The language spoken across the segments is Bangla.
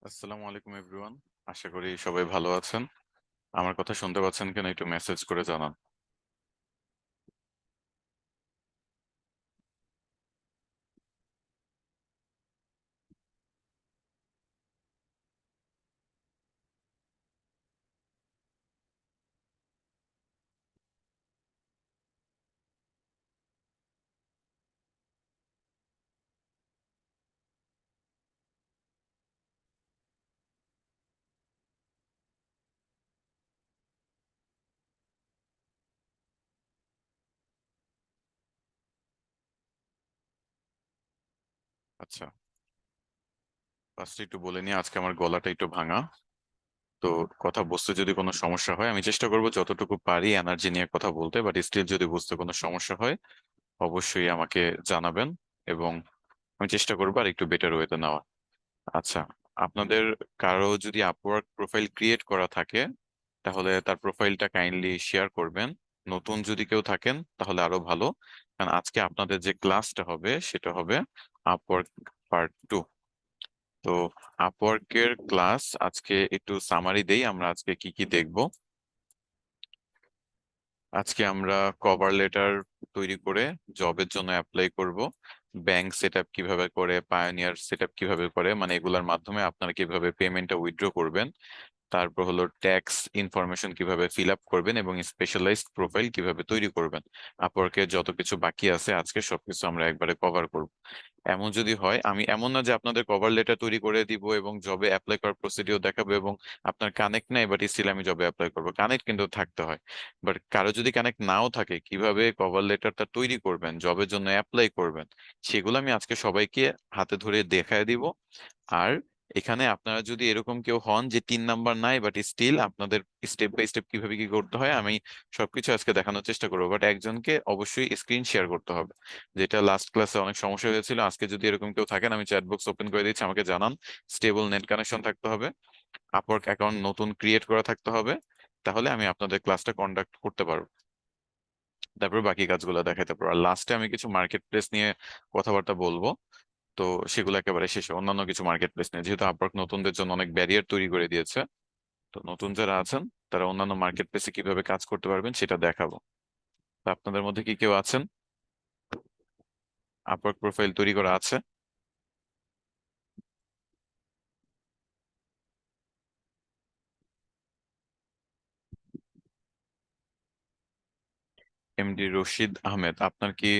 আসসালামু আলাইকুম এভরিওয়ান। আশা করি সবাই ভালো আছেন। আমার কথা শুনতে পাচ্ছেন কিনা একটু মেসেজ করে জানান। আচ্ছা, ফার্স্ট একটু বলে নিই, আজকে আমার গলাটা একটু ভাঙা। তো কথা বুঝতে যদি কোনো সমস্যা হয়, আমি চেষ্টা করব যতটুকু পারি এনার্জি নিয়ে কথা বলতে, বাট স্টিল যদি বুঝতে কোনো সমস্যা হয় অবশ্যই আমাকে জানাবেন, এবং আমি চেষ্টা করবো আর একটু বেটার ওয়েতে নেওয়া। আচ্ছা, আপনাদের কারো যদি আপওয়ার্ক প্রোফাইল ক্রিয়েট করা থাকে তাহলে তার প্রোফাইলটা কাইন্ডলি শেয়ার করবেন। নতুন যদি কেউ থাকেন তাহলে আরো ভালো, কারণ আজকে আপনাদের যে ক্লাসটা হবে সেটা হবে আপওয়ার্ক পার্ট 2। তো আপওয়ার্কের ক্লাস আজকে একটু সামারি দেই, আমরা আজকে কি কি দেখব। আজকে আমরা কভার লেটার তৈরি করে জবের জন্য অ্যাপ্লাই করব, ব্যাংক সেট আপ কিভাবে করে, পায়োনিয়ার সেট আপ কিভাবে করে, মানে এগুলোর মাধ্যমে আপনারা কিভাবে পেমেন্টটা উইথড্র করবেন, তারপর হলো ট্যাক্স ইনফরমেশন কিভাবে ফিল আপ করবেন, এবং স্পেশালাইজড প্রোফাইল কিভাবে তৈরি করবেন। আপওয়ার্কে যত কিছু বাকি আছে আজকে সবকিছু আমরা একবারে কভার করব। এমন যদি হয়, আমি এমন না যে আপনাদের কভার লেটার তৈরি করে দিব এবং জবে অ্যাপ্লাই করার প্রসিডিওর দেখাবো এবং আপনার কানেক্ট নাই বাট স্টিল আমি জবে অ্যাপ্লাই করবো, কানেক্ট কিন্তু থাকতে হয়। বাট কারো যদি কানেক্ট নাও থাকে, কিভাবে কভার লেটারটা তৈরি করবেন, জবের জন্য অ্যাপ্লাই করবেন, সেগুলো আমি আজকে সবাইকে হাতে ধরে দেখায় দিব। আর এখানে আপনারা যদি এরকম কেউ হন যে 3 নাম্বার নাই বাট স্টিল আপনাদের স্টেপ বাই স্টেপ কিভাবে কি করতে হয় আমি সবকিছু আজকে দেখানোর চেষ্টা করবো, বাট একজনকে অবশ্যই স্ক্রিন শেয়ার করতে হবে। যেটা লাস্ট ক্লাসে অনেক সমস্যা হয়েছিল, আজকে যদি এরকম কেউ থাকেন আমি চ্যাট বক্স ওপেন করে দিচ্ছি, আমাকে জানান। স্টেবল নেট কানেকশন থাকতে হবে, আপওয়ার্ক অ্যাকাউন্ট নতুন ক্রিয়েট করা থাকতে হবে, তাহলে আমি আপনাদের ক্লাসটা কন্ডাক্ট করতে পারবো। তারপর বাকি কাজগুলো দেখাতে পারবো, আর লাস্টে আমি কিছু মার্কেট প্লেস নিয়ে কথাবার্তা বলবো। তো সেগুলো একেবারে শেষে অন্যান্য কিছু মার্কেট প্লেস নিয়ে, যেহেতু আপওয়ার্ক নতুনদের জন্য অনেক ব্যারিয়ার তৈরি করে দিয়েছে, তো নতুন যারা আছেন তারা অন্যান্য মার্কেট প্লেসে কিভাবে কাজ করতে পারবেন সেটা দেখাবো। তো আপনাদের মধ্যে কি কেউ আছেন আপওয়ার্ক প্রোফাইল তৈরি করা আছে? এমডি রশিদ আহমেদ, আপনার কি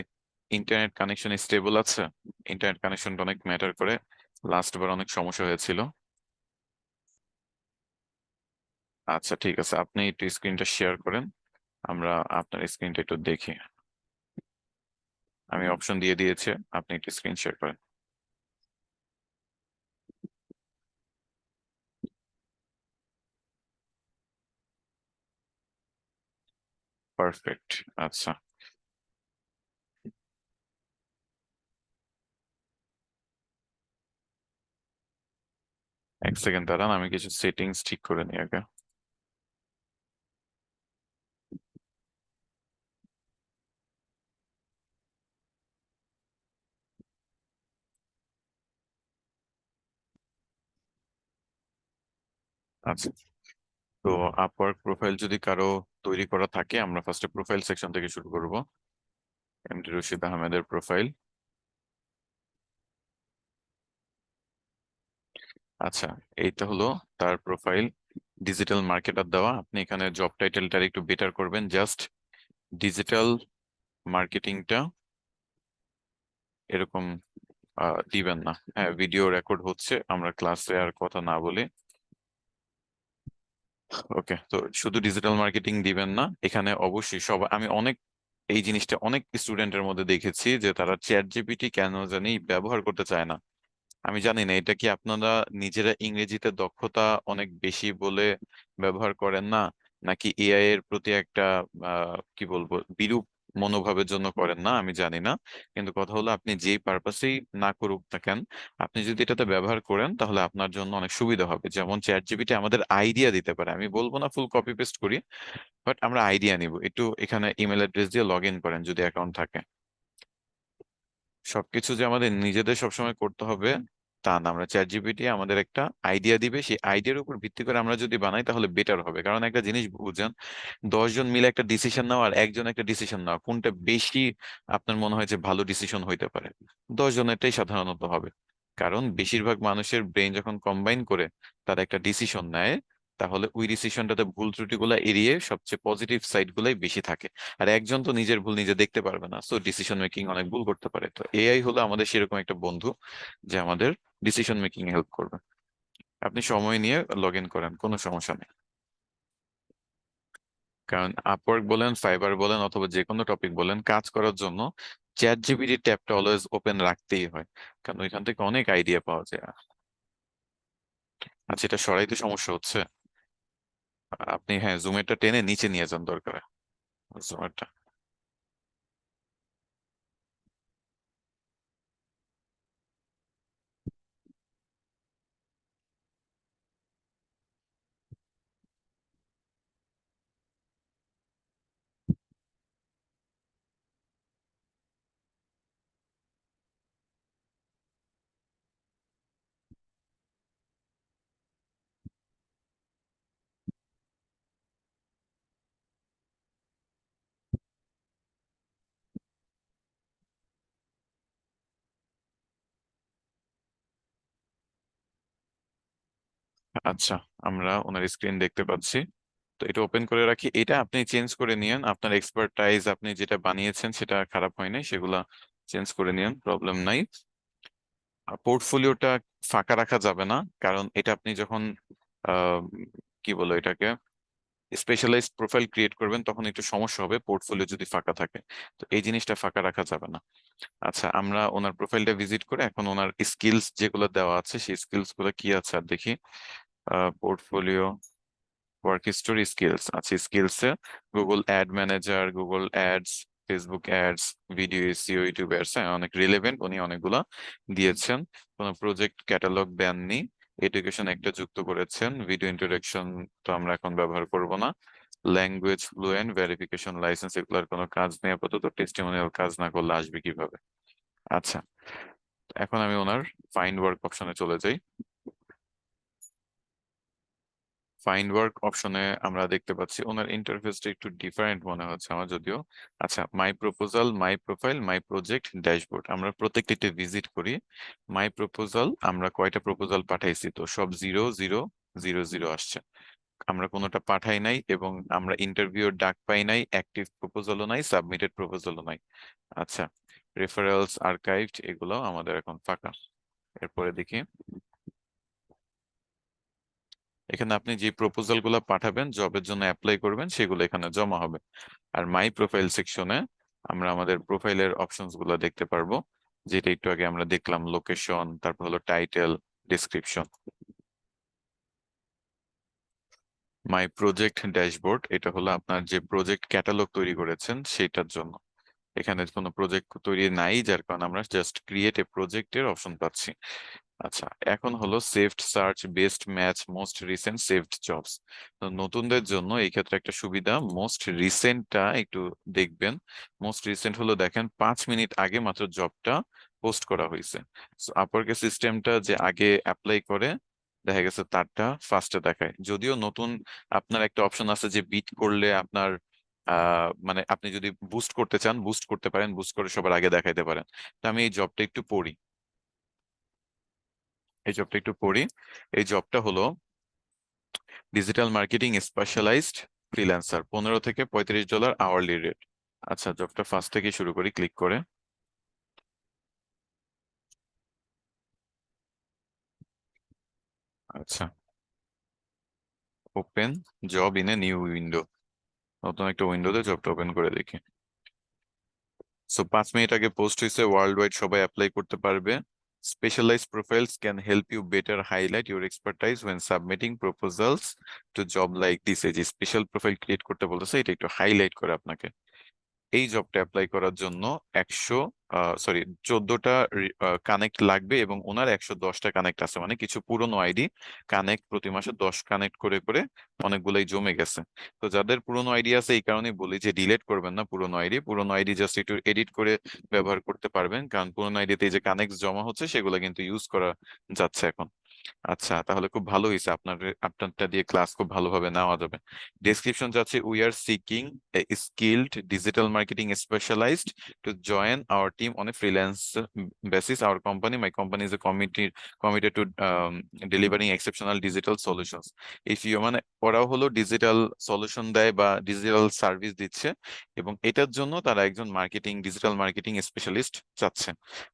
ইন্টারনেট কানেকশন স্টেবল আছে? ইন্টারনেট কানেকশনটা অনেক ম্যাটার করে, লাস্ট বার অনেক সমস্যা হয়েছিল। আচ্ছা ঠিক আছে, আপনি একটু স্ক্রিনটা শেয়ার করেন, আমরা আপনার স্ক্রিনটা একটু দেখি। আমি অপশন দিয়ে দিয়েছি, আপনি একটু স্ক্রিন শেয়ার করেন। পারফেক্ট। আচ্ছা, এক সেকেন্ড দাঁড়ান, আমি কিছু সেটিংস ঠিক করে নিই আগে। আচ্ছা, তো আপওয়ার্ক প্রোফাইল যদি কারো তৈরি করা থাকে, আমরা ফার্স্টে প্রোফাইল সেকশন থেকে শুরু করব। এমডি রশিদ আহমেদের প্রোফাইল। আচ্ছা, এইটা হলো তার প্রোফাইল, ডিজিটাল মার্কেটার দেওয়া। আপনি এখানে জব টাইটেলটা একটু বেটার করবেন, জাস্ট ডিজিটাল মার্কেটিংটা এরকম দিবেন না। হ্যাঁ, ভিডিও রেকর্ড হচ্ছে, আমরা ক্লাসে আর কথা না বলি। ওকে, তো শুধু ডিজিটাল মার্কেটিং দিবেন না, এখানে অবশ্যই সব, আমি অনেক এই জিনিসটা অনেক স্টুডেন্টের মধ্যে দেখেছি যে তারা চ্যাট জিপিটি কেন জানি ব্যবহার করতে চায় না। আমি জানি না এটা কি আপনারা নিজেরা ইংরেজিতে দক্ষতা অনেক বেশি বলে ব্যবহার করেন না, নাকি এআই এর প্রতি একটা কি বলবো বিরূপ মনোভাবের জন্য করেন না, আমি জানি না। কিন্তু কথা হলো, আপনি যেই পারপাসেই না করুক না কেন, আপনি যদি এটাতে ব্যবহার করেন তাহলে আপনার জন্য অনেক সুবিধা হবে। যেমন চ্যাট জিপিটি আমাদের আইডিয়া দিতে পারে, আমি বলবো না ফুল কপি পেস্ট করি, বাট আমরা আইডিয়া নিব। একটু এখানে ইমেল অ্যাড্রেস দিয়ে লগ ইন করেন যদি অ্যাকাউন্ট থাকে। সবকিছু যে আমাদের নিজেদের সবসময় করতে হবে তা না, আমরা চ্যাট জিপিটি আমাদের একটা আইডিয়া দিবে, সেই আইডিয়ার উপর ভিত্তি করে আমরা যদি বানাই তাহলে বেটার হবে। কারণ একটা জিনিস বুঝেন, 10 জন মিলে একটা ডিসিশন নেওয়া আর একজন একটা ডিসিশন নেওয়া, কোনটা বেশি আপনার মনে হয় যে ভালো ডিসিশন হইতে পারে? 10 জনেরটাই সাধারণত হবে। কারণ বেশিরভাগ মানুষের ব্রেন যখন কম্বাইন করে তারা একটা ডিসিশন নেয়, তাহলে ওই ডিসিশনটাতে ভুল ত্রুটিগুলো এড়িয়ে সবচেয়ে পজিটিভ সাইড গুলাই বেশি থাকে। আর একজন তো নিজের ভুল নিজে দেখতে পারবে না, সো ডিসিশন মেকিং অনেক ভুল করতে পারে। তো এআই হলো আমাদের সেরকম একটা বন্ধু যে আমাদের ডিসিশন মেকিং হেল্প করবে। আপনি সময় নিয়ে লগ ইন করেন, কোনো সমস্যা নেই। কারণ আপওয়ার্ক বলেন, ফাইবার বলেন, অথবা যে কোনো টপিক বলেন, কাজ করার জন্য চ্যাট জিপিটি ট্যাবটা অলওয়েজ ওপেন রাখতেই হয়, কারণ ওইখান থেকে অনেক আইডিয়া পাওয়া যায়। আচ্ছা, এটা সরাইতে সমস্যা হচ্ছে? আপনি হ্যাঁ জুমেরটা টেনে নিচে নিয়ে যান দরকার, জুমেরটা। আচ্ছা, আমরা ওনার স্ক্রিন দেখতে পাচ্ছি। তো এটা ওপেন করে রাখি, এটা আপনি চেঞ্জ করে নিয়েন, আপনার এক্সপার্টাইজ আপনি যেটা বানিয়েছেন সেটা খারাপ হয় নাই, সেগুলা চেঞ্জ করে নিয়েন, প্রবলেম নাই। পোর্টফোলিওটা ফাঁকা রাখা যাবে না, কারণ এটা আপনি যখন আহ, কি বলো এটাকে, স্পেশালাইজড প্রোফাইল ক্রিয়েট করবেন তখন একটু সমস্যা হবে পোর্টফোলিও যদি ফাঁকা থাকে। তো এই জিনিসটা ফাঁকা রাখা যাবে না। আচ্ছা, আমরা ওনার প্রোফাইলটা ভিজিট করে এখন ওনার স্কিলস যেগুলো দেওয়া আছে সেই স্কিলস গুলো কি আছে আর দেখি। Portfolio, work history, skills. আচ্ছা, স্কিলসে Google ad manager, Google ads, Facebook ads, video SEO, YouTube ads, অনেক রিলেভেন্ট, উনি অনেকগুলা দিয়েছেন। কোনো প্রজেক্ট ক্যাটালগ দেননি। এডুকেশন একটা যুক্ত করেছেন, ভিডিও ইন্ট্রোডাকশন তো আমরা এখন ব্যবহার করব না। ল্যাঙ্গুয়েজ ফ্লুয়েন্ট, ভেরিফিকেশন, লাইসেন্স, এগুলোর কোনো কাজ নেই আপাতত। টেস্টিমোনিয়াল কাজ না করলে আসবে কিভাবে? আচ্ছা, এখন আমি ওনার ফাইন্ড ওয়ার্ক অপশনে চলে যাই। ফাইন্ড ওয়ার্ক অপশনে আমরা দেখতে পাচ্ছি ওনার ইন্টারফেসটা একটু ডিফারেন্ট মনে হচ্ছে আমার যদিও। আচ্ছা, my proposal, my profile, my project, dashboard, আমরা প্রত্যেকটিতে ভিজিট করি। মাই প্রপোজাল, আমরা কয়টা প্রপোজাল পাঠাইছি? তো সব 0 0 0 0 আসছে। আমরা কোনোটা পাঠাই নাই, এবং আমরা ইন্টারভিউর ডাক পাই নাই, অ্যাক্টিভ প্রপোজালও নাই, সাবমিটেড প্রপোজালও নাই। আচ্ছা, রেফারেলস, আর্কাইভড, এগুলো আমাদের এখন ফাঁকা। এরপরে দেখি, এখানে আপনি যে প্রপোজাল গুলো পাঠাবেন, জবের জন্য অ্যাপ্লাই করবেন, সেগুলো এখানে জমা হবে। আর মাই প্রোফাইল সেকশনে আমরা আমাদের প্রোফাইলের অপশনস গুলো দেখতে পারবো, যেটা একটু আগে আমরা দেখলাম, লোকেশন, তারপর হলো title, description. My project dashboard, এটা হলো আপনার যে প্রজেক্ট ক্যাটালগ তৈরি করেছেন সেটার জন্য। এখানে কোনো প্রজেক্ট তৈরি নাই, যার কারণে আমরা জাস্ট ক্রিয়েট এ প্রজেক্টের অপশন পাচ্ছি। আচ্ছা, এখন হলো saved search, best match, most recent saved jobs. তো নতুনদের জন্য এই ক্ষেত্রে একটা সুবিধা, মোস্ট রিসেন্টটা একটু দেখবেন। মোস্ট রিসেন্ট হলো, দেখেন 5 মিনিট আগে মাত্র জবটা পোস্ট করা হয়েছে। আপওয়ার্কের সিস্টেমটা যে আগে অ্যাপ্লাই করে, দেখা গেছে তারটা ফার্স্টে দেখায়। যদিও নতুন আপনার একটা অপশন আছে যে বিট করলে আপনার মানে আপনি যদি বুস্ট করতে চান বুস্ট করতে পারেন, বুস্ট করে সবার আগে দেখাইতে পারেন। তো আমি এই জবটা একটু পড়ি, এই জবটা একটু পড়ি। এই জবটা হলো ডিজিটাল মার্কেটিং স্পেশালাইজড ফ্রিল্যান্সার, $15 থেকে $35 আওয়ারলি রেট। আচ্ছা, জবটা ফার্স্ট থেকে শুরু করি ক্লিক করে। আচ্ছা, open job in a new window, নতুন একটা উইন্ডোতে জবটা ওপেন করে দেখি। সো 5 মিনিট আগে পোস্ট হয়েছে, ওয়ার্ল্ড ওয়াইড সবাই অ্যাপ্লাই করতে পারবে। Specialized profiles can help you better highlight your expertise when submitting proposals to job like this. এই যে স্পেশাল প্রোফাইল ক্রিয়েট করতে বলতেছে, এটা একটু হাইলাইট করে আপনাকে। এই জবটা অ্যাপ্লাই করার জন্য 14টা কানেক্ট লাগবে, এবং ওনার 110টা কানেক্ট আছে, মানে কিছু পুরনো আইডি কানেক্ট প্রতি মাসে 10 কানেক্ট করে করে অনেকগুলাই জমে গেছে। তো যাদের পুরনো আইডি আছে, এই কারণেই বলি যে ডিলিট করবেন না পুরনো আইডি। পুরনো আইডি জাস্ট একটু এডিট করে ব্যবহার করতে পারবেন, কারণ পুরনো আইডিতে যে কানেক্ট জমা হচ্ছে সেগুলো কিন্তু ইউজ করা যাচ্ছে এখন। আচ্ছা, তাহলে খুব ভালো হয়েছে, আপনারটা দিয়ে ক্লাস খুব ভালোভাবে নেওয়া যাবে। ডেসক্রিপশন যাচ্ছে, we are seeking a skilled digital marketing specialized to join our team on a freelance basis. Our company, my company is a committed to delivering exceptional digital solutions. If you, মানে ওরাও হলো ডিজিটাল সলিউশন দেয় বা ডিজিটাল সার্ভিস দিচ্ছে, এবং এটার জন্য তারা একজন ডিজিটাল মার্কেটিং স্পেশালিস্ট চাচ্ছে।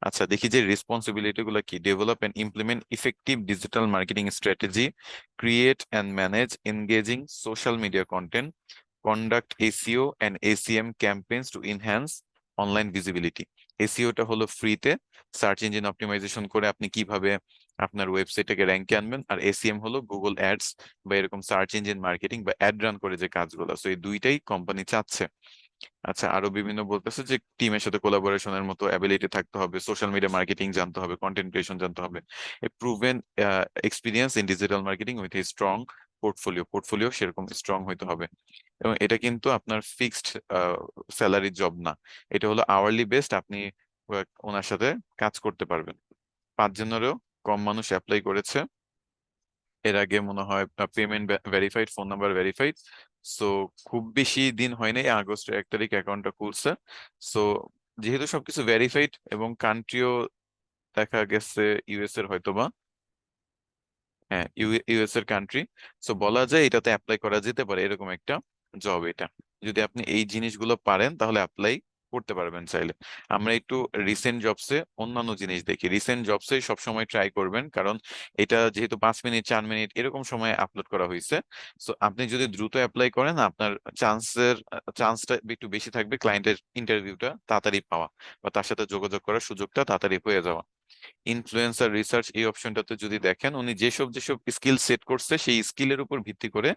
আচ্ছা, দেখি যে রেসপন্সিবিলিটি গুলো কি। Develop and implement effective digital marketing strategy, create and manage engaging social media content, conduct SEO and SEM campaigns to enhance online visibility. এসইওটা হলো ফ্রিতে, সার্চ ইঞ্জিন অপটিমাইজেশন করে আপনি কিভাবে আপনার ওয়েবসাইটটাকে র্যাঙ্কে আনবেন। আর এসিএম হলো গুগল অ্যাডস বা এরকম সার্চ ইঞ্জিন মার্কেটিং বা অ্যাড রান করে যে কাজগুলো, সো এই দুইটাই কোম্পানি চাচ্ছে। আচ্ছা, আরো বিভিন্ন বলতেছে যে টিমের সাথে কোলাবোরেশনের মতো অ্যাবিলিটি থাকতে হবে, সোশ্যাল মিডিয়া মার্কেটিং জানতে হবে, কন্টেন্ট ক্রিয়েশন জানতে হবে, a proven experience in digital marketing with a strong portfolio সেরকম স্ট্রং হইতে হবে। এবং এটা কিন্তু আপনার ফিক্সড স্যালারি জব না, এটা হলো আওয়ারলি বেসড। আপনি ওনার সাথে কাজ করতে পারবেন। 5 জনেরও কম মানুষ অ্যাপ্লাই করেছে এর আগে, মনে হয় payment verified, phone number verified. So খুব বেশি দিন হয় নাই, আগস্টের 1 তারিখ অ্যাকাউন্টটা খুলছে। সো যেহেতু সবকিছু ভেরিফাইড এবং কান্ট্রিও দেখা গেছে ইউএস এর হয়তোবা, হ্যাঁ ইউএস এর কান্ট্রি, সো বলা যায় এটাতে অ্যাপ্লাই করা যেতে পারে, এরকম একটা জব এটা। যদি আপনি এই জিনিসগুলো পারেন তাহলে অ্যাপ্লাই করতে পারবেন চাইলে। আমরা একটু রিসেন্ট জবসে অন্যান্য জিনিস দেখি, রিসেন্ট জবসে সবসময় ট্রাই করবেন, কারণ এটা যেহেতু 5 মিনিট 4 মিনিট এরকম সময় আপলোড করা হয়েছে। সো আপনি যদি দ্রুত অ্যাপ্লাই করেন, আপনার চান্সটা একটু বেশি থাকবে ক্লায়েন্টের ইন্টারভিউটা তাড়াতাড়ি পাওয়া বা তার সাথে যোগাযোগ করার সুযোগটা তাড়াতাড়ি হয়ে যাওয়া। ইনফ্লুয়েন্সার রিসার্চ, এই অপশনটাতে যদি দেখেন, উনি যেসব যেসব স্কিল সেট করছে সেই স্কিলের উপর ভিত্তি করে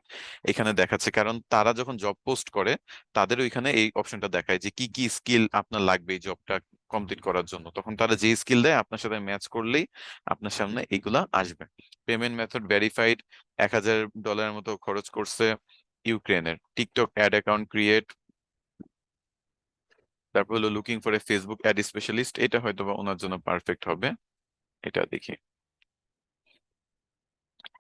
এখানে দেখাচ্ছে, কারণ তারা যখন জব পোস্ট করে তাদের ওইখানে এই অপশনটা দেখায় যে কি কি স্কিল আপনার লাগবে এই জবটা কমপ্লিট করার জন্য, তখন তারা যে স্কিল দেয় আপনার সাথে ম্যাচ করলেই আপনার সামনে এইগুলা আসবে। পেমেন্ট মেথড ভেরিফাইড, $1,000 মতো খরচ করছে ইউক্রেনের। টিকটক অ্যাড অ্যাকাউন্ট ক্রিয়েট, তারপর হলো looking for a Facebook ad specialist, এটা হয়তো বা ওনার জন্য পারফেক্ট হবে। এটা দেখি।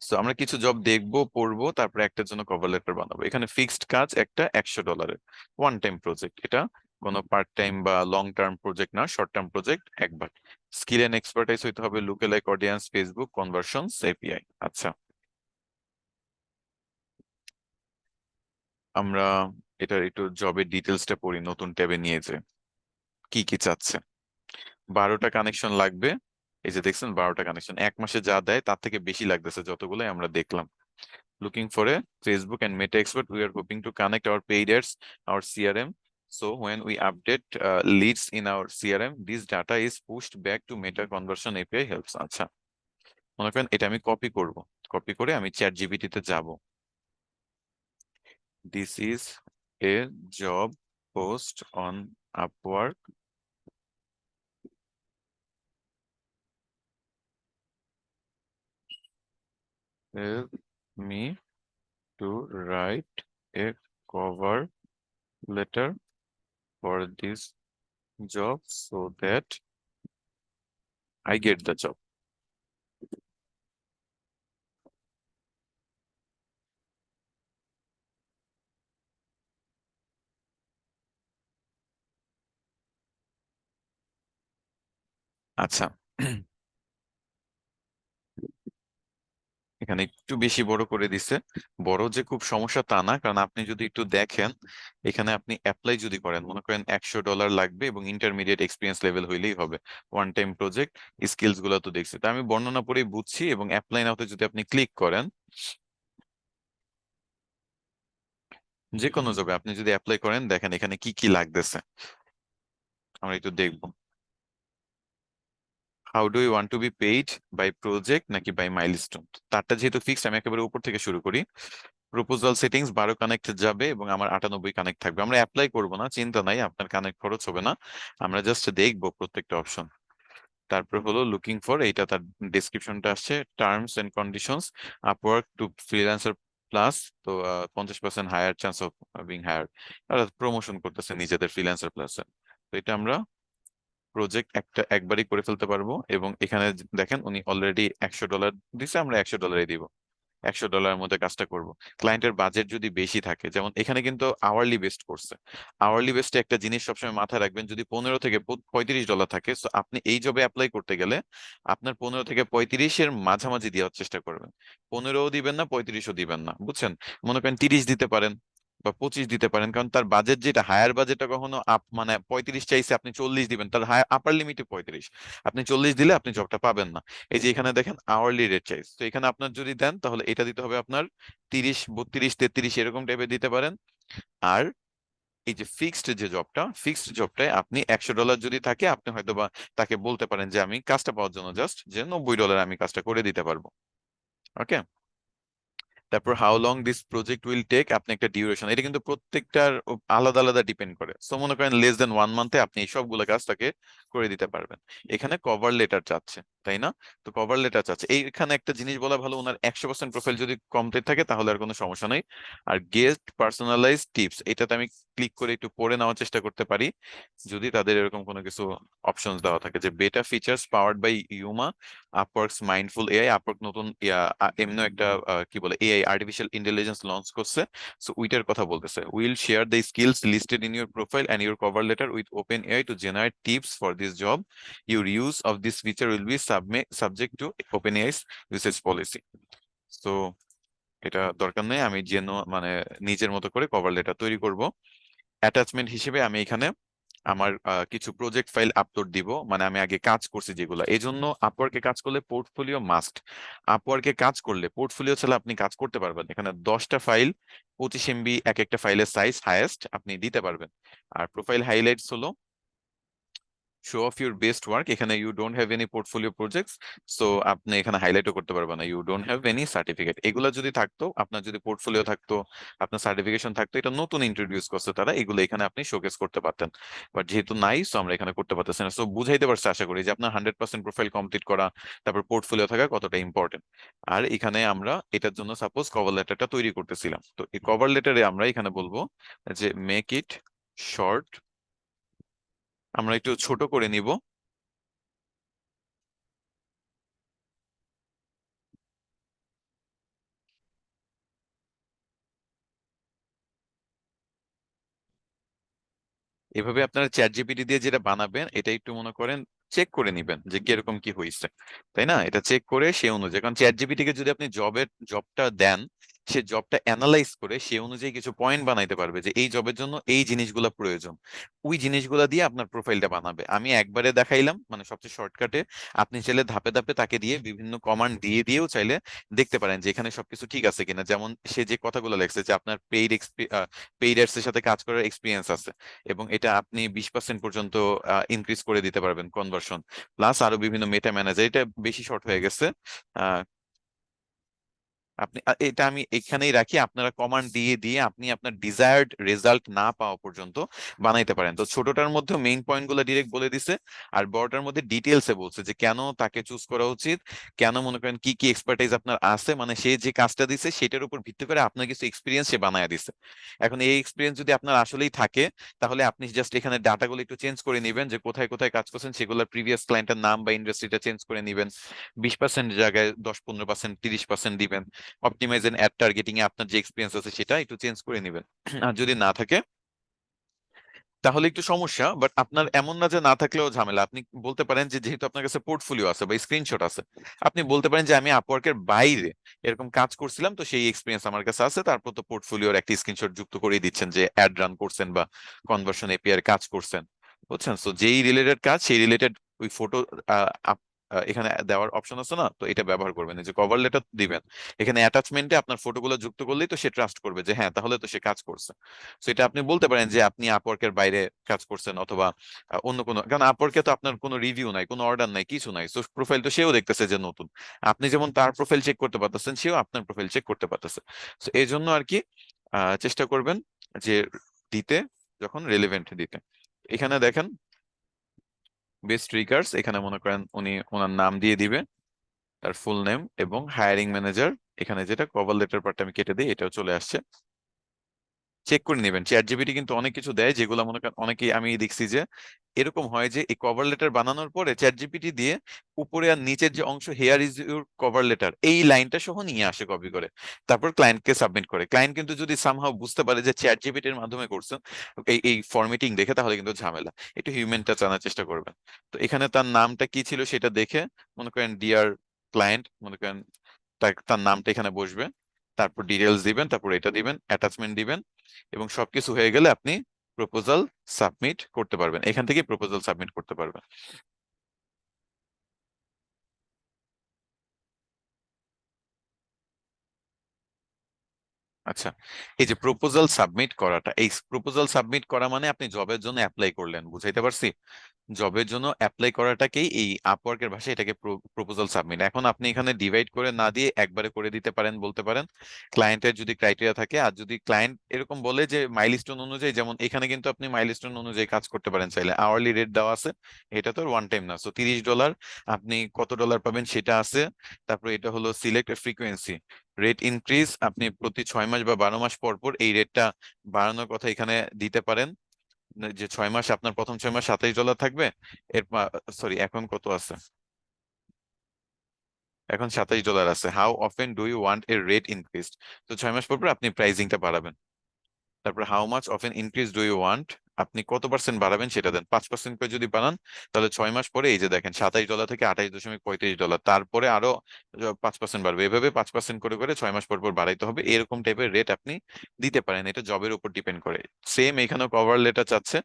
সো আমরা কিছু জব দেখবো, পড়বো, তারপরে একটার জন্য কভার লেটার বানাবো। এখানে ফিক্সড কাজ একটা $100, ওয়ান টাইম প্রজেক্ট, এটা কোনো পার্ট টাইম বা লং টার্ম প্রজেক্ট না, শর্ট টার্ম প্রজেক্ট একবার। স্কিল এন্ড এক্সপার্টাইজ হইতে হবে লুকেলাইক অডিয়েন্স, ফেসবুক কনভার্সনস, এপিআই। আচ্ছা, আমরা এটার একটু জবের ডিটেলসটা পড়ি, নতুন ট্যাবে নিয়ে যে কি কি চাচ্ছে। 12টা কানেকশন লাগবে, এই যে দেখছেন 12টা কানেকশন, 1 মাসে যা দেয় তার থেকে বেশি লাগতেছে যতগুলোই আমরা দেখলাম। Looking for a Facebook and Meta expert. We are hoping to connect our paid ads, our CRM. So when we update leads in our CRM, this data is pushed back to Meta Conversion API helps. আচ্ছা, মনে করেন এটা আমি কপি করব, কপি করে আমি চ্যাট জিপিটিতে যাব। This is a job post on Upwork. Help me to write a cover letter for this job so that I get the job. আচ্ছা, এখানে একটু বেশি বড় করে দিছে। বড় যে খুব সমস্যা তা না, কারণ আপনি যদি একটু দেখেন, এখানে আপনি অ্যাপ্লাই যদি করেন, মনে করেন $100 লাগবে এবং ইন্টারমিডিয়েট এক্সপিরিয়েন্স লেভেল হইলেই হবে, ওয়ান টাইম প্রজেক্ট, স্কিলস গুলো তো দেখছি, তা আমি বর্ণনা পরেই বুঝছি। এবং অ্যাপ্লাই নাওতে যদি আপনি ক্লিক করেন, যে কোনো জবে আপনি যদি অ্যাপ্লাই করেন, দেখেন এখানে কি কি লাগতেছে, আমরা একটু দেখবো। How do you want to be paid, by project নাকি বাই মাইলস্টোন? তারটা যেহেতু ফিক্সড, আমি একেবারে উপর থেকে শুরু করি। প্রপোজাল সেটিংস 12 কানেক্ট যাবে এবং আমার 98 কানেক্ট থাকবে। আমরা অ্যাপ্লাই করব না, চিন্তা নাই, আপনার কানেক্ট খরচ হবে না, আমরা জাস্ট দেখবো প্রত্যেকটা অপশন। তারপর হলো লুকিং ফর, এইটা তার ডেসক্রিপশনটা আসছে, terms and conditions, Upwork to freelancer plus, তো 50% higher chance of being hired, promotion করতেছে নিজেদের ফ্রিল্যান্সার প্লাসে। তো এটা আমরা প্রজেক্ট একবারই করে ফেলতে পারবো। এবং এখানে দেখেন উনি অলরেডি $100 দিছে, আমরা $100 দিব, $100 মধ্যে কাজটা করব। ক্লায়েন্টের বাজেট যদি বেশি থাকে, যেমন এখানে কিন্তু আওয়ারলি বেসড করছে, আওয়ারলি বেসডে একটা জিনিস সবসময় মাথায় রাখবেন, যদি 15 থেকে $35 থাকে, তো আপনি এই জবে অ্যাপ্লাই করতে গেলে আপনার 15 থেকে 35-এর মাঝামাঝি দেওয়ার চেষ্টা করবেন, 15ও দিবেন না, 35ও দিবেন না, বুঝছেন? মনে করেন 30 দিতে পারেন বা 25 দিতে পারেন, কারণ তার বাজেট যেটা হায়ার বাজেটটা কখনো মানে 35 চাইছে, আপনি 40 দিবেন, তার হায়ার আপার লিমিটে 35, আপনি 40 দিলে আপনি জবটা পাবেন না। এই যে এখানে দেখেন আওয়ারলি রেট চাইজ, তো এখানে আপনার যদি দেন তাহলে এটা দিতে হবে আপনার 30, 32, 33 এরকম টাইপের দিতে পারেন। আর এই যে ফিক্সড যে জবটা, ফিক্সড জবটায় আপনি $100 যদি থাকে, আপনি হয়তো বা তাকে বলতে পারেন যে আমি কাজটা পাওয়ার জন্য জাস্ট যে $90 আমি কাজটা করে দিতে পারবো। ওকে। তারপর how long this project will take, আপনি একটা ডিউরেশন, এটা কিন্তু প্রত্যেকটার আলাদা আলাদা ডিপেন্ড করে। সো মনে করেন লেস দেন 1 মান্থে আপনি এই সবগুলো কাজ তাকে করে দিতে পারবেন। এখানে কভার লেটার চাচ্ছে, তাই না? তো কভার লেটার চাচ্ছে, এইখানে একটা জিনিস বলা ভালো, ওনার 100% প্রোফাইল যদি কমপ্লিট থাকে তাহলে আর কোনো সমস্যা নেই। আর গেস্ট পার্সোনালাইজ টিপস, এটাতে আমি ক্লিক করে একটু পড়ে নেওয়ার চেষ্টা করতে পারি, যদি তাদের এরকম কোনো কিছু অপশনস দেওয়া থাকে যে beta features powered by Uma, Upwork's mindful AI, Upwork নতুন এমন একটা কি বলে এআই আর্টিফিশিয়াল ইন্টেলিজেন্স লঞ্চ করছে। সো উইটার কথা বলতেছে, will share the skills listed in your profile and your cover letter with OpenAI to generate tips for this job, your use of this feature will be subject to OpenAI's usage policy. So এটা দরকার নেই, আমি যেন মানে নিজের মতো করে কভার লেটার তৈরি করব। অ্যাটাচমেন্ট হিসেবে আমি এখানে আমার কিছু প্রজেক্ট ফাইল আপলোড দিব, মানে আমি আগে কাজ করছি যেগুলো, এই জন্য আপওয়ার্কে কাজ করলে পোর্টফোলিও মাস্ট। আপওয়ার্কে কাজ করলে পোর্টফোলিও ছাড়া আপনি কাজ করতে পারবেন। এখানে 10টা ফাইল, 25 MB এক একটা ফাইলের সাইজ হাইয়েস্ট আপনি দিতে পারবেন। আর প্রোফাইল হাইলাইটস হলো show of your best work, এখানে you don't have any portfolio projects, so আপনি এখানে হাইলাইটও করতে পারবেন না, you don't have any certificate. এগুলো যদি থাকতো, আপনার যদি পোর্টফোলিও থাকতো, আপনার সার্টিফিকেশন থাকতো, এটা নতুন ইন্ট্রোডিউস করছে তারা, এগুলো এখানে আপনি শোকেস করতে পারতেন। বাট যেহেতু নাই, সো আমরা এখানে করতে পারতেছি না। সো বুঝাইতে পারছি আশা করি যে আপনার 100% প্রোফাইল কমপ্লিট করা, তারপর পোর্টফোলিও থাকা কতটা ইম্পর্টেন্ট। আর এখানে আমরা এটার জন্য সাপোজ কভার লেটারটা তৈরি করতেছিলাম, তো এই কভার লেটারে আমরা এখানে বলবো যে মেক ইট শর্ট, আমরা একটু ছোট করে নিব। এভাবে আপনারা চ্যাট জিপিটি দিয়ে যেটা বানাবেন, এটা একটু মনে করেন চেক করে নিবেন যে কিরকম কি হয়েছে, তাই না? এটা চেক করে সে অনুযায়ী, কারণ চ্যাট জিপিটি কে যদি আপনি জবটা দেন, সে জবটা অ্যানালাইজ করে সে অনুযায়ী কিছু পয়েন্ট বানাইতে পারবে যে এই জবের জন্য এই জিনিসগুলো প্রয়োজন, ওই জিনিসগুলো দিয়ে আপনার প্রোফাইলটা বানাবে। আমি একবারে দেখাইলাম মানে সবচেয়ে শর্টকাটে, আপনি চাইলে ধাপে ধাপে তাকে দিয়ে বিভিন্ন কমান্ড দিয়েও চাইলে দেখতে পারেন যে এখানে সবকিছু ঠিক আছে কিনা। যেমন সে যে কথাগুলো লেখছে যে আপনার পেইড এর সাথে কাজ করার এক্সপিরিয়েন্স আছে, এবং এটা আপনি 20% পর্যন্ত ইনক্রিজ করে দিতে পারবেন কনভার্সন, প্লাস আরো বিভিন্ন মেটা ম্যানেজার, এটা বেশি শর্ট হয়ে গেছে। আপনি এটা আমি এখানেই রাখি, আপনারা কমান্ড দিয়ে দিয়ে আপনি আপনার ডিজায়ার্ড রেজাল্ট না পাওয়া পর্যন্ত বানাইতে পারেন। তো ছোটটার মধ্যে মেইন পয়েন্ট গুলো ডিরেক্ট বলে দিছে, আর বড়টার মধ্যে ডিটেলসে বলছে যে কেন তাকে চুজ করা উচিত, কেন মনে করেন কি কি এক্সপার্টাইজ আপনার আছে, মানে সে যে কাজটা দিছে সেটার উপর ভিত্তি করে আপনার কিছু এক্সপিরিয়েন্স সে বানায় দিছে। এখন এই এক্সপিরিয়েন্স যদি আপনার আসলেই থাকে, তাহলে আপনি জাস্ট এখানে ডাটাগুলো একটু চেঞ্জ করে নিবেন, যে কোথায় কোথায় কাজ করছেন সেগুলোর প্রিভিয়াস ক্লায়েন্টের নাম বা ইন্ডাস্ট্রিটা চেঞ্জ করে নিবেন, 20% জায়গায় 10, 15%, 30% দিবেন। অপটিমাইজ এন্ড অ্যাড টার্গেটিং এ আপনার যে এক্সপিরিয়েন্স আছে সেটা একটু চেঞ্জ করে নেবেন। আর যদি না থাকে তাহলে একটু সমস্যা, বাট আপনার এমন না যে না থাকলেও ঝামেলা। আপনি বলতে পারেন যে যেহেতু আপনার কাছে পোর্টফোলিও আছে বা স্ক্রিনশট আছে, আপনি বলতে পারেন যে আমি আপওয়ার্কের বাইরে এরকম কাজ করছিলাম, তো সেই এক্সপিরিয়েন্স আমার কাছে আছে, তারপর তো পোর্টফোলিওর একটা স্ক্রিনশট যুক্ত করে দিচ্ছেন যে অ্যাড রান করছেন বা কনভার্সন এপিআই কাজ করছেন, বুঝছেন? তো যেই রিলেটেড কাজ সেই রিলেটেড ওই ফটো এখানে দেওয়ার অপশন আছে না, তো এটা ব্যবহার করবেন। এই যে কভার লেটার দিবেন, এখানে অ্যাটাচমেন্টে আপনার ফটোগুলো যুক্ত করলেই তো সে ট্রাস্ট করবে যে হ্যাঁ তাহলে তো সে কাজ করছে। তো এটা আপনি বলতে পারেন যে আপনি আপওয়ার্কের বাইরে কাজ করছেন, অথবা অন্য কোনো, কারণ আপওয়ার্কে তো আপনার কোনো রিভিউ নাই, কোনো অর্ডার নাই, কিছু নাই, তো প্রোফাইল তো সেও দেখতেছে যে নতুন। আপনি যেমন তার প্রোফাইল চেক করতে পারতেছেন, সেও আপনার প্রোফাইল চেক করতে পারতেছে। তো এই জন্য আর কি চেষ্টা করবেন যে দিতে, যখন রেলিভেন্ট দিতে। এখানে দেখেন বেস্ট ট্রিগার্স, এখানে মনে করেন উনি ওনার নাম দিয়ে দিবে, তার ফুল নেম এবং হায়ারিং ম্যানেজার। এখানে যেটা কভার লেটার পার্টটা আমি কেটে দিই, এটাও চলে আসছে। চেক করে নেবেন, চ্যাট জিপিটি কিন্তু অনেক কিছু দেয় যেগুলো মনে করেন অনেকেই, আমি দেখছি যে এরকম হয় যে এই কভার লেটার বানানোর পরে চ্যাট জিপিটি দিয়ে উপরে আর নিচের যে অংশ, hair is your cover letter, এই লাইনটা সহ নিয়ে আসে কপি করে, তারপর ক্লায়েন্টকে সাবমিট করে। ক্লায়েন্ট কিন্তু যদি সামহাও বুঝতে পারে যে চ্যাট জিপিটির মাধ্যমে করছেন এই ফরম্যাটিং দেখে, তাহলে কিন্তু ঝামেলা। একটু হিউম্যান টাচ আনার চেষ্টা করবেন। তো এখানে তার নামটা কি ছিল সেটা দেখে, মনে করেন ডিয়ার ক্লায়েন্ট, মনে করেন তার নামটা এখানে বসবে, তারপর ডিটেলস দিবেন, তারপর এটা দিবেন, অ্যাটাচমেন্ট দিবেন, এবং সবকিছু হয়ে গেলে আপনি প্রপোজাল সাবমিট করতে পারবেন, এখান থেকে প্রপোজাল সাবমিট করতে পারবেন। আচ্ছা, এই যে প্রপোজাল সাবমিট করাটা, এই প্রপোজাল সাবমিট করা মানে আপনি জবের জন্য অ্যাপ্লাই করলেন, বুঝাইতে পারছি? জবের জন্য অ্যাপ্লাই করাটাকেই এই আপওয়ার্কের ভাষায় এটাকে প্রপোজাল সাবমিট। এখন আপনি এখানে ডিভাইড করে না দিয়ে একবারে করে দিতে পারেন, বলতে পারেন ক্লায়েন্টের যদি ক্রাইটেরিয়া থাকে, আর যদি ক্লায়েন্ট এরকম বলে যে মাইলস্টোন অনুযায়ী, যেমন এখানে কিন্তু আপনি মাইলস্টোন অনুযায়ী কাজ করতে পারেন চাইলে, আওয়ারলি রেট দেওয়া আছে, এটা তো ওয়ান টাইম না, সো $30 আপনি কত ডলার পাবেন সেটা আছে। তারপরে এটা হলো সিলেক্ট ফ্রিকোয়েন্সি, রেট ইনক্রিজ, আপনি প্রতি 6 মাস বা 12 মাস পর পর এই রেটটা বাড়ানোর কথা এখানে দিতে পারেন। যে 6 মাস, আপনার প্রথম 6 মাস $27 থাকবে, এর সরি এখন কত আছে, এখন $27 আছে। How often do you want a rate increase, তো 6 মাস পর পর আপনি প্রাইসিংটা বাড়াবেন। তারপর how much of an increase do you want, আপনি কত পার্সেন্ট বাড়াবেন সেটা দেন, 5% করে যদি বাড়ান, তাহলে 6 মাস পরে এই যে দেখেন $27 থেকে $28.35, তারপরে আরো 5% বাড়বে, এভাবে 5% করে করে 6 মাস পর পর বাড়াইতে হবে। এরকম টাইপের রেট আপনি দিতে পারেন, এটা জবের উপর ডিপেন্ড করে। সেম এখানেও কভার লেটার চাচ্ছে,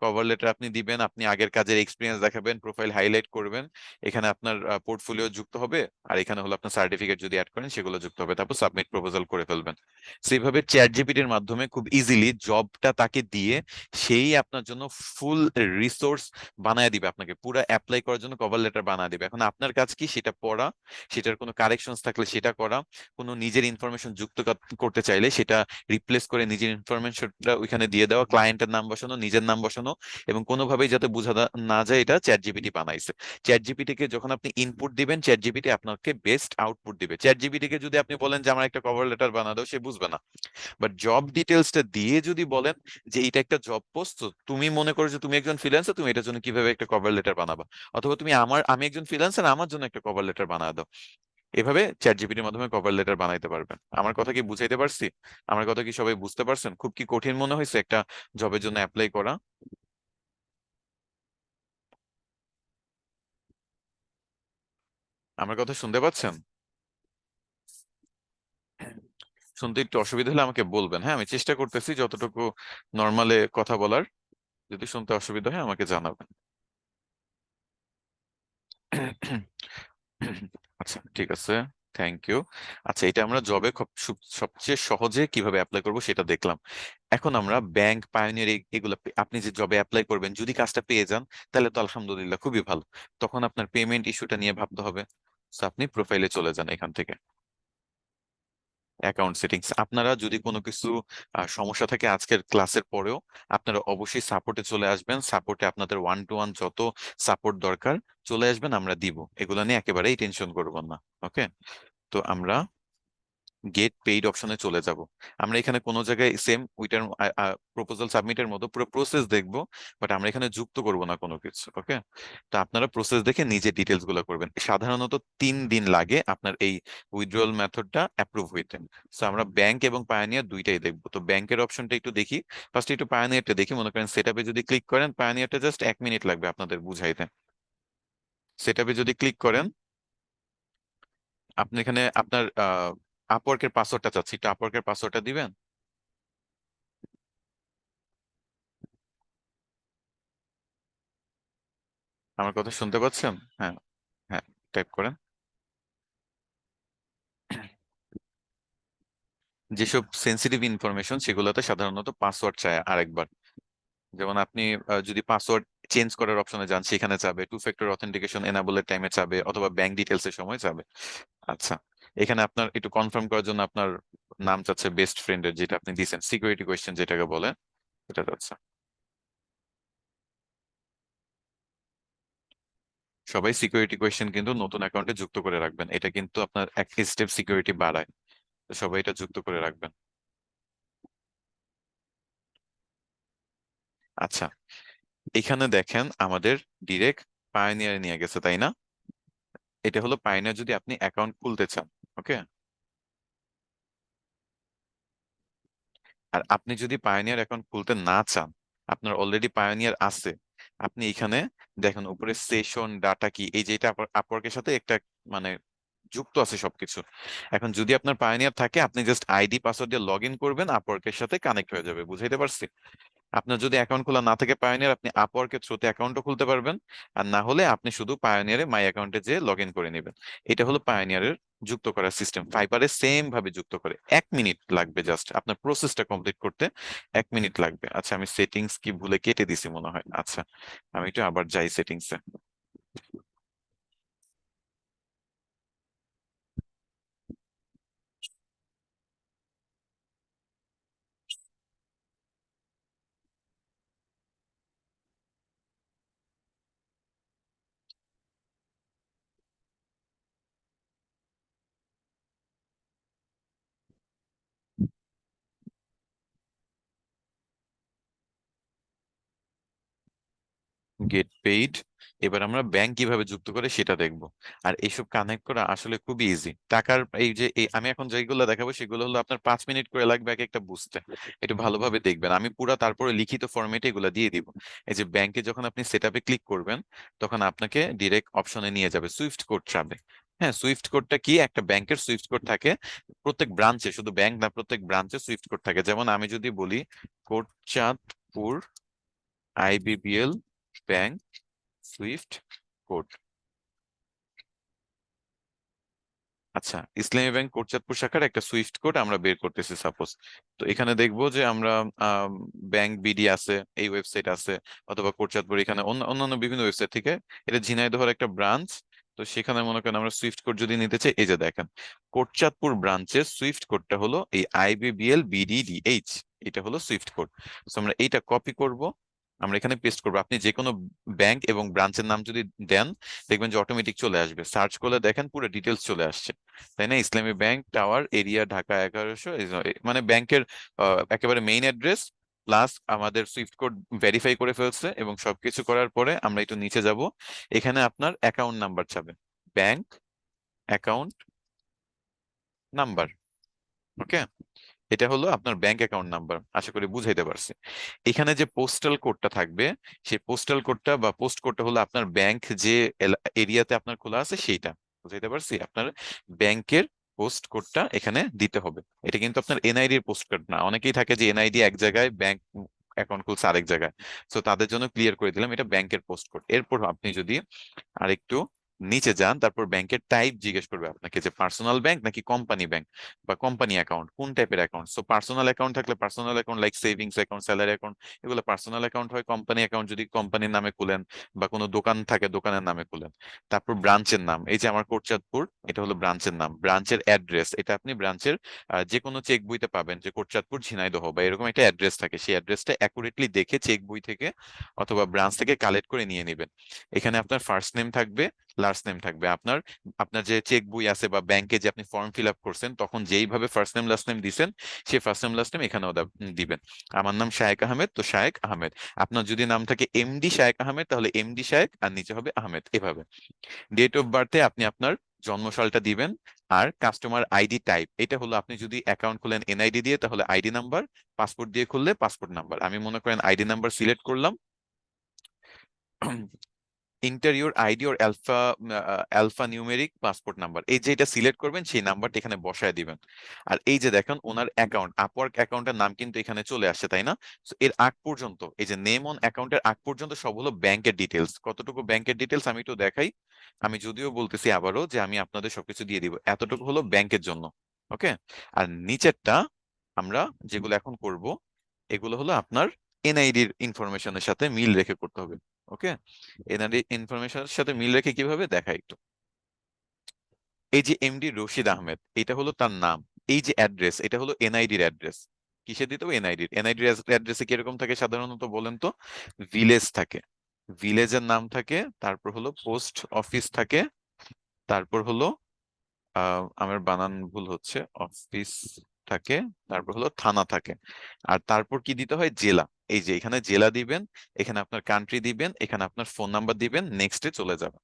কভার লেটার আপনি দিবেন, আপনি আগের কাজের এক্সপিরিয়েন্স দেখাবেন, প্রোফাইল হাইলাইট করবেন, এখানে আপনার পোর্টফোলিও যুক্ত হবে, আর এখানে হলো আপনার সার্টিফিকেট যদি অ্যাড করেন সেগুলো যুক্ত হবে, তারপর সাবমিট প্রপোজাল করে ফেলবেন। সেইভাবে চ্যাট জিপিটির মাধ্যমে খুব ইজিলি জবটা তাকে দিয়ে সেই আপনার জন্য ফুল রিসোর্স বানায় দিবে, আপনাকে পুরো অ্যাপ্লাই করার জন্য কভার লেটার বানায় দিবে। এখন আপনার কাজ কি সেটা পড়া, সেটার কোনো কারেকশনস থাকলে সেটা করা, কোনো নিজের ইনফরমেশন যুক্ত করতে চাইলে সেটা রিপ্লেস করে নিজের ইনফরমেশনটা ওইখানে দিয়ে দেওয়া, ক্লায়েন্টের নাম বসানো, নিজের নাম বসানো, এবং কোনোভাবেই যাতে বোঝা না যায় এটা চ্যাট জিপিটি বানাইছে। চ্যাট জিপিটিকে যখন আপনি ইনপুট দিবেন, চ্যাট জিপিটি আপনাকে বেস্ট আউটপুট দিবে। চ্যাট জিপিটিকে যদি আপনি বলেন যে আমার একটা কভার লেটার বানা দাও, সে বুঝবে না। বাট জব ডিটেলসটা দিয়ে যদি বলেন যে এটা একটা জব পোস্ট, তুমি মনে করো যে তুমি একজন ফ্রিল্যান্সার, তুমি এটার জন্য কিভাবে একটা কভার লেটার বানাবা, অথবা আমি একজন ফ্রিল্যান্সার, আমার জন্য একটা কভার লেটার বানা দাও, এভাবে চ্যাট জিপিটির মাধ্যমে কভার লেটার বানাইতে পারবেন। আমার কথা কি বুঝাইতে পারছি? আমার কথা কি সবাই বুঝতে পারছেন? খুব কি কঠিন মনে হয়েছে একটা জবের জন্য অ্যাপ্লাই করা? আমার কথা শুনতে পাচ্ছেন? শুনতে একটু অসুবিধা হলে আমাকে বলবেন, হ্যাঁ, আমি চেষ্টা করতেছি যতটুকু নর্মালে কথা বলার। যদি শুনতে অসুবিধা হয় আমাকে জানাবেন। আচ্ছা, ঠিক আছে, থ্যাংক ইউ। আচ্ছা, এটা আমরা জবে সবচেয়ে সহজে কিভাবে অ্যাপ্লাই করব সেটা দেখলাম। এখন আমরা ব্যাংক, পায়োনিয়ার এগুলো আপনি যে জবে অ্যাপ্লাই করবেন, যদি কাজটা পেয়ে যান তাহলে তো আলহামদুলিল্লাহ খুবই ভালো। তখন আপনার পেমেন্ট ইস্যুটা নিয়ে ভাবতে হবে। So, আপনি প্রোফাইলে চলে যান এখান থেকে, অ্যাকাউন্ট সেটিংস। আপনারা যদি কোনো কিছু সমস্যা থাকে আজকের ক্লাসের পরেও, আপনারা অবশ্যই সাপোর্টে চলে আসবেন। সাপোর্টে আপনাদের ওয়ান টু ওয়ান যত সাপোর্ট দরকার চলে আসবেন, আমরা দিব, এগুলো নিয়ে একেবারেই টেনশন করবেন না। ওকে, তো আমরা গেট পেইড অপশনে চলে যাব। আমরা এখানে কোনো জায়গায় সেম ওইটার প্রপোজাল সাবমিটের মতো পুরো প্রসেস দেখব, বাট আমরা এখানে যুক্ত করব না কোনো কিছু। ওকে, তো আপনারা প্রসেস দেখে নিজে ডিটেলস গুলো করবেন। সাধারণত 3 দিন লাগে আপনার এই উইথড্রয়াল মেথডটা অ্যাপ্রুভ হইতে। তো আমরা ব্যাংক এবং পায়োনিয়ার দুইটাই দেখবো। তো ব্যাংকের অপশনটা একটু দেখি, ফার্স্ট একটু পায়োনিয়ারটা দেখি। মনে করেন সেট আপে যদি ক্লিক করেন, পায়োনিয়ারটা জাস্ট 1 মিনিট লাগবে আপনাদের বুঝাইতে। সেট আপে যদি ক্লিক করেন, আপনি এখানে আপনার আপওয়ার্কের পাসওয়ার্ডটা চাচ্ছি, একটু আপওয়ার্কের পাসওয়ার্ডটা দিবেন। আমার কথা শুনতে পাচ্ছেন? হ্যাঁ, হ্যাঁ, টাইপ করেন। যেসব সেন্সিটিভ ইনফরমেশন সেগুলোতে সাধারণত পাসওয়ার্ড চায় আরেকবার। যেমন আপনি যদি পাসওয়ার্ড চেঞ্জ করার অপশনে যান সেখানে চাবে, টু ফ্যাক্টর অথেন্টিকেশন এনাবলের টাইমে চাবে, অথবা ব্যাংক ডিটেলস এর সময় চাবে। আচ্ছা, এখানে আপনার একটু কনফার্ম করার জন্য আপনার নাম চাচ্ছে বেস্ট ফ্রেন্ডের, যেটা আপনি দিয়েছেন, সিকিউরিটি কোয়েশ্চেন যেটাকে বলে, এটা চাচ্ছে। সবাই সিকিউরিটি কোয়েশ্চেন কিন্তু নতুন অ্যাকাউন্টে যুক্ত করে রাখবেন, এটা কিন্তু আপনার এক স্টেপ সিকিউরিটি বাড়ায়। তো সবাই এটা যুক্ত করে রাখবেন। আচ্ছা, এখানে দেখেন আমাদের ডিরেক্ট পায়োনিয়ারে নিয়ে গেছে, তাই না? এটা হলো পায়োনিয়ার যদি আপনি অ্যাকাউন্ট খুলতে চান। ওকে। আর আপনি যদি পায়োনিয়ার অ্যাকাউন্ট খুলতে না চান, আপনার অলরেডি পায়োনিয়ার আছে, আপনি এখানে দেখেন উপরে সেশন ডাটা কি, এই যে এটা আপওয়ার্কের সাথে একটা মানে যুক্ত আছে সবকিছু। এখন যদি আপনার পায়োনিয়ার থাকে, আপনি জাস্ট আইডি পাসওয়ার্ড দিয়ে লগ ইন করবেন, আপওয়ার্কের সাথে কানেক্ট হয়ে যাবে। বুঝাইতে পারছি? আপনার যদি অ্যাকাউন্ট খোলা না থাকে পায়োনিয়ার, আপনি আপওয়ার্কের থ্রুতে অ্যাকাউন্টও খুলতে পারবেন। আর না হলে আপনি শুধু পায়োনিয়ারে মাই অ্যাকাউন্টে যেয়ে লগ ইন করে নেবেন। এটা হলো পায়োনিয়ারের যুক্ত করার সিস্টেম। ফাইবারে সেম ভাবে যুক্ত করে, 1 মিনিট লাগবে জাস্ট আপনার প্রসেসটা কমপ্লিট করতে। 1 মিনিট লাগবে। আচ্ছা, আমি সেটিংস কি ভুলে কেটে দিছি মনে হয়। আচ্ছা, আমি একটু আবার যাই সেটিংসে। Gate paid. এবার আমরা ব্যাংক কিভাবে যুক্ত করে সেটা দেখব। আর এইসব কানেক্ট করা আসলে খুবই ইজি। টাকার এই যে আমি এখন যেগুলো দেখাবো সেগুলো হলো আপনার 5 মিনিট করে লাগবে এক একটা বুঝতে। একটু ভালোভাবে দেখবেন, আমি পুরো তারপরে লিখিত ফরম্যাটে এগুলো দিয়ে দিব। এই যে ব্যাংকে যখন আপনি সেট আপে ক্লিক করবেন, তখন আপনাকে ডিরেক্ট অপশনে নিয়ে যাবে, সুইফট কোড চাবে। হ্যাঁ, সুইফট কোডটা কি, একটা ব্যাংকের সুইফট কোড থাকে প্রত্যেক ব্রাঞ্চে, শুধু ব্যাংক না, প্রত্যেক ব্রাঞ্চে সুইফট কোড থাকে। যেমন আমি যদি বলি Kotchandpur IBBL bank Swift code. আচ্ছা, ইসলামী ব্যাংক কোটচাঁদপুর শাখার একটা সুইফট কোড আমরা বের করতেছি সাপোজ। তো এখানে দেখবো যে আমরা ব্যাংক বিডি আছে, এই ওয়েবসাইট আছে, অথবা কোটচাঁদপুর, এখানে অন্যান্য বিভিন্ন ওয়েবসাইট থেকে, এটা ঝিনাইদহের একটা ব্রাঞ্চ। তো সেখানে মনে করেন আমরা সুইফট কোড যদি নিতে চাই, এই যে দেখেন কোটচাঁদপুর ব্রাঞ্চের সুইফট কোডটা হলো এই আইবিবিএল বিডিডিএইচ। এটা হলো সুইফট কোড। তো আমরা এইটা কপি করব, আমরা এখানে পেস্ট করবো। আপনি যে কোনো ব্যাংক এবং ব্রাঞ্চের নাম যদি দেন, দেখবেন যে অটোমেটিক চলে আসবে। সার্চ করলে দেখেন পুরো ডিটেলস চলে আসছে, তাই না? ইসলামী ব্যাংক টাওয়ার এরিয়া ঢাকা 1100, মানে ব্যাংকের একেবারে মেইন অ্যাড্রেস, প্লাস আমাদের সুইফট কোড ভেরিফাই করে ফেলছে। এবং সবকিছু করার পরে আমরা একটু নিচে যাব, এখানে আপনার অ্যাকাউন্ট নাম্বার চাবে, ব্যাংক অ্যাকাউন্ট নাম্বার। ওকে, এটা হলো আপনার ব্যাংক অ্যাকাউন্ট নাম্বার। আশা করি বুঝাইতে পারছি। এখানে যে পোস্টাল কোডটা থাকবে, সেই পোস্টাল কোডটা বা পোস্ট কোডটা হলো আপনার ব্যাংক যে এরিয়াতে আপনার খোলা আছে সেইটা। বুঝাইতে পারছি? আপনার ব্যাংকের পোস্ট কোডটা এখানে দিতে হবে। এটা কিন্তু আপনার এনআইডি এর পোস্ট কোড না। অনেকেই থাকে যে এনআইডি এক জায়গায়, ব্যাংক অ্যাকাউন্ট খুলছে আরেক জায়গায়। তো তাদের জন্য ক্লিয়ার করে দিলাম, এটা ব্যাংকের পোস্ট কোড। এরপর আপনি যদি আরেকটু নিচে যান, তারপর ব্যাংকের টাইপ জিজ্ঞেস করবে আপনাকে, যে পার্সোনাল ব্যাংক নাকি কোম্পানি ব্যাংক বা কোম্পানি অ্যাকাউন্ট, কোন টাইপের অ্যাকাউন্ট। সো পার্সোনাল অ্যাকাউন্ট থাকলে personal account, like savings account, salary account, এগুলো পার্সোনাল অ্যাকাউন্ট হয়। কোম্পানি অ্যাকাউন্ট যদি কোম্পানির নামে খুলেন, বা কোনো দোকান থাকে দোকানের নামে খুলেন। তারপর ব্রাঞ্চের নাম, এই যে আমার কোটচাঁদপুর, এটা হলো ব্রাঞ্চের নাম। ব্রাঞ্চের অ্যাড্রেস, এটা আপনি ব্রাঞ্চের যে কোনো চেক বইতে পাবেন যে কোটচাঁদপুর ঝিনাইদহ বা এরকম একটা অ্যাড্রেস থাকে, সেই অ্যাড্রেসটা অ্যাকুরেটলি দেখে চেক বই থেকে অথবা ব্রাঞ্চ থেকে কালেক্ট করে নিয়ে নেবেন। এখানে আপনার ফার্স্ট নেম থাকবে, লাস্ট নেম থাকবে। আপনার আপনার যে চেক বই আছে বা ব্যাংকে যে আপনি ফর্ম ফিল আপ করছেন, তখন যেইভাবে ফার্স্ট নেম লাস্ট নেম দিছেন, সেই ফার্স্ট নেম লাস্ট নেম এখানেও দিবেন। আমার নাম শায়েক আহমেদ, তো শায়েক আহমেদ। আপনার যদি নাম থাকে এমডি শায়েক আহমেদ, তাহলে এমডি শায়েক, আর নিচে হবে আহমেদ, এভাবে। ডেট অফ বার্থে আপনি আপনার জন্মসালটা দিবেন। আর কাস্টমার আইডি টাইপ, এটা হলো আপনি যদি অ্যাকাউন্ট খুলেন এনআইডি দিয়ে, তাহলে আইডি নাম্বার, পাসপোর্ট দিয়ে খুললে পাসপোর্ট নাম্বার। আমি মনে করেন আইডি নাম্বার সিলেক্ট করলাম। Inter your ID or alpha numeric passport number, এই যে এটা সিলেক্ট করবেন সেই নাম্বারটা এখানে বসায় দিবেন। আর এই যে দেখেন ওনার অ্যাকাউন্ট, আপওয়ার্ক অ্যাকাউন্টের নাম কিন্তু এখানে চলে আসছে, তাই না? So এর আগ পর্যন্ত এই যে নেম অন অ্যাকাউন্টের আগ পর্যন্ত সব হলো ব্যাংকের ডিটেলস। কতটুকু ব্যাংকের ডিটেলস আমি একটু দেখাই। আমি যদিও বলতেছি আবারও যে আমি আপনাদের সবকিছু দিয়ে দিব, এতটুকু হলো ব্যাংকের জন্য। ওকে। আর নিচেরটা আমরা যেগুলো এখন করব এগুলো হলো আপনার এনআইডির ইনফরমেশনের সাথে মিল রেখে করতে হবে। ওকে। এনআইডি ইনফরমেশনের সাথে মিল রেখে কিভাবে দেখাই একটু। এই যে এমডি রশিদ আহমেদ, এটা হলো তার নাম। এই যে অ্যাড্রেস, এটা হলো এনআইডির অ্যাড্রেস। কিসে দিতে হবে? এনআইডির অ্যাড্রেসে কিরকম থাকে সাধারণত বলেন তো? ভিলেজ থাকে, ভিলেজের নাম থাকে, তারপর হলো পোস্ট অফিস থাকে, তারপর হলো আমার বানান ভুল হচ্ছে, অফিস থাকে, তারপর হলো থানা থাকে, আর তারপর কি দিতে হয়? জেলা। এই যে এখানে জেলা দিবেন, এখানে আপনার কান্ট্রি দিবেন, এখানে আপনার ফোন নাম্বার দিবেন, নেক্সটে চলে যাবেন।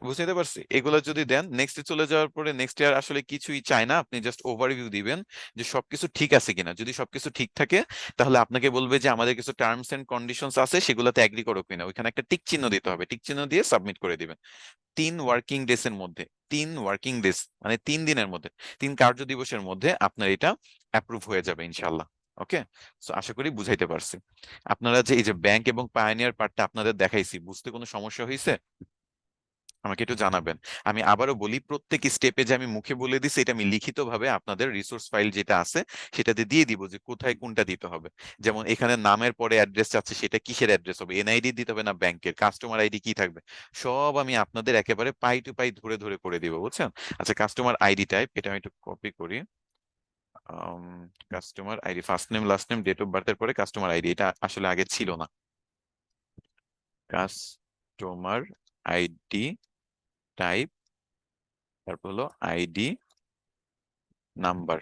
বুঝতে পারছি। এগুলো যদি দেন নেক্সটে চলে যাওয়ার পরে নেক্সট ইয়ার আসলে কিছুই চায় না, আপনি জাস্ট ওভারভিউ দিবেন যে সবকিছু ঠিক আছে কিনা। যদি সবকিছু ঠিক থাকে তাহলে আপনাকে বলবে যে আমাদের কিছু টার্মস এন্ড কন্ডিশনস আছে, সেগুলোতে এগ্রি করো কিনা, ওইখানে একটা টিক চিহ্ন দিতে হবে, টিক চিহ্ন দিয়ে সাবমিট করে দিবেন। 3 ওয়ার্কিং ডেজ এর মধ্যে, 3 ওয়ার্কিং ডেজ মানে 3 দিনের মধ্যে, 3 কার্য দিবসের মধ্যে আপনার এটা অ্যাপ্রুভ হয়ে যাবে ইনশাল্লাহ। ওকে। সো আশা করি বুঝাইতে পারছি। আপনারা যে এই যে ব্যাংক এবং পায়োনিয়ার পার্টটা আপনাদের দেখাইছি, বুঝতে কোনো সমস্যা হয়েছে আমাকে একটু জানাবেন। আমি আবারও বলি, প্রত্যেক স্টেপে যে আমি মুখে বলে দিছি এটা আমি লিখিত ভাবে আপনাদের রিসোর্স ফাইল যেটা আছে সেটাতে দিয়ে দিব যে কোথায় কোনটা দিতে হবে। যেমন এখানে নামের পরে অ্যাড্রেস আছে, সেটা কিসের অ্যাড্রেস হবে, এনআইডি দিতে হবে না ব্যাংকের, কাস্টমার আইডি কি থাকবে, সব আমি আপনাদের একেবারে পাই টু পাই ধরে ধরে করে দিব, বুঝছেন? আচ্ছা, কাস্টমার আইডি টাইপ, এটা আমি একটু কপি করি। Customer ID, first name last name date of বার্থের পরে কাস্টমার আইডি, এটা আসলে আগে ছিল না। কাস্টমার আইডি টাইপ, তারপর হলো আইডি নাম্বার।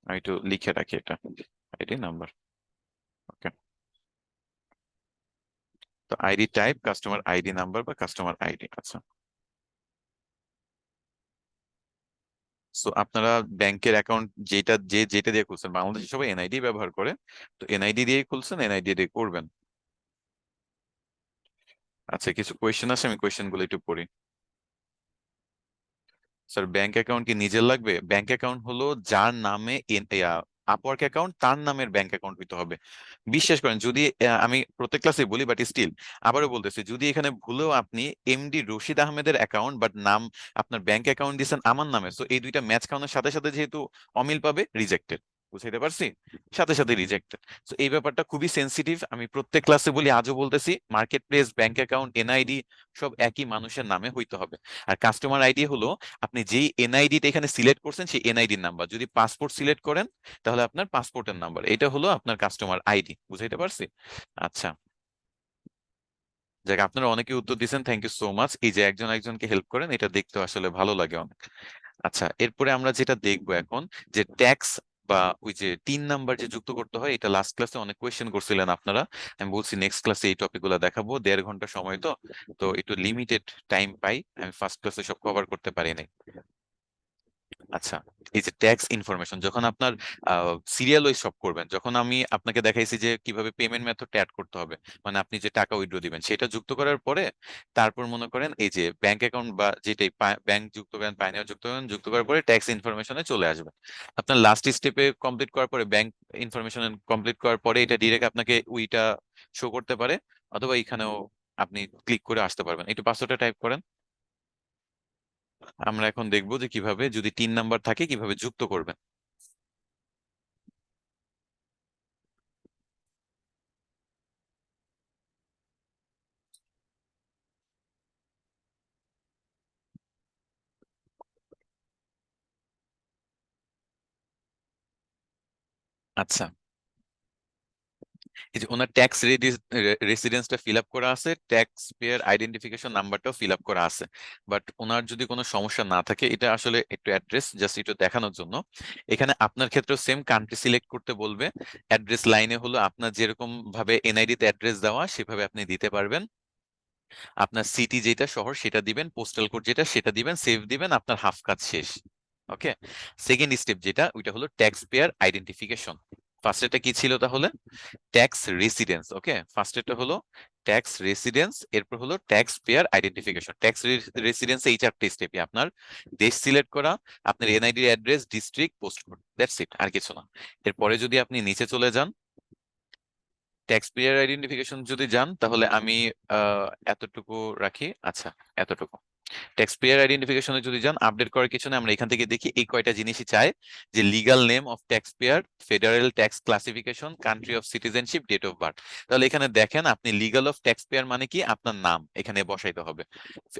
আমি একটু লিখে রাখি এটা, আইডি নাম্বার। ওকে। তো ID type customer ID number বা কাস্টমার আইডি। আচ্ছা। সো আপনারা ব্যাংকের অ্যাকাউন্ট যেটা দিয়ে খুলছেন, বাংলাদেশে সবাই এনআইডি ব্যবহার করে, তো এনআইডি দিয়েই খুলছেন, এনআইডি দিয়ে করবেন। আচ্ছা, কিছু কোয়েশ্চেন আছে, আমি কোয়েশ্চেন গুলো একটু পড়ি। স্যার, ব্যাংক অ্যাকাউন্ট কি নিজের লাগবে? ব্যাংক অ্যাকাউন্ট হলো যার নামে আপওয়ার্ক অ্যাকাউন্ট, তার নামের ব্যাংক অ্যাকাউন্ট হইতে হবে। বিশ্বাস করেন, যদি আমি প্রত্যেক ক্লাসে বলি বাট স্টিল আবারও বলতেছি, যদি এখানে ভুলেও আপনি এমডি রশিদ আহমেদের অ্যাকাউন্ট বাট নাম আপনার ব্যাংক অ্যাকাউন্ট দিয়েছেন আমার নামে, তো এই দুইটা ম্যাচ খাওয়ানোর সাথে সাথে যেহেতু অমিল পাবে, রিজেক্টেড। বুঝাইতে পারছি? সাথে সাথে রিজেক্টেড। তো এই ব্যাপারটা খুবই সেন্সিটিভ, আমি প্রত্যেক ক্লাসে বলি, আজও বলতেছি, market place bank account NID সব একই মানুষের নামে হইতে হবে। আর কাস্টমার আইডি হলো আপনি যেই এনআইডিটা এখানে সিলেক্ট করছেন সেই এনআইডির নাম্বার। যদি পাসপোর্ট সিলেক্ট করেন তাহলে আপনার পাসপোর্টের নাম্বার, এটা হলো আপনার কাস্টমার আইডি। বুঝাইতে পারছি? আচ্ছা, যাক, আপনারা অনেকে উত্তর দিচ্ছেন, থ্যাংক ইউ সো মাচ। এই যে একজন একজনকে হেল্প করেন, এটা দেখতে আসলে ভালো লাগে অনেক। আচ্ছা, এরপরে আমরা যেটা দেখবো এখন, যে ট্যাক্স বা ওই যে 3 নাম্বার যে যুক্ত করতে হয়, এটা লাস্ট ক্লাসে অনেক কোয়েশ্চেন করছিলেন আপনারা। আমি বলছি নেক্সট ক্লাসে এই টপিক গুলো দেখাবো, 1.5 ঘন্টা সময় তো, তো একটু লিমিটেড টাইম পাই, আমি ফার্স্ট ক্লাসে সব কভার করতে পারি নাই। আচ্ছা, এই যে ট্যাক্স ইনফরমেশন যখন আপনার সিরিয়াল ওয়াইজ সব করবেন, যখন আমি আপনাকে দেখাইছি যে কিভাবে পেমেন্ট মেথড অ্যাড করতে হবে, মানে আপনি যে টাকা উইথড্র দিবেন সেটা যুক্ত করার পরে, তারপর মনে করেন এই যে ব্যাংক অ্যাকাউন্ট বা যেটাই ব্যাংক যুক্ত করেন, পাইনিয়ার যুক্ত করেন, যুক্ত করার পরে ট্যাক্স ইনফরমেশনে চলে আসবে। আপনার লাস্ট স্টেপে কমপ্লিট করার পরে, ব্যাংক ইনফরমেশন কমপ্লিট করার পরে, এটা ডিরেক্ট আপনাকে উইটা শো করতে পারে, অথবা এখানেও আপনি ক্লিক করে আসতে পারবেন। একটু পাসওয়ার্ডটা টাইপ করেন। আমরা এখন দেখবো যে কিভাবে যদি 3 নাম্বার থাকে কিভাবে যুক্ত করবেন। আচ্ছা, এই যে ওনার ট্যাক্স রেসিডেন্সটা ফিল আপ করা আছে, ট্যাক্স পেয়ার আইডেন্টিফিকেশন নাম্বারটাও ফিল আপ করা আছে, বাট ওনার যদি কোনো সমস্যা না থাকে, এটা আসলে একটু অ্যাড্রেস জাস্ট একটু দেখানোর জন্য, এখানে আপনার ক্ষেত্রেও সেম কান্ট্রি সিলেক্ট করতে বলবে। অ্যাড্রেস লাইনে হলো আপনার যেরকম ভাবে এনআইডি তে অ্যাড্রেস দেওয়া সেভাবে আপনি দিতে পারবেন। আপনার সিটি যেটা, শহর সেটা দিবেন, পোস্টাল কোড যেটা সেটা দিবেন, সেভ দিবেন, আপনার হাফ কাজ শেষ। ওকে। সেকেন্ড স্টেপ যেটা, ওইটা হলো ট্যাক্স পেয়ার আইডেন্টিফিকেশন। ফার্স্ট এটা কি ছিল তাহলে? Tax residence. ওকে, ফার্স্ট এটা হলো ট্যাক্স রেসিডেন্স, এরপর হলো tax payer identification. Tax residence এই চারটে স্টেপই, আপনার দেশ সিলেক্ট করা, আপনার NID address, district, post code, that's it, আর কিছু না। এরপরে যদি আপনি নিচে চলে যান, ট্যাক্স পেয়ার আইডেন্টিফিকেশন যদি যান, তাহলে আমি এতটুকু রাখি। আচ্ছা, এতটুকু। ট্যাক্স পেয়ার আইডেন্টিফিকেশনে যদি যান, আপডেট করার কিছু না, আমরা এখান থেকে দেখি এই কয়টা জিনিসই চায়, যে legal name of tax payer, federal tax classification, country of citizenship, date of birth. তাহলে এখানে দেখেন, আপনি লিগাল অফ ট্যাক্স পেয়ার মানে কি, আপনার নাম এখানে বসাইতে হবে।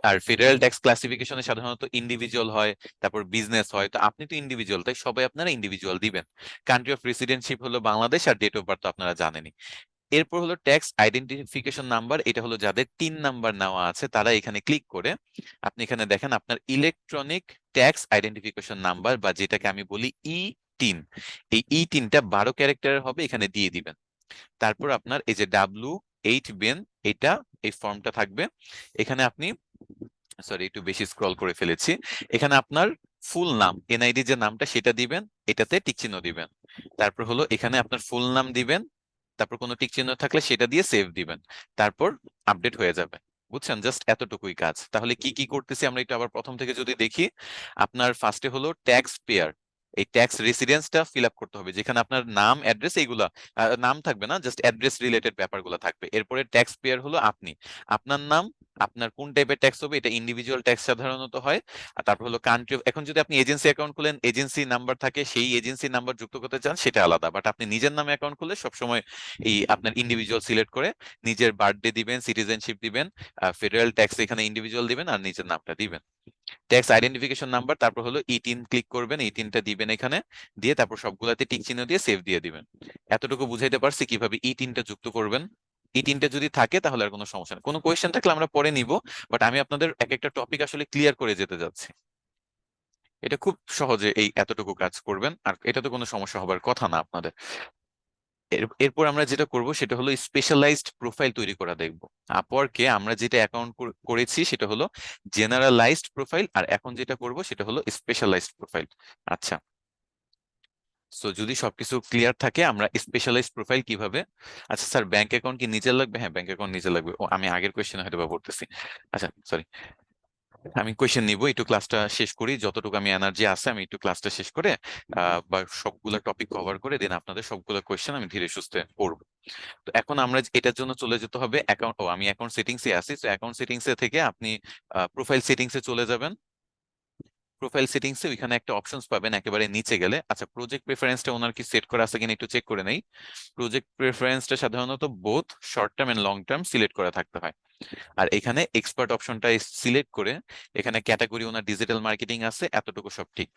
আর ফেডারেল ট্যাক্স ক্লাসিফিকেশনে সাধারণত ইন্ডিভিজুয়াল হয়, তারপর বিজনেস হয়, তো আপনি তো ইন্ডিভিজুয়াল, তাই সবাই আপনারা ইন্ডিভিজুয়াল দিবেন। কান্ট্রি অফ রেসিডেন্টশিপ হলো বাংলাদেশ, আর ডেট অফ বার্থ তো আপনারা জানেনই। এরপর হলো ট্যাক্স আইডেন্টিফিকেশন নাম্বার, এটা হলো যাদের 3 নাম্বার নেওয়া আছে তারা এখানে ক্লিক করে, আপনি এখানে দেখেন আপনার ইলেকট্রনিক ট্যাক্স আইডেন্টিফিকেশন নাম্বার, বা যেটাকে আমি বলি ই 3, এই ই 3টা 12 ক্যারেক্টারের হবে, এখানে দিয়ে দিবেন। তারপর আপনার এই যে W8 বেন, এটা এই ফর্মটা থাকবে এখানে। আপনি, সরি একটু বেশি স্ক্রল করে ফেলেছি, এখানে আপনার ফুল নাম, এনআইডি যে নামটা সেটা দিবেন, এটাতে টিক চিহ্ন দিবেন। তারপর হলো এখানে আপনার ফুল নাম দিবেন, তারপর কোনো টিক চিহ্ন থাকলে সেটা দিয়ে সেভ দিবেন, তারপর আপডেট হয়ে যাবে। বুঝছেন, জাস্ট এতটুকুই কাজ। তাহলে কি কি করতেছি আমরা একটু আবার প্রথম থেকে যদি দেখি, আপনার ফার্স্টে হলো ট্যাক্স পেয়ার, এই ট্যাক্স রেসিডেন্সটা ফিল আপ করতে হবে, যেখানে আপনার নাম, অ্যাড্রেস, এইগুলা নাম থাকবে না, জাস্ট অ্যাড্রেস রিলেটেড ব্যাপারগুলো থাকবে। এরপরে ট্যাক্স পেয়ার হলো আপনি, আপনার নাম, আপনার কোন টাইপের ট্যাক্স হবে, এটা ইন্ডিভিজুয়াল ট্যাক্স সাধারণত হয়। আর তারপর হলো কান্ট্রি, এখন যদি আপনি এজেন্সি অ্যাকাউন্ট খুলেন, এজেন্সি নাম্বার থাকে, সেই এজেন্সি নাম্বার যুক্ত করতে চান সেটা আলাদা, বাট আপনি নিজের নামে অ্যাকাউন্ট খুললে সবসময় এই আপনার ইন্ডিভিজুয়াল সিলেক্ট করে নিজের বার্থডে দিবেন, সিটিজেনশিপ দিবেন, ফেডারেল ট্যাক্স এখানে ইন্ডিভিজুয়াল দিবেন, আর নিজের নামটা দিবেন। ট্যাক্স আইডেন্টিফিকেশন নাম্বার, তারপর হলো ই 3 ক্লিক করবেন, ই 3টা দিবেন এখানে, দিয়ে তারপর সবগুলাতে টিক চিহ্ন দিয়ে সেভ দিয়ে দিবেন। এতটুকু বুঝাইতে পারছি কিভাবে ই 3টা যুক্ত করবেন। ই 3টা যদি থাকে তাহলে আর কোনো সমস্যা নেই, কোনো কোয়েশ্চেন থাকলে আমরা পরে নিব, বাট আমি আপনাদের এক একটা টপিক আসলে ক্লিয়ার করে যেতে যাচ্ছি। এটা খুব সহজে এই এতটুকু কাজ করবেন, আর এটা তো কোনো সমস্যা হবার কথা না আপনাদের। এরপর আমরা যেটা করব সেটা হলো স্পেশালাইজড প্রোফাইল তৈরি করা দেখব। আপওয়ার্কে আমরা যেটা অ্যাকাউন্ট করেছি সেটা হলো জেনারেলাইজড প্রোফাইল, আর এখন যেটা করব সেটা হলো স্পেশালাইজড প্রোফাইল। আচ্ছা, সো যদি সবকিছু ক্লিয়ার থাকে, আমরা স্পেশালাইজড প্রোফাইল কিভাবে, আচ্ছা স্যার ব্যাংক অ্যাকাউন্ট কি নিজে লাগবে? হ্যাঁ, ব্যাংক অ্যাকাউন্ট নিজে লাগবে। ও, আমি আগের কোয়েশ্চেনে হয়তো বা পড়তেছি। আচ্ছা সরি, আমি কোয়েশ্চেন নিব, একটু ক্লাসটা শেষ করি, যতটুকু আমি এনার্জি আছে আমি একটু ক্লাসটা শেষ করে বা সবগুলো টপিক কভার করে দেন আপনাদের সবগুলো কোয়েশ্চেন আমি ধীরে সুস্থে পড়বো। তো এখন আমরা এটার জন্য চলে যেতে হবে অ্যাকাউন্ট, ও আমি অ্যাকাউন্ট সেটিংস এ আছি, তো অ্যাকাউন্ট সেটিংস এ থেকে আপনি প্রোফাইল সেটিংস এ চলে যাবেন। প্রোফাইল সেটিংস এ ওইখানে একটা অপশনস পাবেন একেবারে নিচে গেলে। আচ্ছা, প্রজেক্ট প্রেফারেন্সটা ওনার কি সেট করা আছে কিনা একটু চেক করে নেই। প্রজেক্ট প্রেফারেন্সটা সাধারণত both short term and long term select করা থাকতে হয়। আর এখানে এক্সপার্ট অপশনটা সিলেক্ট করে, এখানে ক্যাটাগরি ওনার ডিজিটাল মার্কেটিং আছে, এতটুকু সব ঠিক।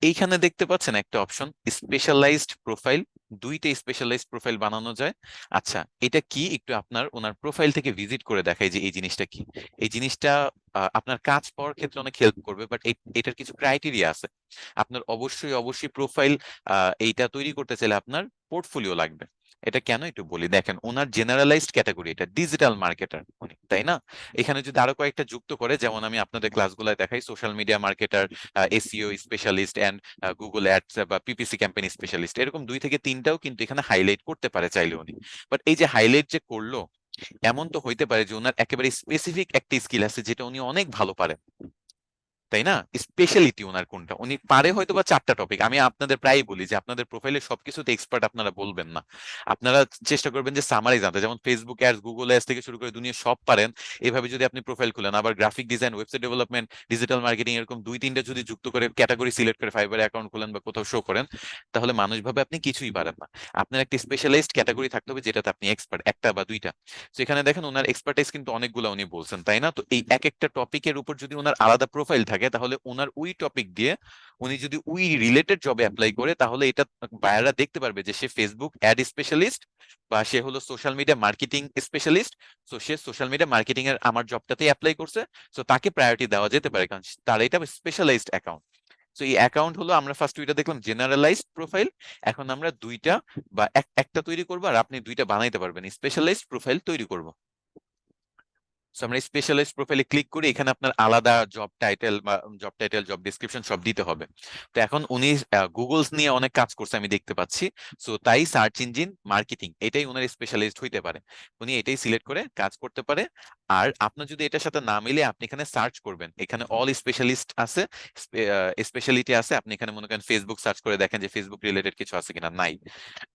এইখানে দেখতে পাচ্ছেন একটা অপশন স্পেশালাইজড প্রোফাইল, দুইটা স্পেশালাইজড প্রোফাইল বানানো যায়। আচ্ছা, এটা কি একটু আপনার ওনার প্রোফাইল থেকে ভিজিট করে দেখাই যে এই জিনিসটা কি। এই জিনিসটা আপনার কাজ পাওয়ার ক্ষেত্রে অনেক হেল্প করবে, বাট এটার কিছু ক্রাইটেরিয়া আছে। আপনার অবশ্যই অবশ্যই প্রোফাইল এইটা তৈরি করতে চাইলে আপনার পোর্টফোলিও লাগবে। এটা কেন একটু বলি, দেখেন ওনার জেনারেলাইজড ক্যাটাগরি, এটা ডিজিটাল মার্কেটার উনি, তাই না? এখানে যদি আরো কয়েকটা যুক্ত করে, যেমন আমি আপনাদের ক্লাসগুলোয় দেখাই, social media marketer, SEO specialist, and Google ads বা পিপিসি ক্যাম্পেইন স্পেশালিস্ট, এরকম 2 থেকে 3টাও কিন্তু এখানে হাইলাইট করতে পারে চাইলে উনি। বাট এই যে হাইলাইট যে করলো, এমন তো হইতে পারে যে ওনার একেবারে স্পেসিফিক একটা স্কিল আছে যেটা উনি অনেক ভালো পারেন, তাই না? স্পেশালিটি ওনার কোনটা, উনি পারে হয়তো বা 4টা টপিক। আমি আপনাদের প্রায়ই বলি যে আপনাদের প্রোফাইলে সবকিছুতে এক্সপার্ট আপনারা বলবেন না, আপনারা চেষ্টা করবেন যে সামারি জানতে, যেমন ফেসবুক অ্যাডস, গুগল অ্যাডস থেকে শুরু করে দুনিয়া সব পারেন। এভাবে যদি আপনি প্রোফাইল খুলেন, আবার graphic design, website development, digital marketing, এরকম 2-3টা যদি যুক্ত করে ক্যাটাগরি সিলেক্ট করে ফাইবারে অ্যাকাউন্ট খুলেন বা কোথাও শো করেন, তাহলে মানুষ ভাবে আপনি কিছুই পারেন না। আপনার একটা স্পেশালাইজড ক্যাটাগরি থাকতে হবে যেটাতে আপনি এক্সপার্ট, একটা বা দুইটা। তো এখানে দেখেন ওনার এক্সপার্টাইজ কিন্তু অনেকগুলো উনি বলছেন, তাই না? তো এই এক একটা টপিকের উপর যদি ওনার আলাদা প্রোফাইল থাকে, তাহলে ওনার ওই টপিক দিয়ে উনি যদি ওই রিলেটেড জবে অ্যাপ্লাই করে, তাহলে এটা বায়াররা দেখতে পারবে যে সে ফেসবুক অ্যাড স্পেশালিস্ট, বা সে হলো সোশ্যাল মিডিয়া মার্কেটিং স্পেশালিস্ট। তো সে সোশ্যাল মিডিয়া মার্কেটিং এর আমার জবটাতেই অ্যাপ্লাই করছে, তো তাকে প্রায়োরিটি দেওয়া যেতে পারে, কারণ তার এটা স্পেশালাইজড অ্যাকাউন্ট। তো এই অ্যাকাউন্ট হলো, আমরা ফার্স্ট দুইটা দেখলাম জেনারেলাইজড প্রোফাইল, এখন আমরা দুইটা বা একটা তৈরি করবো, আর আপনি দুইটা বানাইতে পারবেন, স্পেশালাইজড প্রোফাইল তৈরি করব। সো আমরা স্পেশালিস্ট প্রোফাইলে ক্লিক করি, এখানে আপনার আলাদা জব ডিসক্রিপশন সব দিতে হবে। তো এখন উনি গুগলস নিয়ে অনেক কাজ করছে আমি দেখতে পাচ্ছি, সো তাই সার্চ ইঞ্জিন মার্কেটিং এটাই ওনার স্পেশালিস্ট হইতে পারে, উনি এটাই সিলেক্ট করে কাজ করতে পারে। আর আপনার যদি এটার সাথে না মিলে আপনি এখানে সার্চ করবেন, এখানে অল স্পেশালিস্ট আছে, স্পেশালিটি আছে, আপনি এখানে মনে করেন ফেসবুক সার্চ করে দেখেন যে ফেসবুক রিলেটেড কিছু আছে কিনা, নাই,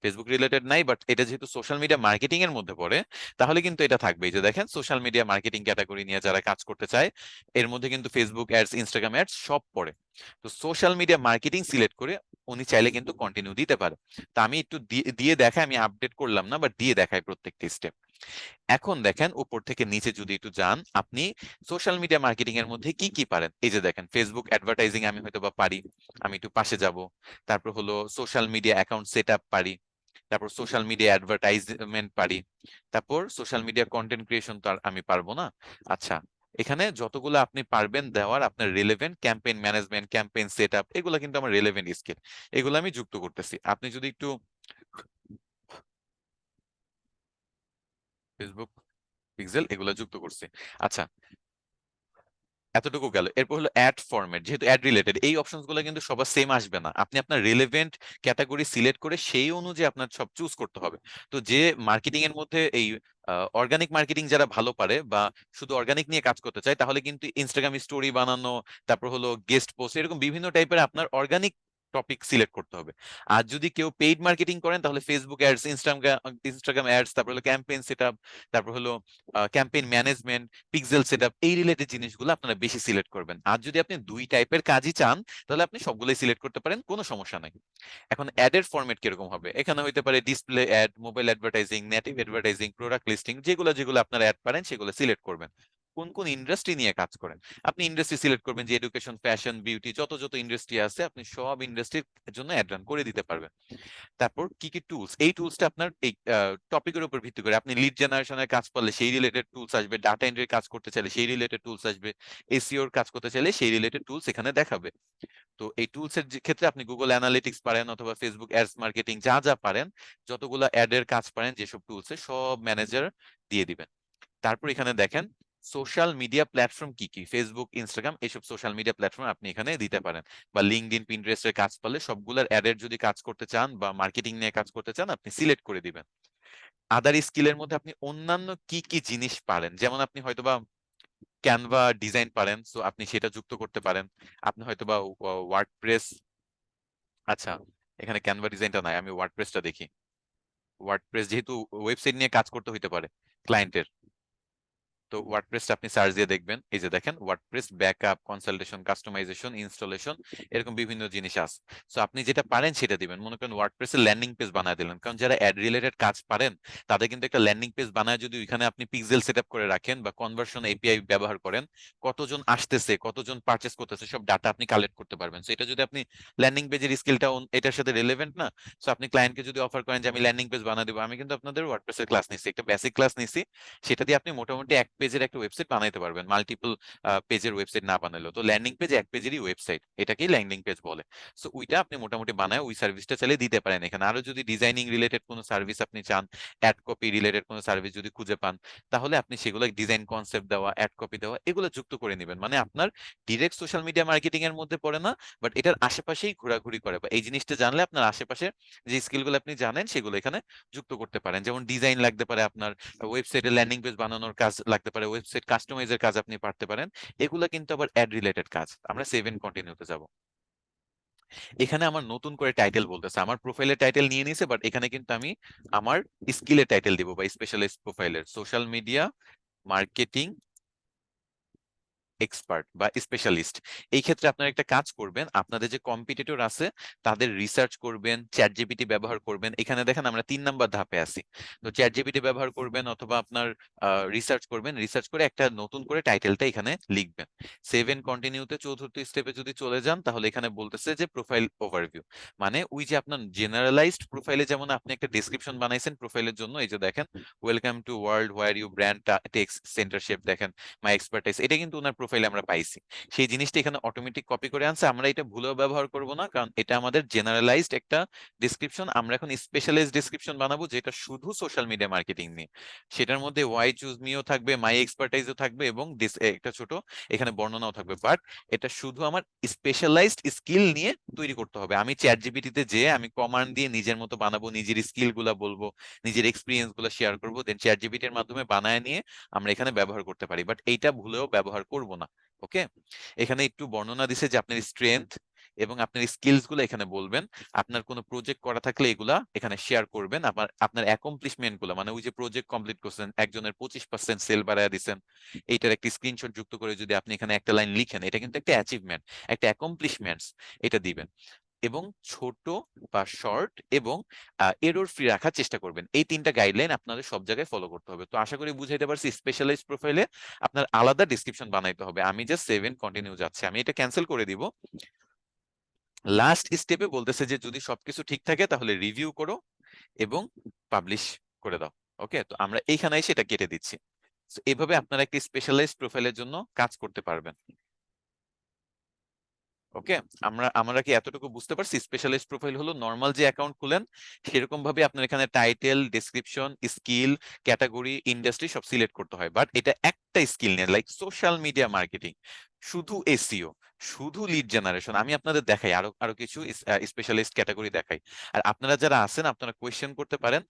ফেসবুক রিলেটেড নাই, বাট এটা যেহেতু সোশ্যাল মিডিয়া মার্কেটিং এর মধ্যে পড়ে তাহলে কিন্তু এটা থাকবে। এই যে দেখেন সোশ্যাল মিডিয়া মার্কেটিং ক্যাটাগরি নিয়ে যারা কাজ করতে চায়, এর মধ্যে কিন্তু ফেসবুক অ্যাডস, ইনস্টাগ্রাম অ্যাডস সব পড়ে। তো সোশ্যাল মিডিয়া মার্কেটিং সিলেক্ট করে উনি চাইলে কিন্তু কন্টিনিউ দিতে পারে। তা আমি একটু দিয়ে দেখাই, আমি আপডেট করলাম না, বাট দিয়ে দেখাই প্রত্যেকটি স্টেপ। এখন দেখেন উপর থেকে নিচে যদি একটু যান আপনি, সোশ্যাল মিডিয়া মার্কেটিং এর মধ্যে কি কি পারেন, এই যে দেখেন ফেসবুক অ্যাডভার্টাইজিং আমি হয়তো বা পারি, আমি একটু পাশে যাব। তারপর হলো social media account set up পারি, তারপর সোশ্যাল মিডিয়া অ্যাডভার্টাইজমেন্ট পারি, তারপর সোশ্যাল মিডিয়া কন্টেন্ট ক্রিয়েশন তো আর আমি পারবো না। আচ্ছা, এখানে যতগুলো আপনি পারবেন দেওয়ার আপনার relevant campaign management, campaign set up, এগুলো কিন্তু আমার রিলেভেন্ট স্কিল, এগুলো আমি যুক্ত করতেছি। আপনি যদি একটু ফেসবুক পিক্সেল এগুলো যুক্ত করছি। আচ্ছা, এতটুকু গেল। এরপর হলো অ্যাড ফরম্যাট, যেহেতু অ্যাড রিলেটেড এই অপশনস গুলো কিন্তু সবার সেম আসবে না, আপনি আপনার রিলেভেন্ট ক্যাটাগরি সিলেক্ট করে সেই অনুযায়ী আপনার সব চুজ করতে হবে। তো যে মার্কেটিং এর মধ্যে এই অর্গানিক মার্কেটিং যারা ভালো পারে বা শুধু অর্গানিক নিয়ে কাজ করতে চায়, তাহলে কিন্তু ইনস্টাগ্রাম স্টোরি বানানো, তারপর হলো গেস্ট পোস্ট, এরকম বিভিন্ন টাইপের আপনার অর্গানিক টপিক সিলেক্ট করতে হবে। আর যদি কেউ পেইড মার্কেটিং করেন তাহলে ফেসবুক অ্যাডস, ইনস্টাগ্রাম অ্যাডস, তারপর হলো ক্যাম্পেইন সেটআপ, তারপর হলো ক্যাম্পেইন ম্যানেজমেন্ট, পিক্সেল সেটআপ, এই রিলেটেড জিনিসগুলো আপনারা বেশি সিলেক্ট করবেন। আর যদি আপনি দুই টাইপের কাজই চান তাহলে আপনি সবগুলোই সিলেক্ট করতে পারেন, কোনো সমস্যা নাই। এখন অ্যাডের ফরম্যাট কিরকম হবে, এখানে হইতে পারে display ad, mobile advertising, native advertising, product listing, যেগুলো যেগুলো আপনার অ্যাড পারেন সেগুলো সিলেক্ট করবেন। কোন কোন ইন্ডাস্ট্রি নিয়ে কাজ করেন আপনি ইন্ডাস্ট্রি সিলেক্ট করবেন, যে এডুকেশন, ফ্যাশন, বিউটি, যত যত ইন্ডাস্ট্রি আছে আপনি সব ইন্ডাস্ট্রির জন্য অ্যাড রান করে দিতে পারবেন। তারপর কি কি টুলস, এই টুলসটা আপনার এই টপিকের উপর ভিত্তি করে, আপনি লিড জেনারেশনের কাজ করলে সেই রিলেটেড টুলস আসবে, ডাটা এন্ট্রির কাজ করতে চাইলে সেই রিলেটেড টুলস আসবে, এসইওর কাজ করতে চাইলে সেই রিলেটেড টুলস এখানে দেখাবে। তো এই টুলস এর ক্ষেত্রে আপনি গুগল অ্যানালিটিক্স পারেন অথবা ফেসবুক অ্যাডস মার্কেটিং, যা যা পারেন, যতগুলো অ্যাড এর কাজ পারেন যেসব টুলসে, সব ম্যানেজার দিয়ে দিবেন। তারপর এখানে দেখেন সোশ্যাল মিডিয়া প্ল্যাটফর্ম কি কি, ফেসবুক, ইনস্টাগ্রাম, এইসব সোশ্যাল মিডিয়া প্ল্যাটফর্ম আপনি এখানে দিতে পারেন। বা লিঙ্কডইন, পিন্টারেস্টের কাজ পারলে সবগুলোর অ্যাডের যদি কাজ করতে চান বা মার্কেটিং নিয়ে কাজ করতে চান আপনি সিলেক্ট করে দিবেন। আদার স্কিলের মধ্যে আপনি অন্যান্য কি কি জিনিস পারেন, যেমন আপনি হয়তোবা ক্যানভা ডিজাইন পারেন, সো আপনি সেটা যুক্ত করতে পারেন। আপনি হয়তোবা ওয়ার্ডপ্রেস, আচ্ছা এখানে ক্যানভা ডিজাইনটা নাই, আমি ওয়ার্ডপ্রেসটা দেখি। ওয়ার্ডপ্রেস যেহেতু ওয়েবসাইট নিয়ে কাজ করতে হইতে পারে ক্লায়েন্টের, তো ওয়ার্ডপ্রেসটা আপনি সার্চ দিয়ে দেখবেন, এই যে দেখেন WordPress backup, consultation, customization, installation, এরকম বিভিন্ন জিনিস আছে। সো আপনি যেটা পারেন সেটা দিবেন। মনে করেন ওয়ার্ডপ্রেসের ল্যান্ডিং পেজ বানায় দিলেন, কারণ যারা অ্যাড রিলেটেড কাজ পারেন তাদের কিন্তু একটা ল্যান্ডিং পেজ বানায় যদি ওইখানে আপনি পিক্সেল সেটআপ করে রাখেন বা কনভার্সন এপিআই ব্যবহার করেন, কতজন আসতেছে, কতজন পারচেস করতেছে, সব ডাটা আপনি কালেক্ট করতে পারবেন। সো এটা যদি আপনি ল্যান্ডিং পেজের স্কিলটা এটার সাথে রিলেভেন্ট না, সো আপনি ক্লায়েন্টকে যদি অফার করেন যে আমি ল্যান্ডিং পেজ বানিয়ে দেবো, আমি কিন্তু আপনাদের ওয়ার্ডপ্রেসের ক্লাস নিচ্ছি, একটা বেসিক ক্লাস নিচ্ছি, সেটা দিয়ে আপনি মোটামুটি এক পেজের একটা ওয়েবসাইট বানাইতে পারবেন, মাল্টিপল পেজের ওয়েবসাইট না বানালেও। তো ল্যান্ডিং পেজ এক পেজেরই ওয়েবসাইট, এটাকেই ল্যান্ডিং পেজ বলে। সো ওইটা আপনি মোটামুটি বানায় ওই সার্ভিসটা চাইলে দিতে পারেন এখানে। আরো যদি ডিজাইনিং রিলেটেড কোনো সার্ভিস আপনি চান, অ্যাড কপি রিলেটেড কোনো সার্ভিস যদি খুঁজে পান, তাহলে আপনি সেগুলো ডিজাইন কনসেপ্ট দেওয়া, অ্যাড কপি দেওয়া, এগুলো যুক্ত করে নেবেন। মানে আপনার ডিরেক্ট সোশ্যাল মিডিয়া মার্কেটিং এর মধ্যে পড়ে না, বাট এটার আশেপাশেই ঘোরাঘুরি করে, বা এই জিনিসটা জানলে আপনার আশেপাশে যে স্কিলগুলো আপনি জানেন সেগুলো এখানে যুক্ত করতে পারেন। যেমন ডিজাইন লাগতে পারে আপনার, ওয়েবসাইটে ল্যান্ডিং পেজ বানানোর কাজ লাগতে পারে, ওয়েবসাইট কাস্টমাইজের কাজ আপনি পারতে পারেন। এগুলা কিন্তু আবার অ্যাড রিলেটেড কাজ। আমরা 7 কন্টিনিউতে যাব। এখানে আমার নতুন করে টাইটেল বলতেছে, আমার প্রোফাইলের টাইটেল নিয়ে নিছে, বাট এখানে কিন্তু আমি আমার স্কিলের টাইটেল দিব, বা স্পেশালিস্ট প্রোফাইলের সোশ্যাল মিডিয়া মার্কেটিং এক্সপার্ট বা স্পেশালিস্ট। এই ক্ষেত্রে আপনারা একটা কাজ করবেন, আপনাদের যে কম্পিটিটর আছে তাদের রিসার্চ করবেন, চ্যাট জিপিটি ব্যবহার করবেন। এখানে দেখেন আমরা 3 নাম্বার ধাপে আছি। তো চ্যাট জিপিটি ব্যবহার করবেন অথবা আপনার রিসার্চ করবেন, রিসার্চ করে একটা নতুন করে টাইটেলটা এখানে লিখবেন। 7 কন্টিনিউতে 4র্থ স্টেপে যদি চলে যান তাহলে এখানে বলতেছে যে প্রোফাইল ওভারভিউ, মানে ওই যে আপনার জেনারেলাইজড প্রোফাইলে যেমন আপনি একটা ডেসক্রিপশন বানাইছেন প্রোফাইলের জন্য, এই যে দেখেন welcome to world where you brand টেক্স সেন্টারশিপ, দেখেন মাই এক্সপার্টাইজ, এটা কিন্তু ওনার প্রোফাইলে আমরা পাইছি সেই জিনিসটা এখানে অটোমেটিক কপি করে আনছে। আমরা এটা ভুলেও ব্যবহার করব না, কারণ এটা আমাদের জেনারেলাইজড একটা ডিসক্রিপশন। আমরা এখন স্পেশালাইজড ডিসক্রিপশন বানাবো যেটা শুধু সোশ্যাল মিডিয়া মার্কেটিং নিয়ে। সেটার মধ্যে ওয়াই চুজ মিও থাকবে, মাই এক্সপার্টাইজও থাকবে, এবং একটা ছোট এখানে বর্ণনাও থাকবে। বাট এটা শুধু আমার স্পেশালাইজড স্কিল নিয়ে তৈরি করতে হবে। আমি চ্যাট জিপিটিতে যে আমি কমান্ড দিয়ে নিজের মতো বানাবো, নিজের স্কিল গুলা বলবো, নিজের এক্সপিরিয়েন্স গুলো শেয়ার করবো, দেন চ্যাট জিপিটির মাধ্যমে বানায় নিয়ে আমরা এখানে ব্যবহার করতে পারি। বাট এইটা ভুলেও ব্যবহার করব না। ওকে, এখানে একটু বর্ণনা দিছে যে আপনার স্ট্রেংথ এবং আপনার স্কিলস গুলো এখানে বলবেন। আপনার কোনো প্রজেক্ট করা থাকলে এগুলা এখানে শেয়ার করবেন। আপনার আপনার অ্যাকমপ্লিশমেন্ট গুলো, মানে ওই যে প্রজেক্ট কমপ্লিট করছেন, একজনের 25% সেল বাড়ায় দিচ্ছেন, এইটার একটা স্ক্রিনশট যুক্ত করে যদি আপনি এখানে একটা লাইন লিখেন, এটা কিন্তু একটা অ্যাচিভমেন্ট, একটা অ্যাকমপ্লিশমেন্টস, এটা দিবেন। এবং ছোট বা শর্ট এবং এরর ফ্রি রাখার চেষ্টা করবেন। এই তিনটা গাইডলাইন আপনাদের সব জায়গায় ফলো করতে হবে। তো আশা করি বুঝাইতে পারছি স্পেশালাইজড প্রোফাইলে আপনার আলাদা ডিসক্রিপশন বানাইতে হবে। আমি জাস্ট 7 কন্টিনিউ যাচ্ছি, আমি এটা ক্যান্সেল করে দিব। লাস্ট স্টেপে বলতেছে যে যদি সবকিছু ঠিক থাকে তাহলে রিভিউ করো এবং পাবলিশ করে দাও। ওকে, তো আমরা এইখানে এসে এটা কেটে দিচ্ছি। So, এভাবে আপনারা একটি স্পেশালাইজড প্রোফাইলের জন্য কাজ করতে পারবেন। ওকে, আমরা কি এতটুকু বুঝতে পারছি? স্পেশালিস্ট প্রোফাইল হলো নর্মাল যে অ্যাকাউন্ট খুলেন সেরকম ভাবে আপনার এখানে title, description, skill, category, industry সব সিলেক্ট করতে হয়। বাট এটা একটা স্কিল নিয়ে, লাইক সোশ্যাল মিডিয়া মার্কেটিং, শুধু এসইও, শুধু লিড জেনারেশন। আমি আপনাদের দেখাই আরো আরো কিছু স্পেশালিস্ট ক্যাটাগরি দেখাই। আর আপনারা যারা আছেন আপনারা কোয়েশ্চেন করতে পারেন।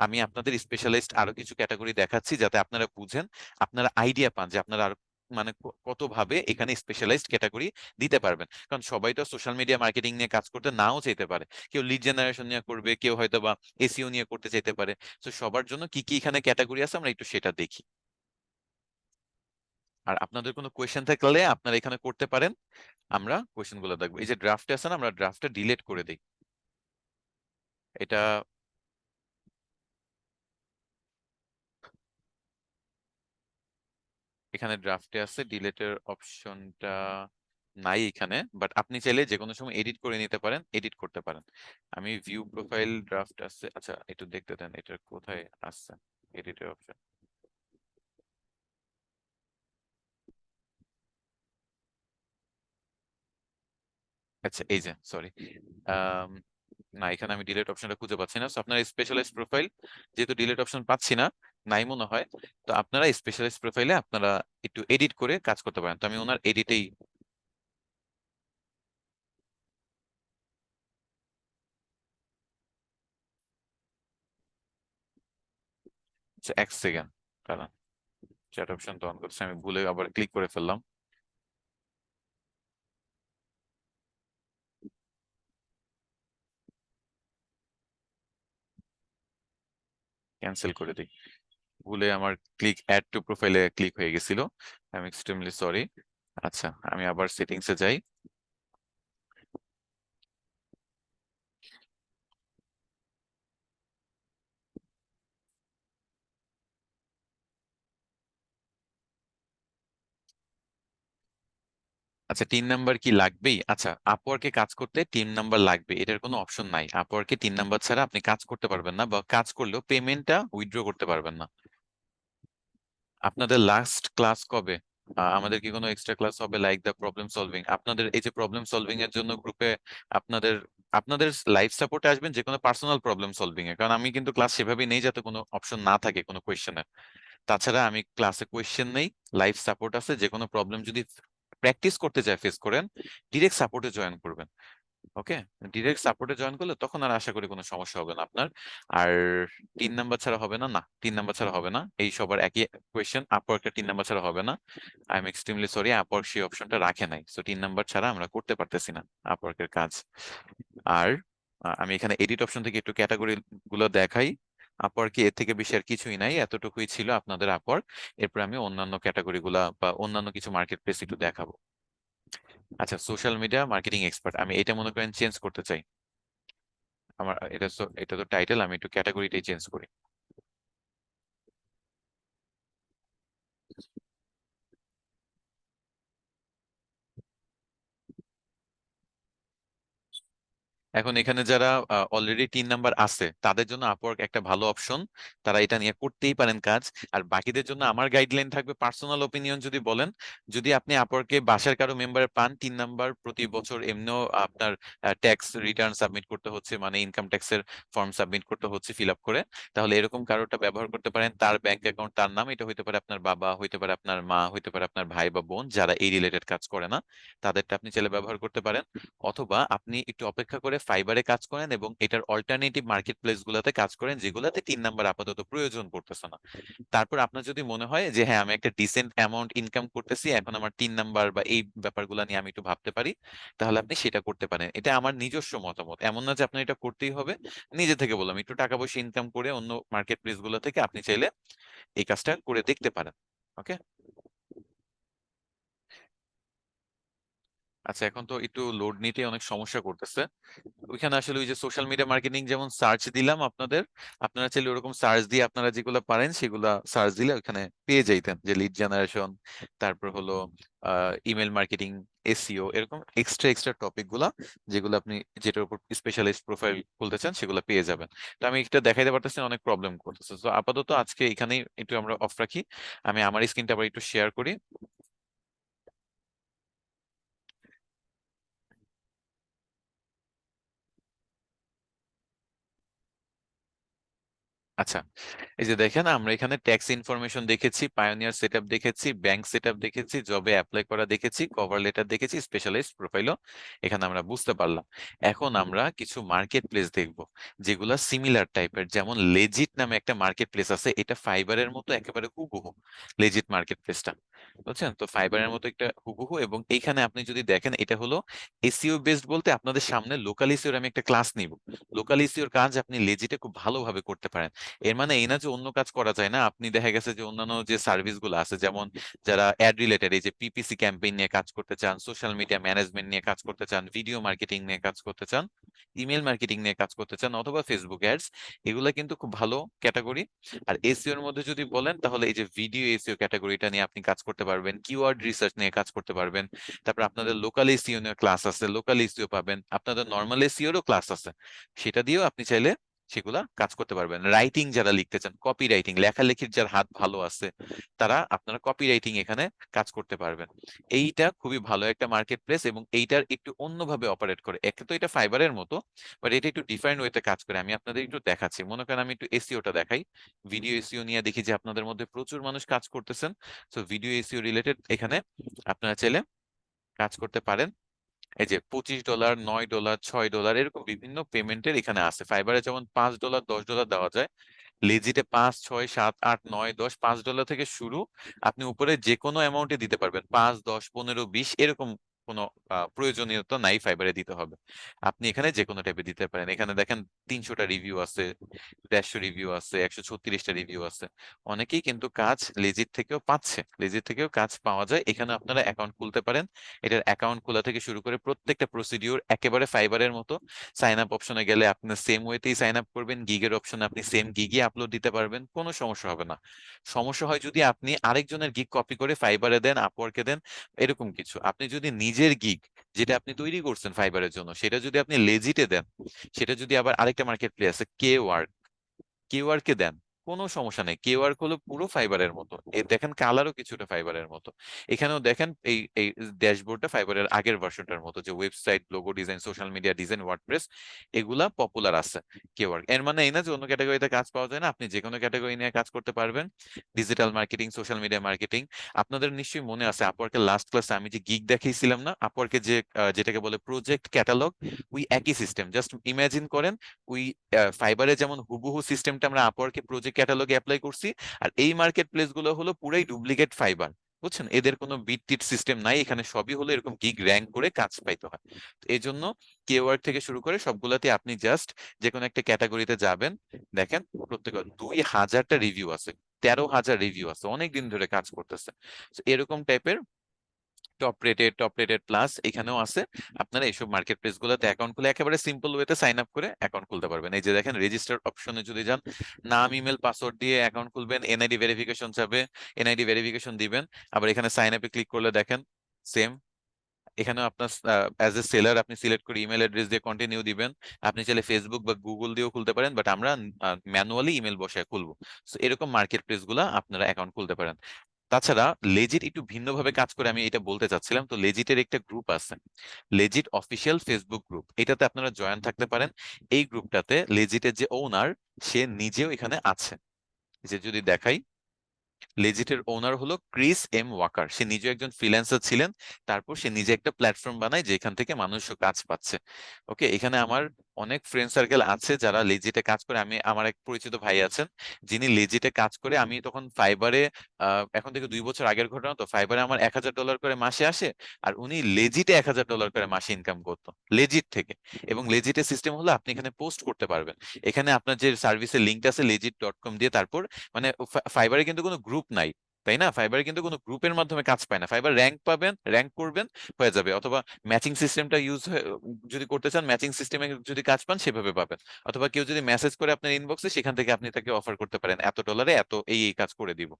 আমি আপনাদের স্পেশালিস্ট আরো কিছু ক্যাটাগরি দেখাচ্ছি যাতে আপনারা বুঝেন, আপনারা আইডিয়া পান যে আপনারা আরো মানে কত ভাবে এখানে স্পেশালাইজড ক্যাটাগরি দিতে পারবেন। কারণ সবাই তো সোশ্যাল মিডিয়া মার্কেটিং নিয়ে কাজ করতে নাও চাইতে পারে। কেউ লিড জেনারেশন নিয়ে করবে, কেউ হয়তো বা এসইও নিয়ে করতে চাইতে পারে। তো সবার জন্য কি কি এখানে ক্যাটাগরি আছে আমরা একটু সেটা দেখি। আর আপনাদের কোনো কোয়েশ্চেন থাকলে আপনারা এখানে করতে পারেন, আমরা কোয়েশ্চেন গুলো দেখবো। এই যে ড্রাফটে আছে না, আমরা ড্রাফটটা ডিলিট করে দিই। এটা এখানে ড্রাফটে আছে, ডিলেটের অপশনটা নাই এখানে। বাট আপনি চাইলে যে কোনো সময় এডিট করে নিতে পারেন, এডিট করতে পারেন। আমি ভিউ প্রোফাইল ড্রাফট আছে, আচ্ছা একটু দেখতে দেন এটা কোথায় আছে এডিটের অপশন। আচ্ছা এই যে সরি, না এখানে আমি ডিলিট অপশনটা খুঁজে পাচ্ছি না। So, আপনার স্পেশালাইজড প্রোফাইল যেহেতু ডিলিট অপশন পাচ্ছি না, নাই মনে হয়। তো আপনারা স্পেশালাইজড প্রোফাইলে আপনারা একটু এডিট করে কাজ করতে পারেন। তো আমি ওনার এডিটেই, আচ্ছা এক সেকেন্ড কারণ চ্যাট অপশন তো অন করছে, আমি ভুলে আবার ক্লিক করে ফেললাম। ক্যান্সেল করে দিই, ভুলে আমার ক্লিক অ্যাড টু প্রোফাইলে ক্লিক হয়ে গেছিল। I am extremely sorry. আচ্ছা আমি আবার সেটিংসে যাই। আচ্ছা টিম নাম্বার কি লাগবেই? আচ্ছা আপওয়ার্কে কাজ করতে টিম নাম্বার লাগবে, এটার কোনো অপশন নাই। আপওয়ার্কে টিম নাম্বার ছাড়া আপনি কাজ করতে পারবেন না, বা কাজ করলেও পেমেন্টটা উইথড্র করতে পারবেন না। আপনাদের লাস্ট ক্লাস কবে? আমাদের কি কোনো এক্সট্রা ক্লাস হবে লাইক দা প্রবলেম সলভিং? আপনাদের এই যে প্রবলেম সলভিং এর জন্য গ্রুপে আপনাদের আপনাদের লাইভ সাপোর্টে আসবেন যে কোনো পার্সোনাল প্রবলেম সলভিং এ, কারণ আমি কিন্তু ক্লাস সেভাবে নেই যাতে কোনো অপশন না থাকে কোনো কোয়েশ্চেনের। তাছাড়া আমি ক্লাসে কোয়েশ্চেন নেই, লাইভ সাপোর্ট আছে। যে কোনো প্রবলেম যদি প্র্যাকটিস করতে চায় ফেস করেন, ডিরেক্ট সাপোর্টে জয়েন করবেন। ওকে, ডিরেক্ট সাপোর্টে জয়েন করলে তখন আর আশা করি কোনো সমস্যা হবে না আপনার। আর 3 নাম্বার ছাড়া হবে না, না 3 নাম্বার ছাড়া হবে না, এই সবার একই কোয়েশ্চেন। আপওয়ার্কের 3 নাম্বার ছাড়া হবে না। I am extremely sorry, Upwork সেই অপশনটা রাখে নাই, সো 3 নাম্বার ছাড়া আমরা করতে পারতেছি না আপওয়ার্কের কাজ। আর আমি এখানে এডিট অপশন থেকে একটু ক্যাটাগরি গুলো দেখাই। আপওয়ার্কে এর থেকে বেশি আর কিছুই নাই, এতটুকুই ছিল আপনাদের আপওয়ার্ক। এরপর আমি অন্যান্য ক্যাটাগরি গুলা বা অন্যান্য কিছু মার্কেট প্লেস একটু দেখাবো। আচ্ছা সোশ্যাল মিডিয়া মার্কেটিং এক্সপার্ট, আমি এটা মনে করেন চেঞ্জ করতে চাই। আমার এটা তো টাইটেল, আমি একটু ক্যাটাগরিটাই চেঞ্জ করি। এখন এখানে যারা অলরেডি 3 নাম্বার আছে তাদের জন্য আপওয়ার্ক একটা ভালো অপশন, তারা এটা নিয়ে করতেই পারেন কাজ। আর বাকিদের জন্য আমার গাইডলাইন থাকবে, পার্সোনাল ওপিনিয়ন যদি বলেন, যদি আপনি আপওয়ার্কে বাসার কারো মেম্বার পান 3 নাম্বার, প্রতি বছর এমনিও আপনার ট্যাক্স রিটার্ন সাবমিট করতে হচ্ছে, মানে ইনকাম ট্যাক্সের ফর্ম সাবমিট করতে হচ্ছে ফিল আপ করে, তাহলে এরকম কারোটা ব্যবহার করতে পারেন। তার ব্যাংক অ্যাকাউন্ট, তার নাম, এটা হইতে পারে আপনার বাবা, হইতে পারে আপনার মা, হইতে পারে আপনার ভাই বা বোন, যারা এই রিলেটেড কাজ করে না, তাদেরটা আপনি চাইলে ব্যবহার করতে পারেন। অথবা আপনি একটু অপেক্ষা করে ফাইবারে কাজ করেন এবং এটার অল্টারনেটিভ মার্কেট প্লেস গুলাতে কাজ করেন, যেগুলাতে 3 নাম্বার আপাতত প্রয়োজন পড়তেছে না। তারপর আপনার যদি মনে হয় যে হ্যাঁ আমি একটা ডিসেন্ট অ্যামাউন্ট ইনকাম করতেছি, এখন আমার 3 নাম্বার বা এই ব্যাপারগুলো নিয়ে আমি একটু ভাবতে পারি, তাহলে আপনি সেটা করতে পারেন। এটা আমার নিজস্ব মতামত, এমন না যে আপনার এটা করতেই হবে। নিজে থেকে বললাম, একটু টাকা পয়সা ইনকাম করে অন্য মার্কেট প্লেস গুলো থেকে আপনি চাইলে এই কাজটা করে দেখতে পারেন। ওকে। আচ্ছা, এখন তো একটু লোড নিতে অনেক সমস্যা করতেছে। ওইখানে আসলে ওই যে সোশ্যাল মিডিয়া মার্কেটিং যেমন সার্চ দিলাম আপনাদের, আপনারা চাইলে ওরকম সার্চ দিয়ে আপনারা যেগুলো পারেন সেগুলা সার্চ দিলে ওখানে পেয়ে যাইতেন, যে লিড জেনারেশন, তারপর হলো ইমেল মার্কেটিং, এসইও, এরকম এক্সট্রা এক্সট্রা টপিক গুলা, যেগুলো আপনি যেটার উপর স্পেশালিস্ট প্রোফাইল খুলতে চান সেগুলো পেয়ে যাবেন। তো আমি এটা দেখাইতে পারতেছি না, অনেক প্রবলেম করতেছে, তো আপাতত আজকে এখানেই একটু আমরা অফ রাখি। আমি আমার স্ক্রিনটা আবার একটু শেয়ার করি। আচ্ছা, এই যে দেখেন, আমরা এখানে ট্যাক্স ইনফরমেশন দেখেছি, পায়োনিয়ার সেটআপ দেখেছি, ব্যাংক সেটআপ দেখেছি, জবে অ্যাপ্লাই করা দেখেছি, কভার লেটার দেখেছি, স্পেশালাইজড প্রোফাইলও এখানে আমরা বুঝতে পারলাম। এখন আমরা কিছু মার্কেট প্লেস দেখব, যেগুলা সিমিলার টাইপের। যেমন লেজিট নামে একটা মার্কেট প্লেস আছে, এটা ফাইবারের মতো একেবারে হুবহু, লেজিট মার্কেট প্লেসটা, বুঝছেন তো, ফাইবারের মতো একটা হুবহু। এবং এইখানে আপনি যদি দেখেন, এটা হলো এসইও বেসড, বলতে আপনাদের সামনে লোকাল এসইওর আমি একটা ক্লাস নিব। লোকাল এসইওর কাজ আপনি লেজিটে খুব ভালোভাবে করতে পারেন। এর মানে এই না যে অন্য কাজ করা যায় না। আপনি দেখা গেছে যে অন্যান্য যে সার্ভিস গুলো আছে, যেমন যারা অ্যাড রিলেটেড, এই যে পিপিসি ক্যাম্পেইন নিয়ে কাজ করতে চান, সোশ্যাল মিডিয়া ম্যানেজমেন্ট নিয়ে কাজ করতে চান, ভিডিও মার্কেটিং নিয়ে কাজ করতে চান, ইমেল মার্কেটিং নিয়ে কাজ করতে চান, অথবা ফেসবুক অ্যাডস, এগুলা কিন্তু খুব ভালো ক্যাটাগরি। আর এসইও এর মধ্যে যদি বলেন, তাহলে এই যে ভিডিও এসইও ক্যাটাগরিটা নিয়ে আপনি কাজ করতে পারবেন, কিওয়ার্ড রিসার্চ নিয়ে কাজ করতে পারবেন। তারপর আপনাদের লোকাল এসইও নিয়ে ক্লাস আছে, লোকাল এসইও পাবেন, আপনাদের নর্মাল এসইওরও ক্লাস আছে, সেটা দিয়েও আপনি চাইলে সেগুলা কাজ করতে পারবেন। রাইটিং যারা লিখতে চান, কপি রাইটিং, লেখালেখির যার হাত ভালো আছে, তারা আপনারা কপি রাইটিং এখানে কাজ করতে পারবেন। এইটা খুবই ভালো একটা মার্কেট প্লেস, এবং এইটার একটু অন্যভাবে অপারেট করে। একে তো এটা ফাইবারের মতো, বাট এটা একটু ডিফারেন্ট ওয়েতে কাজ করে। আমি আপনাদের একটু দেখাচ্ছি, মনে করেন আমি একটু এসইওটা দেখাই। ভিডিও এসইও নিয়ে দেখি যে আপনাদের মধ্যে প্রচুর মানুষ কাজ করতেছেন, তো ভিডিও এসইও রিলেটেড এখানে আপনারা চাইলে কাজ করতে পারেন। এই যে $25, $9, $6, এরকম বিভিন্ন পেমেন্টের এখানে আছে। ফাইবারে যেমন $5, $10 দেওয়া যায়, লেজিটে 5, 6, 7, 8, 9, 10, $5 থেকে শুরু। আপনি উপরে যে কোনো অ্যামাউন্টে দিতে পারবেন, 5, 10, 15, 20, এরকম কোনো প্রয়োজনীয়তা নাই ফাইবারে দিতে হবে। আপনি এখানে যে কোনো টাইপে দিতে পারেন। এখানে দেখেন 300টা রিভিউ আছে, 150 রিভিউ আছে, 136টা রিভিউ আছে। অনেকেই কিন্তু কাজ লেজিট থেকেও পাচ্ছে, লেজিট থেকেও কাজ পাওয়া যায়। এখানে আপনারা অ্যাকাউন্ট খুলতে পারেন। এটার অ্যাকাউন্ট খোলা থেকে শুরু করে প্রত্যেকটা প্রসিডিউর একেবারে ফাইবারের মতো। সাইন আপ অপশনে গেলে আপনি সেম ওয়েতেই সাইন আপ করবেন, গিগের অপশনে আপনি সেম গিগই আপলোড দিতে পারবেন, কোনো সমস্যা হবে না। সমস্যা হয় যদি আপনি আরেকজনের গিগ কপি করে ফাইবারে দেন, আপওয়ার্কে দেন, এরকম কিছু। আপনি যদি নিজের গিগ, যেটা আপনি তৈরি করছেন ফাইবারের জন্য, সেটা যদি আপনি লেজিটে দেন, সেটা যদি আবার আরেকটা মার্কেট প্লেস আছে কে ওয়ার্ক, কিউআর কে দেন, কোনো সমস্যা নেই। কিউআর হলো পুরো ফাইবারের মতো, এই দেখেন কালারও কিছুটা ফাইবারের মতো। এখানেও দেখেন এই এই ড্যাশবোর্ডটা ফাইবারের আগের ভার্সনটার মতো, যে website, logo design, social media design, WordPress, এগুলা পপুলার আছে কিউআর। এর মানে এই না যে অন্য ক্যাটাগরিতে কাজ পাওয়া যায় না, আপনি যে কোনো ক্যাটাগরি নিয়ে কাজ করতে পারবেন। Digital marketing, social media marketing. আপনাদের নিশ্চয়ই মনে আছে আপওয়ার্কের লাস্ট ক্লাসে আমি যে গিগ দেখিয়েছিলাম না, আপওয়ার্কে যে যেটাকে বলে প্রজেক্ট ক্যাটালগ, ওই একই সিস্টেম। জাস্ট ইমাজিন করেন, ওই ফাইবারে যেমন হুবহু সিস্টেমটা আমরা আপওয়ার্কে প্রজেক্ট ক্যাটালগে অ্যাপ্লাই করছি, আর এই মার্কেট প্লেস গুলো হলো পুরাই ডুপ্লিকেট ফাইবার। বুঝছেন, এদের কোনো বিট টিট সিস্টেম নাই, এখানে সবই হলো এরকম গিগ র্যাঙ্ক করে কাজ পাইতে হয়। তো এই জন্য কেওয়ার্ড থেকে শুরু করে সবগুলাতে আপনি জাস্ট যে কোনো একটা ক্যাটাগরিতে যাবেন, দেখেন প্রত্যেক 2000টা রিভিউ আছে, 13,000 রিভিউ আছে, অনেক দিন ধরে কাজ করতেছে। তো এরকম টাইপের টপ রেটেড প্লাস এখানেও আছে। আপনারা এইসব মার্কেট প্লেস গুলোতে অ্যাকাউন্ট খুলে একেবারে সিম্পল ওয়েতে সাইন আপ করে অ্যাকাউন্ট খুলতে পারবেন। এই যে দেখেন, রেজিস্টার অপশনে যদি যান, নাম, ইমেল, পাসওয়ার্ড দিয়ে অ্যাকাউন্ট খুলবেন, এনআইডি ভেরিফিকেশন চাবে, এনআইডি ভেরিফিকেশন দিবেন। আবার এখানে সাইন আপে ক্লিক করলে দেখেন সেম এখানে আপনার অ্যাজ এ সেলার আপনি সিলেক্ট করে ইমেল অ্যাড্রেস দিয়ে কন্টিনিউ দিবেন। আপনি চাইলে ফেসবুক বা গুগল দিয়েও খুলতে পারেন, বাট আমরা ম্যানুয়ালি ইমেল বসায় খুলবো। So, এরকম মার্কেট প্লেস গুলা আপনারা অ্যাকাউন্ট খুলতে পারেন। তাছাড়া লেজিট একটু ভিন্নভাবে কাজ করে, আমি এটা বলতে চাচ্ছিলাম। তো লেজিটের একটা গ্রুপ আছে, লেজিট অফিসিয়াল ফেসবুক গ্রুপ, এটাতে আপনারা জয়েন থাকতে পারেন। এই গ্রুপটাতে লেজিটের যে ওনার, সে নিজেও এখানে আছে। যে যদি দেখাই, লেজিটের ওনার হলো ক্রিস এম ওয়াকার, সে নিজে একজন ফ্রিল্যান্সার ছিলেন। তারপর সে নিজে একটা প্ল্যাটফর্ম বানায় যেখান থেকে মানুষ কাজ পাচ্ছে। ওকে, এখানে আমার অনেক ফ্রেন্ড সার্কেল আছে যারা লেজিটে কাজ করে। আমি, আমার এক পরিচিত ভাই আছেন যিনি লেজিটে কাজ করে। আমি তখন ফাইবারে, এখন থেকে 2 বছর আগের ঘটনা, তো ফাইবারে আমার $1000 করে মাসে আসে, আর উনি লেজিটে $1000 করে মাসে ইনকাম করতো লেজিট থেকে। এবং লেজিটের সিস্টেম হলো আপনি এখানে পোস্ট করতে পারবেন। এখানে আপনার যে সার্ভিসের লিঙ্কটা আছে legit.com দিয়ে, তারপর মানে ফাইবারে কিন্তু কোনো গ্রুপ নাই, তাই না? ফাইবারে কিন্তু কোনো গ্রুপের মাধ্যমে কাজ পায় না। ফাইবার র্যাঙ্ক পাবেন, র্যাঙ্ক করবেন, হয়ে যাবে। অথবা ম্যাচিং সিস্টেমটা যদি করতে চান, ম্যাচিং সিস্টেমে যদি কাজ পান সেভাবে পাবেন। অথবা কেউ যদি মেসেজ করে আপনার ইনবক্সে, সেখান থেকে আপনি তাকে অফার করতে পারেন, $এত এত এই কাজ করে দিব,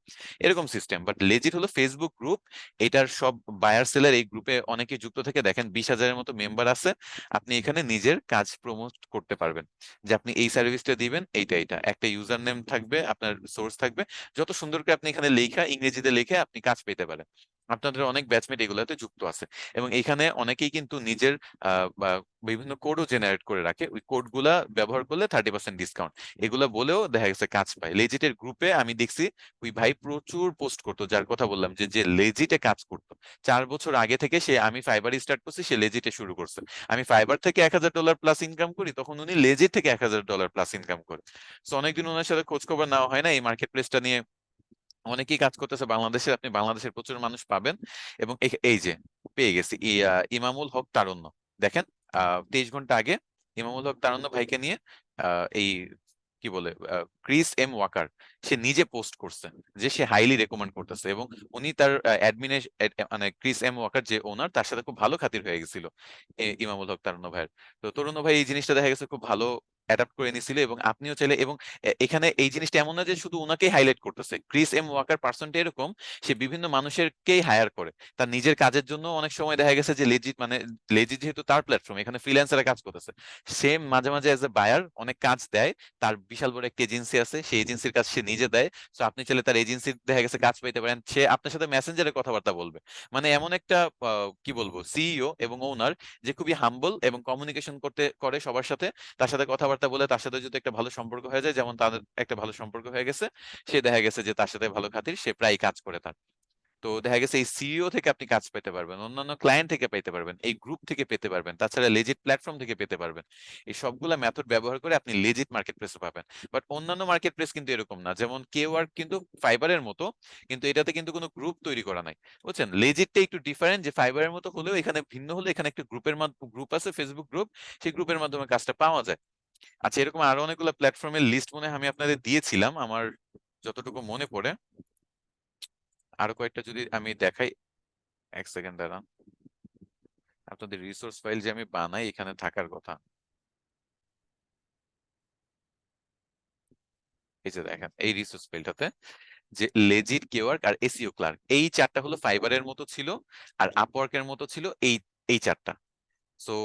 এরকম সিস্টেম। বাট লেজিট হলো ফেসবুক গ্রুপ। এটার সব বায়ার সেলার এই গ্রুপে অনেকে যুক্ত থেকে, দেখেন 20,000-এর মতো মেম্বার আছে। আপনি এখানে নিজের কাজ প্রমোট করতে পারবেন, যে আপনি এই সার্ভিসটা দিবেন, এইটা এইটা একটা ইউজার নেম থাকবে, আপনার সোর্স থাকবে, যত সুন্দর করে আপনি এখানে লেখা, ইংরেজিতে লিখে আপনি কাজ পেতে পারেন। আপনাদের অনেক ব্যাচমেট এগুলোতে যুক্ত আছে। এবং এখানে অনেকেই কিন্তু নিজের বা বিভিন্ন কোডও জেনারেট করে রাখে, ওই কোডগুলা ব্যবহার করলে 30% ডিসকাউন্ট, এগুলা বলেও দেখা গেছে কাজ পায়। লেজিটের গ্রুপে আমি দেখছি ওই ভাই প্রচুর পোস্ট করতো, যার কথা বললাম, যে যে লেজিটে কাজ করতো 4 বছর আগে থেকে। সে, আমি ফাইবার স্টার্ট করছি, সে লেজিটে শুরু করছে। আমি ফাইবার থেকে $1000 প্লাস ইনকাম করি, তখন উনি লেজিট থেকে $1000 প্লাস ইনকাম করে। তো অনেকদিন ওনার সাথে খোঁজ খবর নেওয়া হয় না। এই মার্কেট প্লেসটা নিয়ে অনেকেই কাজ করতেছে বাংলাদেশের, আপনি বাংলাদেশের প্রচুর মানুষ পাবেন। এবং এই যে পেয়ে গেছি ইমামুল হক তারুণ্য, দেখেন 23 ঘন্টা আগে ইমামুল হক তারুণ্য ভাইকে নিয়ে এই কি বলে ক্রিস এম ওয়াকার, সে নিজে পোস্ট করছে যে সে হাইলি রেকমেন্ড করতেছে। এবং উনি তার অ্যাডমিনে, মানে ক্রিস এম ওয়াকার যে ওনার, তার সাথে খুব ভালো খাতির হয়ে গেছিল ইমামুল হক তারুণ্য ভাইয়ের। তো তরুণ ভাই এই জিনিসটা দেখা গেছে খুব ভালো অ্যাডাপ্ট করে নিছিল। এবং আপনিও চাইলে, এবং এখানে এই জিনিসটা এমন না যে শুধু ওনাকেই হাইলাইট করতেছে, ক্রিস এম ওয়াকার পার্সনটা এরকম, সে বিভিন্ন মানুষেরকেই হায়ার করে তার নিজের কাজের জন্য। অনেক সময় দেখা গেছে যে লেজিট, মানে লেজিট যেহেতু তার প্ল্যাটফর্ম, এখানে ফ্রিল্যান্সাররা কাজ করতেছে, সেম মাঝে মাঝে এজ এ বায়ার অনেক কাজ দেয়। তার বিশাল বড় একটা এজেন্সি আছে, সেই এজেন্সির কাজ সে নিজে দেয়। তো আপনি চাইলে তার এজেন্সির দেখা গেছে কাজ পেতে পারেন, সে আপনার সাথে মেসেঞ্জারে কথাবার্তা বলবে। মানে এমন একটা কি বলবো, সিইও এবং ওনার, যে খুবই হাম্বল এবং কমিউনিকেশন করতে করে সবার সাথে। তার সাথে কথাবার্তা বলে, তার সাথে যদি একটা ভালো সম্পর্ক হয়ে যায়, যেমন তাদের একটা ভালো সম্পর্ক হয়ে গেছে, সে দেখা গেছে যে তার সাথে ভালো খাতির, সে প্রায় কাজ করে তার। তো দেখা গেছে এই সিইও থেকে আপনি কাজ পেতে পারবেন, অন্যান্য ক্লায়েন্ট থেকে পেতে পারবেন, এই গ্রুপ থেকে পেতে পারবেন, তাছাড়া লেজিট প্ল্যাটফর্ম থেকে পেতে পারবেন। এই সবগুলা মেথড ব্যবহার করে আপনি লেজিট মার্কেট প্লেসে পাবেন। বাট অন্যান্য মার্কেট প্লেস কিন্তু এরকম না, যেমন কেওয়ার্ক কিন্তু ফাইবারের মতো, কিন্তু এটাতে কিন্তু কোনো গ্রুপ তৈরি করা নাই। বুঝছেন, লেজিটটা একটু ডিফারেন্ট, যে ফাইবারের মতো হলেও এখানে ভিন্ন, হলে এখানে একটা গ্রুপ আছে, ফেসবুক গ্রুপ, সেই গ্রুপের মাধ্যমে কাজটা পাওয়া যায়। আচ্ছা, এরকম আরো অনেকগুলো প্ল্যাটফর্মের লিস্ট মনে হয় আমি আপনাদের দিয়েছিলাম, আমার যতটুকু মনে পড়ে। আরো কয়েকটা যদি আমি দেখাই, এক সেকেন্ড দাঁড়ান। আপনাদের রিসোর্স ফাইল যে আমি বানাই, এখানে থাকার কথা। এই যে দেখেন, এই রিসোর্স ফাইলটাতে যে লেজিট, কেওয়ার্ক আর এসইও ক্লার্ক, এই চারটা হলো ফাইবারের মতো ছিল, আর আপওয়ার্কের মতো ছিল এই এই চারটা। সো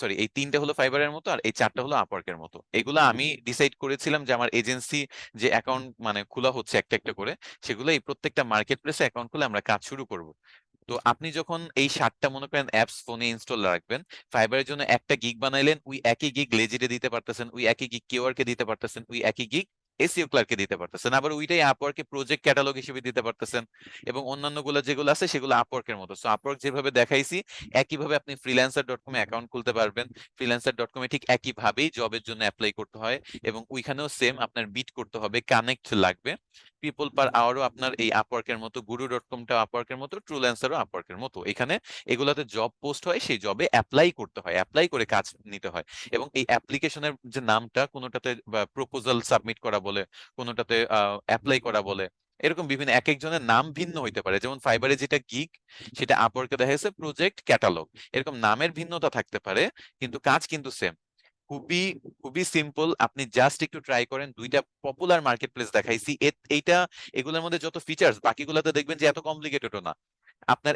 সরি, এই তিনটা হলো ফাইবারের মতো, আর এই চারটা হলো আপওয়ার্কের মতো। এগুলো আমি ডিসাইড করেছিলাম যে আমার এজেন্সি যে অ্যাকাউন্ট মানে খোলা হচ্ছে একটা একটা করে, সেগুলো এই প্রত্যেকটা মার্কেট প্লেসে অ্যাকাউন্ট খুলে আমরা কাজ শুরু করব। তো আপনি যখন এই 7টা মনে করেন অ্যাপস ফোনে ইনস্টল রাখবেন, ফাইবারের জন্য একটা গিগ বানাইলেন, ওই একই গিগ লেজিটে দিতে পারতেছেন, ওই একই গিগ কেওয়ার্কে দিতে পারতেছেন, ওই একই গিগ এসইও ক্লার্কে দিতে পারতেছেন, আবার ওইটাই আপওয়ার্কে প্রজেক্ট ক্যাটালগ হিসেবে দিতে পারতেছেন। এবং অন্যান্য গুলো যেগুলো আছে সেগুলো আপওয়ার্কের মতো। সো আপওয়ার্ক যেভাবে দেখাইছি, একইভাবে আপনি freelancer.com এ অ্যাকাউন্ট খুলতে পারবেন। freelancer.com এ ঠিক একইভাবেই জবের জন্য অ্যাপ্লাই করতে হয়, এবং ওইখানেও সেম আপনার বিট করতে হবে, কানেক্ট লাগবে। পিপল পার আওয়ারও আপনার এই আপওয়ার্কের মতো, গুরু.কমটা আপওয়ার্কের মতো, ট্রুল্যান্সারও আপওয়ার্কের মতো। এখানে এগুলাতে জব পোস্ট হয়, সেই জবে অ্যাপ্লাই করতে হয়, অ্যাপ্লাই করে কাজ নিতে হয়। এবং এই অ্যাপ্লিকেশনের যে নামটা, কোনোটাতে প্রপোজাল সাবমিট করা বলে, কোনোটাতে অ্যাপ্লাই করা বলে, এরকম বিভিন্ন এক একজনের নাম ভিন্ন হইতে পারে। যেমন ফাইবারে যেটা গিগ, সেটা আপওয়ার্কে দেখা যাচ্ছে প্রজেক্ট ক্যাটালগ, এরকম নামের ভিন্নতা থাকতে পারে, কিন্তু কাজ কিন্তু সেম। খুবই খুবই সিম্পল, আপনি জাস্ট একটু ট্রাই করেন। দুইটা পপুলার মার্কেট প্লেস দেখাইছি, এইটা, এগুলোর মধ্যে যত ফিচার্স বাকিগুলোতে দেখবেন যে এত কমপ্লিকেটেডও না। আপনার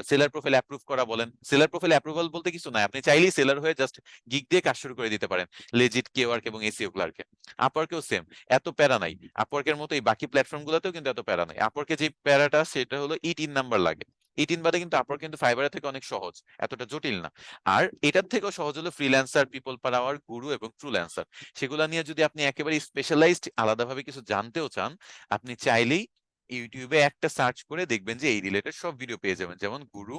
সেলার প্রোফাইল অ্যাপ্রুভ করা বলেন, সেলার প্রোফাইল অ্যাপ্রুভাল বলতে কিছু নাই, আপনি চাইলেই সেলার হয়ে জাস্ট গিগ দিয়ে কাজ শুরু করে দিতে পারেন লেজিট, কেওয়ার্ক এবং এসইও ক্লার্কে। আপওয়ার্কেও সেম, এত প্যারা নাই। আপওয়ার্কের মতো এই বাকি প্ল্যাটফর্ম গুলোতেও কিন্তু এত প্যারা নাই। আপওয়ার্কে যে প্যারাটা সেটা হলো ইটিন নাম্বার লাগে, ইটিন বাদে কিন্তু আপওয়ার্ক কিন্তু ফাইবারের থেকে অনেক সহজ, এতটা জটিল না। আর এটার থেকেও সহজ হলো ফ্রিল্যান্সার, পিপল পার আওয়ার, গুরু এবং ট্রুল্যান্সার। সেগুলো নিয়ে যদি আপনি একেবারে স্পেশালাইজড আলাদাভাবে কিছু জানতেও চান, আপনি চাইলেই ইউটিউবে একটা সার্চ করে দেখবেন যে এই রিলেটেড সব ভিডিও পেয়ে যাবেন, যেমন গুরু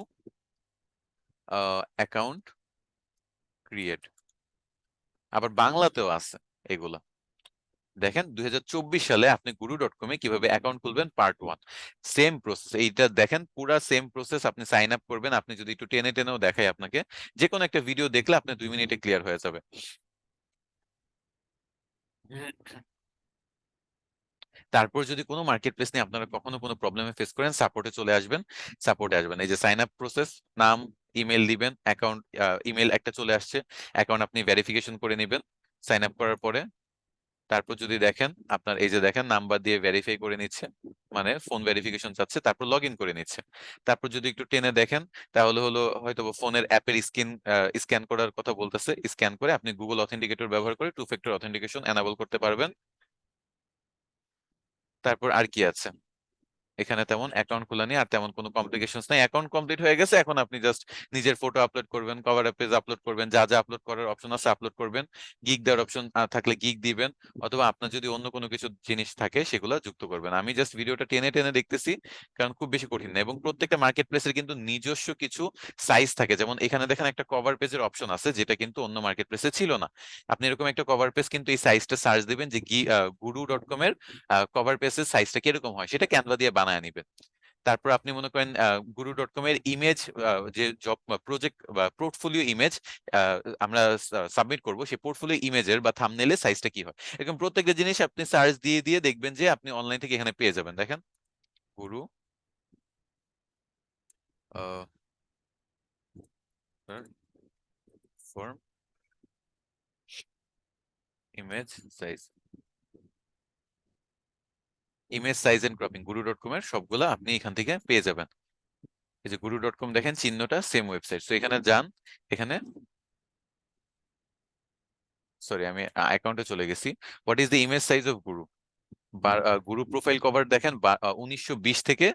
অ্যাকাউন্ট ক্রিয়েট, আবার বাংলাতেও আছে এগুলা। দেখেন 2024 সালে আপনি guru.com-এ কিভাবে অ্যাকাউন্ট খুলবেন পার্ট 1, সেম প্রসেস। এইটা দেখেন পুরা সেম প্রসেস, আপনি সাইন আপ করবেন। আপনি যদি একটু টেনে টেনেও দেখাই আপনাকে, যে কোনো একটা ভিডিও দেখলে আপনি 2 মিনিটে ক্লিয়ার হয়ে যাবে। তারপর যদি কোনো মার্কেট প্লেস নিয়ে আপনারা কখনো কোনো প্রবলেমে ফেস করেন, সাপোর্টে চলে আসবেন, সাপোর্টে আসবেন। এই যে সাইন আপ প্রসেস, নাম, ইমেল দিবেন, অ্যাকাউন্ট, ইমেল একটা চলে আসছে, অ্যাকাউন্ট আপনি ভেরিফিকেশন করে নেবেন সাইন আপ করার পরে। তারপর যদি দেখেন আপনার এই যে দেখেন নাম্বার দিয়ে ভেরিফাই করে নিচ্ছে, মানে ফোন ভেরিফিকেশন চাচ্ছে, তারপর লগ ইন করে নিচ্ছে। তারপর যদি একটু টেনে দেখেন তাহলে হলো হয়তো ফোনের অ্যাপের স্ক্যান করার কথা বলতেছে, স্ক্যান করে আপনি গুগল অথেন্টিকেটর ব্যবহার করে 2 ফ্যাক্টর অথেন্টিকেশন এনাবল করতে পারবেন। তারপর আর কি আছে, এখানে তেমন অ্যাকাউন্ট খোলা নেই, আর তেমন কোনো কমপ্লিকেশনস নাই, অ্যাকাউন্ট কমপ্লিট হয়ে গেছে। এখন আপনি জাস্ট নিজের ফটো আপলোড করবেন, কভার পেজ আপলোড করবেন, যা যা আপলোড করার অপশন আছে আপলোড করবেন, গিগ দেওয়ার অপশন থাকলে গিগ দিবেন, অথবা আপনার যদি অন্য কোনো কিছু জিনিস থাকে সেগুলো যুক্ত করবেন। আমি জাস্ট ভিডিওটা টেনে টেনে দেখতেছি, কারণ খুব বেশি কঠিন না। এবং প্রত্যেকটা মার্কেট প্লেসের কিন্তু নিজস্ব কিছু সাইজ থাকে, যেমন এখানে দেখেন একটা কভার পেজের অপশন আছে, যেটা কিন্তু অন্য মার্কেট প্লেসে ছিল না। আপনি এরকম একটা কভার পেজ কিন্তু এই সাইজটা সার্চ দিবেন যে গুরু.com এর কভার পেজের সাইজটা কিরকম হয়, সেটা ক্যানভা দিয়ে বানায় নিবেন। তারপর আপনি মনে করেন গুরু.com এর ইমেজ, যে জব প্রজেক্ট বা পোর্টফোলিও ইমেজ আমরা সাবমিট করব, সেই পোর্টফোলিও ইমেজের বা থাম্বনেইলের সাইজটা কি হয়, এরকম প্রত্যেকটা জিনিস আপনি সার্চ দিয়ে দিয়ে দেখবেন যে আপনি অনলাইন থেকে এখানে পেয়ে যাবেন। দেখেন Guru form image size, image size and cropping, গুরু.com এর সবগুলা আপনি এখান থেকে পেয়ে যাবেন। এই যে গুরু.com দেখেন চিহ্নটা সেম ওয়েবসাইট, তো এখানে যান, এখানে সরি আমি অ্যাকাউন্টে চলে গেছি। What is the image size of Guru? Guru profile cover দেখেন 1920 থেকে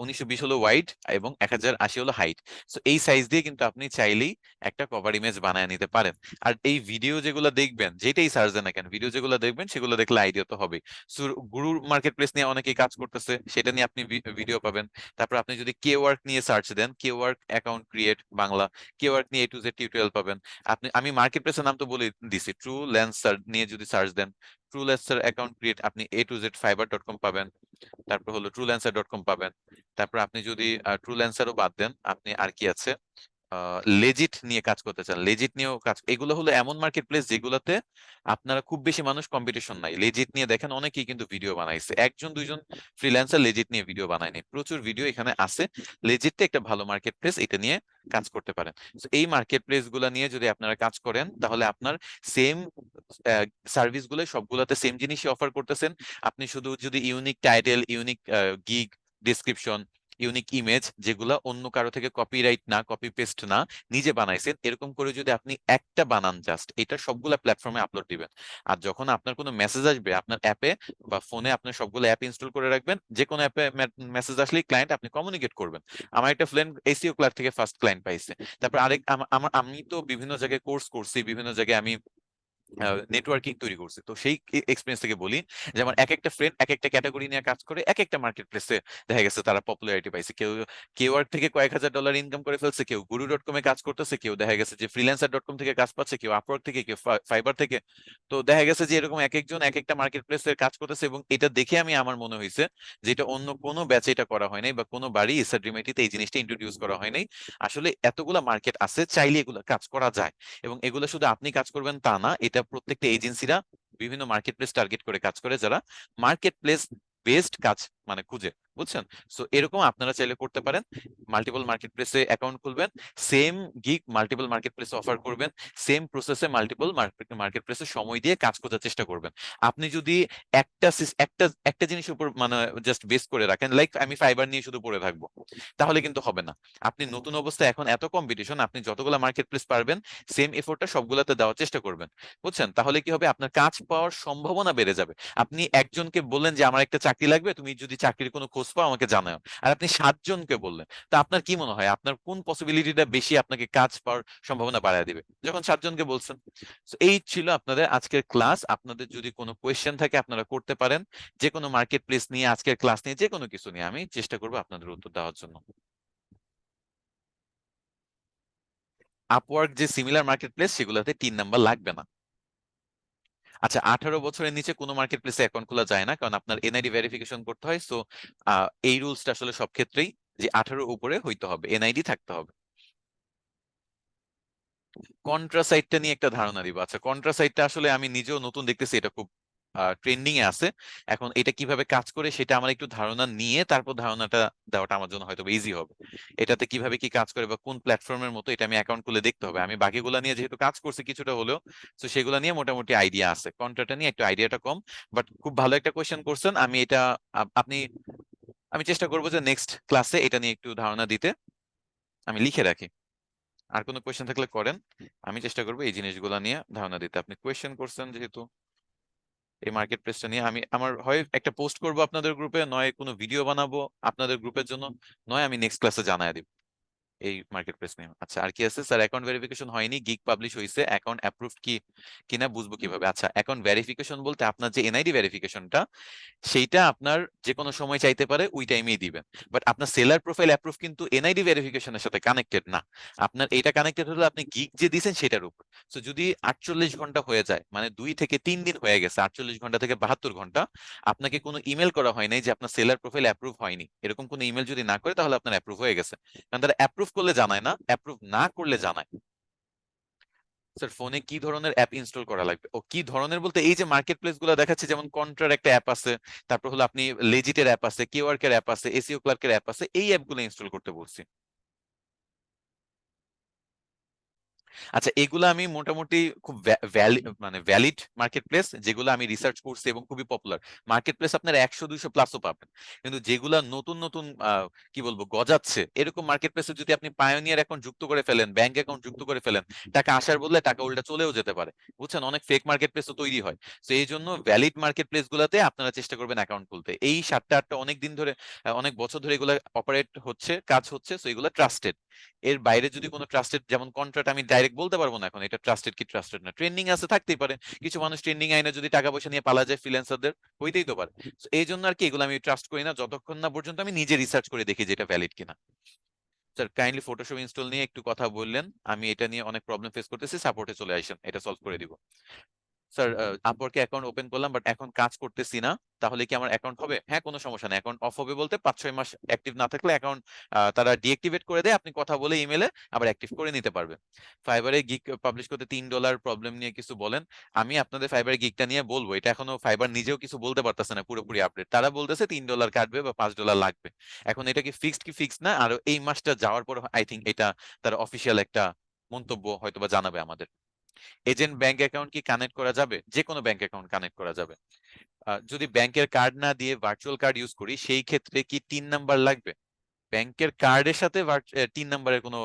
1920 হলো ওয়াইড এবং 1080 হলো হাইট। সো এই সাইজ দিয়ে কিন্তু আপনি চাইলেই একটা কভার ইমেজ বানায় নিতে পারেন। আর এই ভিডিও যেগুলো দেখবেন, যেটাই সার্চ দেন না কেন, ভিডিও যেগুলো দেখবেন সেগুলো দেখলে আইডিয়া তো হবে। সো গুরুর মার্কেট প্লেস নিয়ে অনেকেই কাজ করতেছে, সেটা নিয়ে আপনি ভিডিও পাবেন। তারপর আপনি যদি কে ওয়ার্ক নিয়ে সার্চ দেন, কে ওয়ার্ক অ্যাকাউন্ট ক্রিয়েট বাংলা, কে ওয়ার্ক নিয়ে A to Z টিউটোরিয়াল পাবেন। আমি মার্কেট প্লেসের নাম তো বলে দিছি, ট্রু ল্যান্সার নিয়ে যদি সার্চ দেন, ট্রুল্যান্সার অ্যাকাউন্ট ক্রিয়েট, আপনি A to Z fiber.com পাবেন। তারপর হলো ট্রুল্যান্সার.com পাবেন। তারপর আপনি যদি ট্রুল্যান্সারও বাদ দেন, আপনি আর কি আছে, লেজিট নিয়ে কাজ করতে চান, লেজিট নিয়েও কাজ, এগুলো হলো এমন মার্কেট প্লেস যেগুলোতে আপনারা খুব বেশি মানুষ, কম্পিটিশন নাই। লেজিট নিয়ে দেখেন অনেকেই কিন্তু ভিডিও বানাইছে, একজন দুইজন ফ্রিল্যান্সার লেজিট নিয়ে ভিডিও বানায়নি, প্রচুর ভিডিও এখানে আছে। লেজিটটা একটা ভালো মার্কেট প্লেস, এটা নিয়ে কাজ করতে পারেন। So, এই মার্কেট প্লেস গুলা নিয়ে যদি আপনারা কাজ করেন, তাহলে আপনার সেম সার্ভিস গুলো সবগুলাতে সেম জিনিসই অফার করতেছেন। আপনি শুধু যদি unique title, unique gig description, unique image, যেগুলা অন্য কারো থেকে কপিরাইট না, কপি পেস্ট না, নিজে বানাইছেন, এরকম করে যদি আপনি একটা বানান, জাস্ট এটা সবগুলা প্ল্যাটফর্মে আপলোড দিবেন। আর যখন আপনার কোনো মেসেজ আসবে আপনার অ্যাপে বা ফোনে, আপনার সবগুলো অ্যাপ ইনস্টল করে রাখবেন, যে কোনো অ্যাপে মেসেজ আসলেই ক্লায়েন্ট আপনি কমিউনিকেট করবেন। আমার একটা ফ্রেন্ড এসইও ক্লার্ক থেকে ফার্স্ট ক্লায়েন্ট পাইছে। তারপর আরেক আমি তো বিভিন্ন জায়গায় কোর্স করছি, বিভিন্ন জায়গায় আমি নেটওয়ার্কিং তৈরি করছে, তো সেই এক্সপিরিয়েন্স থেকে বলি, যেমন এক একটা ফ্রেন্ড এক একটা ক্যাটাগরি নিয়ে কাজ করে, এক একটা মার্কেট প্লেসে দেখা গেছে তারা পপুলারিটি পাইছে। কেউ কেওয়ার্ক থেকে কয়েক হাজার ডলার ইনকাম করে ফেলছে, কেউ গুরু.com এ কাজ করতেছে, কেউ দেখা গেছে যে ফ্রিল্যান্সার.com থেকে কাজ পাচ্ছে, কেউ আপওয়ার্ক থেকে, কেউ ফাইবার থেকে। তো দেখা গেছে যে এরকম এক একজন এক একটা মার্কেট প্লেসে কাজ করতেছে, এবং এটা দেখে আমার মনে হয়েছে যে এটা অন্য কোনো ব্যাচে এটা করা হয় নাই, বা কোনো বাড়ি এসআরডিএমআইটিতে এই জিনিসটা ইন্ট্রোডিউস করা হয় নাই। আসলে এতগুলা মার্কেট আছে, চাইলে এগুলো কাজ করা যায়। এবং এগুলো শুধু আপনি কাজ করবেন তা না, এটা প্রত্যেকটা এজেন্সিরা বিভিন্ন মার্কেট প্লেস টার্গেট করে কাজ করে, যারা মার্কেট প্লেস বেসড কাজ মানে খুঁজে, বুঝছেন? সো এরকম আপনারা চাইলে করতে পারেন, মাল্টিপল মার্কেট প্লেসে অ্যাকাউন্ট খুলবেন, সেম গিগ মাল্টিপল মার্কেট প্লেসে অফার করবেন, সেম প্রসেসে মাল্টিপল মার্কেট প্লেসে সময় দিয়ে কাজ খোঁজার চেষ্টা করবেন। আপনি যদি একটা জিনিসের উপর মানে জাস্ট বেস করে রাখেন, লাইক আমি ফাইবার নিয়ে শুধু পড়ে থাকবো, তাহলে কিন্তু হবে না। আপনি নতুন অবস্থায় এখন এত কম্পিটিশন, আপনি যতগুলা মার্কেট প্লেস পারবেন সেম এফোর্টটা সবগুলাতে দেওয়ার চেষ্টা করবেন, বুঝছেন? তাহলে কি হবে, আপনার কাজ পাওয়ার সম্ভাবনা বেড়ে যাবে। আপনি একজনকে বললেন যে আমার একটা চাকরি লাগবে, তুমি যদি চাকরির কোনো খোঁজ পাও আমাকে জানাও, আর আপনি 7 জনকে বললেন, তো আপনার কি মনে হয় আপনার কোন পসিবিলিটিটা বেশি আপনাকে কাজ পাওয়ার সম্ভাবনা বাড়ায় দিবে, যখন 7 জনকে বলছেন? So, এই ছিল আপনাদের আজকের ক্লাস। আপনাদের যদি কোনো কোয়েশ্চেন থাকে আপনারা করতে পারেন, যে কোনো মার্কেট প্লেস নিয়ে, আজকের ক্লাস নিয়ে, যে কোনো কিছু নিয়ে আমি চেষ্টা করবো আপনাদের উত্তর দেওয়ার জন্য। আপওয়ার্ক যে সিমিলার মার্কেট প্লেস সেগুলোতে 3 নাম্বার লাগবে না। আচ্ছা, 18 বছরের নিচে কোনো মার্কেট প্লেসে অ্যাকাউন্ট খোলা যায় না, কারণ আপনার এনআইডি ভেরিফিকেশন করতে হয়। সো এই রুলসটা আসলে সব ক্ষেত্রেই, যে 18 উপরে হইতে হবে, এনআইডি থাকতে হবে। কন্ট্রাসাইটটা নিয়ে একটা ধারণা দিব। আচ্ছা, কন্ট্রাসাইটটা আসলে আমি নিজেও নতুন দেখতেছি, এটা খুব ট্রেন্ডিং এ আছে। এখন এটা কিভাবে কাজ করে সেটা আমার একটু ধারণা নিয়ে তারপর ধারণাটা দেওয়াটা আমার জন্য হয়তো ইজি হবে। এটাতে কিভাবে কি কাজ করে বা কোন প্ল্যাটফর্মের মতো, এটা আমি অ্যাকাউন্ট খুলে দেখতে হবে। আমি বাকিগুলা নিয়ে যেহেতু কাজ করছি কিছুটা হলেও, তো সেগুলো নিয়ে মোটামুটি আইডিয়া আছে। কন্ট্রাটা নিয়ে একটু আইডিয়াটা কম, বাট খুব ভালো একটা কোয়েশ্চেন করছেন। আমি এটা আপনি, আমি চেষ্টা করবো যে নেক্সট ক্লাসে এটা নিয়ে একটু ধারণা দিতে। আমি লিখে রাখি, আর কোনো কোয়েশ্চেন থাকলে করেন। আমি চেষ্টা করবো এই জিনিসগুলো নিয়ে ধারণা দিতে। আপনি কোয়েশ্চেন করছেন যেহেতু এই মার্কেট প্লেসটা নিয়ে, আমি আমার হয় একটা পোস্ট করব আপনাদের গ্রুপে, নয় কোনো ভিডিও বানাবো আপনাদের গ্রুপের জন্য, নয় আমি নেক্সট ক্লাসে জানাই দিব এই মার্কেট প্লেস নিয়ে। আচ্ছা, আর কি আছে স্যার? অ্যাকাউন্ট ভেরিফিকেশন হয়নি, গিগ পাবলিশ হয়েছে, অ্যাকাউন্ট অ্যাপ্রুভড কি কিনা বুঝবো কিভাবে? আচ্ছা, অ্যাকাউন্ট ভেরিফিকেশন বলতে আপনার যে এনআইডি ভেরিফিকেশনটা, সেইটা আপনার যে কোনো সময় চাইতে পারে, ওই টাইমেই দিবেন। বাট আপনার সেলার প্রোফাইল অ্যাপ্রুভ কিন্তু এনআইডি ভেরিফিকেশনের সাথে কানেক্টেড না। আপনার এটা কানেক্টেড হলো আপনি গিগ যে দিয়েছেন সেটার উপর। তো যদি 48 ঘন্টা হয়ে যায়, মানে 2 থেকে 3 দিন হয়ে গেছে, 48 ঘন্টা থেকে 72 ঘন্টা, আপনাকে কোনো ইমেল করা হয় নাই যে আপনার সেলার প্রোফাইল অ্যাপ্রুভ হয়নি, এরকম কোনো ইমেল যদি না করে তাহলে আপনার অ্যাপ্রুভ হয়ে গেছে। কারণ তারা অ্যাপ্রুভ করলে জানায় না, অ্যাপ্রুভ না করলে জানায়। স্যার, ফোনে কি ধরনের অ্যাপ ইনস্টল করা লাগবে? ও কি ধরনের বলতে, এই যে মার্কেট প্লেস গুলো দেখাচ্ছে, যেমন কন্ট্রার একটা অ্যাপ আছে, তারপর হলো আপনি লেজিটের অ্যাপ আছে, কিউআরকের অ্যাপ আছে, এসইও ক্লার্কের অ্যাপ আছে, এই অ্যাপগুলো ইনস্টল করতে বলছি। আচ্ছা, এগুলো আমি মোটামুটি খুব মানে ভ্যালিড মার্কেট প্লেস, যেগুলো আমি রিসার্চ করছি এবং খুবই পপুলার মার্কেট প্লেস, আপনার 100-200 প্লাসও পাবেন। কিন্তু যেগুলা নতুন নতুন কি বলবো গজাচ্ছে, এরকম মার্কেট প্লেসে যদি আপনি পায়োনিয়ার অ্যাকাউন্ট যুক্ত করে ফেলেন, ব্যাংক অ্যাকাউন্ট যুক্ত করে ফেলেন, টাকা আসার বদলে টাকা উল্টা চলেও যেতে পারে, বুঝছেন? অনেক ফেক মার্কেট প্লেসও তৈরি হয়। তো এই জন্য ভ্যালিড মার্কেট প্লেস গুলাতে আপনারা চেষ্টা করবেন অ্যাকাউন্ট খুলতে। এই 7টা 8টা অনেক দিন ধরে, অনেক বছর ধরে এগুলো অপারেট হচ্ছে, কাজ হচ্ছে, তো এগুলো ট্রাস্টেড। এর বাইরে যদি কোনো ট্রাস্টেড, যেমন কন্ট্রাক্ট, আমি ডাইরেক্ট বলতে পারবো না এখন এটা ট্রাস্টেড কি ট্রাস্টেড না। ট্রেন্ডিং আছে, থাকতেই পারে। কিছু মানুষ ট্রেন্ডিং আইনে যদি টাকা পয়সা নিয়ে পালা যায়, ফ্রিল্যান্সারদের হইতেই তো পারে। So, এই জন্য আর কি এগুলো আমি ট্রাস্ট করি না যতক্ষণ না পর্যন্ত আমি নিজে রিসার্চ করে দেখি যে এটা ভ্যালিড কিনা। স্যার, কাইন্ডলি ফটোশপ ইনস্টল নিয়ে একটু কথা বললেন, আমি এটা নিয়ে অনেক প্রবলেম ফেস করতেছি, সাপোর্টে চলে আসেন, এটা সলভ করে দিব। স্যার, আপওয়ার্কে অ্যাকাউন্ট ওপেন করলাম বাট এখন কাজ করতেছি না, তাহলে কি আমার অ্যাকাউন্ট হবে? হ্যাঁ, কোনো সমস্যা নেই। অ্যাকাউন্ট অফ হবে বলতে 5-6 মাস অ্যাক্টিভ না থাকলে অ্যাকাউন্ট তারা ডিঅ্যাক্টিভেট করে দেয়, আপনি কথা বলে ইমেলে আবার অ্যাক্টিভ করে নিতে পারবেন। ফাইবারে গিগ পাবলিশ করতে $3 প্রবলেম নিয়ে কিছু বলেন। আমি আপনাদের ফাইবারে গিগটা নিয়ে বলবো, এটা এখনো ফাইবার নিজেও কিছু বলতে পারতেছে না পুরোপুরি আপডেট। তারা বলতেছে $3 কাটবে বা $5 লাগবে। এখন এটা কি ফিক্সড কি ফিক্সড না, আর এই মাসটা যাওয়ার পর আই থিঙ্ক এটা তারা অফিসিয়াল একটা মন্তব্য হয়তোবা জানাবে আমাদের। এজেন্ট ব্যাংক অ্যাকাউন্ট কি কানেক্ট করা যাবে? যে কোনো ব্যাংক অ্যাকাউন্ট কানেক্ট করা যাবে। যদি ব্যাংকের কার্ড না দিয়ে ভার্চুয়াল কার্ড ইউজ করি, সেই ক্ষেত্রে কি 3 নাম্বার লাগবে? ব্যাংকের কার্ডের সাথে 3 নাম্বারের কোনো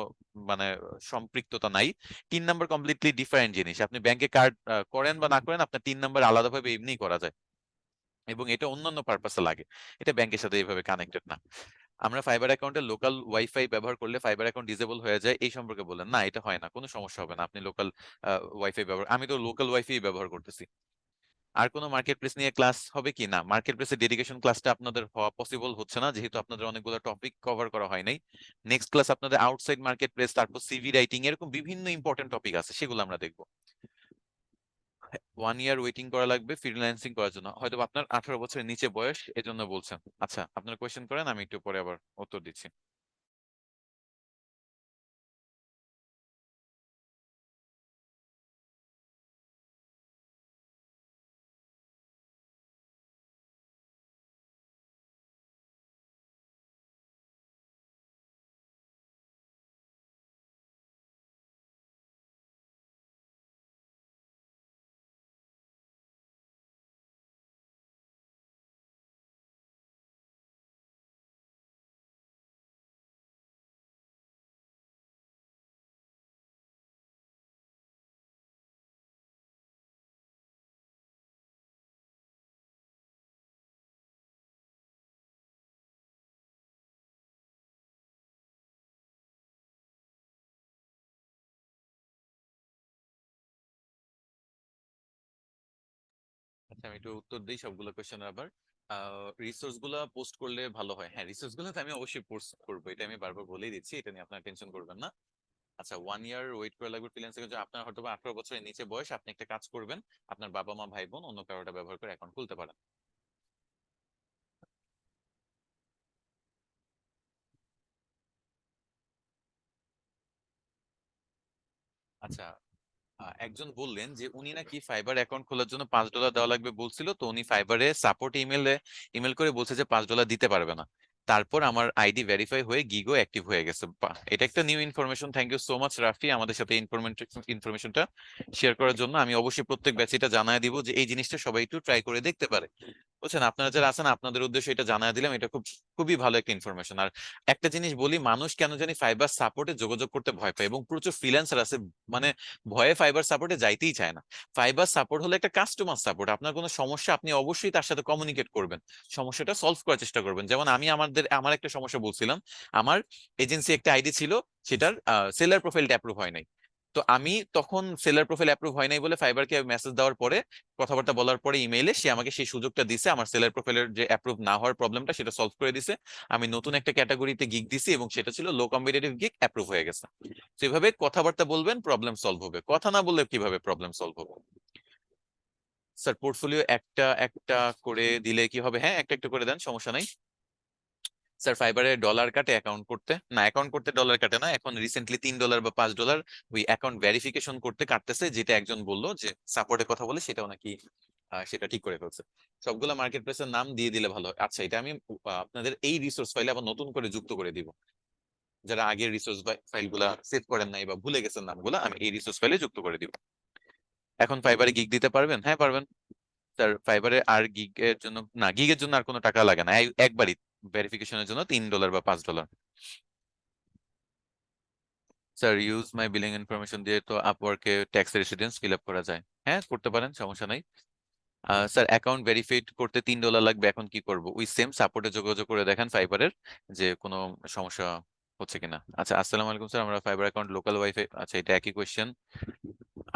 মানে সম্পৃক্ততা নাই। 3 নাম্বার কমপ্লিটলি ডিফারেন্ট জিনিস। আপনি ব্যাংকে কার্ড করেন বা না করেন, আপনার 3 নাম্বার আলাদাভাবে এমনিই করা যায়, এবং এটা অন্যান্য পারপাসে লাগে। এটা ব্যাংকের সাথে এইভাবে কানেক্টেড না। আমরা ফাইবার অ্যাকাউন্টে লোকাল ওয়াইফাই ব্যবহার করলে ফাইবার অ্যাকাউন্ট ডিসেবল হয়ে যায়, এই সম্পর্কে বললেন। না, এটা হয় না, কোনো সমস্যা হবে না। আপনি লোকাল ওয়াইফাই ব্যবহার, আমি তো লোকাল ওয়াইফাই ব্যবহার করতেছি। আর কোনো মার্কেট প্লেস নিয়ে ক্লাস হবে কি? না, মার্কেট প্লেসের ডেডিকেশন ক্লাসটা আপনাদের হওয়া পসিবল হচ্ছে না, যেহেতু আপনাদের অনেকগুলো টপিক কভার করা হয় নাই। নেক্সট ক্লাস আপনাদের আউটসাইড মার্কেট প্লেস, তারপর সিভি রাইটিং, এরকম বিভিন্ন ইম্পর্টেন্ট টপিক আছে, সেগুলো আমরা দেখবো। 1 ইয়ার ওয়েটিং করা লাগবে ফ্রিল্যান্সিং করার জন্য, হয়তো বা আপনার 18 বছরের নিচে বয়স, এজন্য বলছেন। আচ্ছা, আপনার কোয়েশ্চেন করেন, আমি একটু পরে আবার উত্তর দিচ্ছি। আমি একটু উত্তর দিই সবগুলো কোয়েশ্চেনের আবার। রিসোর্স গুলা পোস্ট করলে ভালো হয়, হ্যাঁ রিসোর্স গুলো আমি অবশ্যই পোস্ট করবো, এটা আমি বারবার বলেই দিচ্ছি, এটা নিয়ে আপনার টেনশন করবেন না। আচ্ছা, 1 ইয়ার ওয়েট করা লাগবে ফ্রিল্যান্সিং এর জন্য। আপনার হয়তো বা 18 বছরের নিচে বয়স, আপনি একটা কাজ করবেন, আপনার বাবা মা ভাই বোন অন্য কারোটা ব্যবহার করে অ্যাকাউন্ট খুলতে পারেন। আচ্ছা, একজন বললেন যে উনি নাকি ফাইবার অ্যাকাউন্ট খোলার জন্য $5 দেওয়া লাগবে বলছিল, তো উনি ফাইবারে সাপোর্ট ইমেল করে বলছে যে $5 দিতে পারবে না। তারপর আমার আইডি ভেরিফাই হয়ে গিগো অ্যাক্টিভ হয়ে গেছে। বাহ, এটা একটা new information. Thank you so much Rafi আমাদের সাথে ইনফরমেশনটা শেয়ার করার জন্য। আমি অবশ্যই প্রত্যেক ব্যাচে এটা জানায় দিব যে এই জিনিসটা সবাই একটু ট্রাই করে দেখতে পারে। বুঝছেন, আপনারা যারা আছেন আপনাদের উদ্দেশ্যে এটা জানায় দিলাম, এটা খুবই ভালো একটা ইনফরমেশন। আর একটা জিনিস বলি, মানুষ কেন জানি ফাইবার সাপোর্টে যোগাযোগ করতে ভয় পায়, এবং প্রচুর ফ্রিল্যান্সার আছে মানে ভয়ে ফাইবার সাপোর্টে যাইতেই চায় না। ফাইবার সাপোর্ট হলো একটা কাস্টমার সাপোর্ট। আপনার কোনো সমস্যা, আপনি অবশ্যই তার সাথে কমিউনিকেট করবেন, সমস্যাটা সলভ করার চেষ্টা করবেন। যেমন আমি আমার একটা সমস্যা বলছিলাম, আমার এজেন্সি একটা আইডি ছিল, সেটার সেলার প্রোফাইলটা অ্যাপ্রুভ হয় নাই। তো আমি তখন সেলার প্রোফাইল অ্যাপ্রুভ হয় নাই বলে ফাইবারকে মেসেজ দেওয়ার পরে, কথাবার্তা বলার পরে ইমেইলে সে আমাকে সেই সুযোগটা দিছে, আমার সেলার প্রোফাইলের যে অ্যাপ্রুভ না হওয়ার প্রবলেমটা সেটা সলভ করে দিছে। আমি নতুন একটা ক্যাটাগরিতে গিগ দিছি এবং সেটা ছিল লো কম্পিটিটিভ গিগ, অ্যাপ্রুভ হয়ে গেছে। সেভাবে কথাবার্তা বলবেন, প্রবলেম সলভ হবে। কথা না বললে কিভাবে প্রবলেম সলভ হবে? স্যার পোর্টফোলিও একটা একটা করে দিলে কি হবে? হ্যাঁ, একটা একটা করে দেন, সমস্যা নাই। স্যার ফাইবারে ডলার কাটে অ্যাকাউন্ট করতে? না, অ্যাকাউন্ট করতে ডলার কাটে না, এখন রিসেন্টলি $3 বা $5 ওই অ্যাকাউন্ট ভেরিফিকেশন করতে কাটতেছে, যেটা একজন বললো যে সাপোর্টের কথা বলে, সেটাও নাকি সেটা ঠিক করে ফেলছে। সবগুলা মার্কেট প্লেসের নাম দিয়ে দিলে ভালো হয়। আচ্ছা, এটা আমি আপনাদের এই রিসোর্স ফাইলে আবার নতুন করে যুক্ত করে দিব। যারা আগের রিসোর্স ফাইল গুলা সেভ করেন নাই বা ভুলে গেছেন নামগুলা, আমি এই রিসোর্স ফাইলে যুক্ত করে দিব। এখন ফাইবারে গিগ দিতে পারবেন? হ্যাঁ পারবেন। স্যার ফাইবারে আর গিগের জন্য না, গিগের জন্য আর কোনো টাকা লাগে না, একবারই ভেরিফিকেশনের জন্য $3 বা $5। Sir use my billing information দিয়ে তো আপওয়ার্কে ট্যাক্স রেসিডেন্স ফিল আপ করা যায়। হ্যাঁ করতে পারেন, সমস্যা নাই। স্যার অ্যাকাউন্ট ভেরিফাইড করতে $3 লাগবে, এখন কি করব? ওই সেম সাপোর্টে যোগাযোগ করে দেখেন ফাইবারের, যে কোনো সমস্যা হচ্ছে কিনা। আচ্ছা, আসসালামু আলাইকুম স্যার, আমরা ফাইবার অ্যাকাউন্ট লোকাল ওয়াইফাই, আচ্ছা এটা একই কোয়েশ্চেন।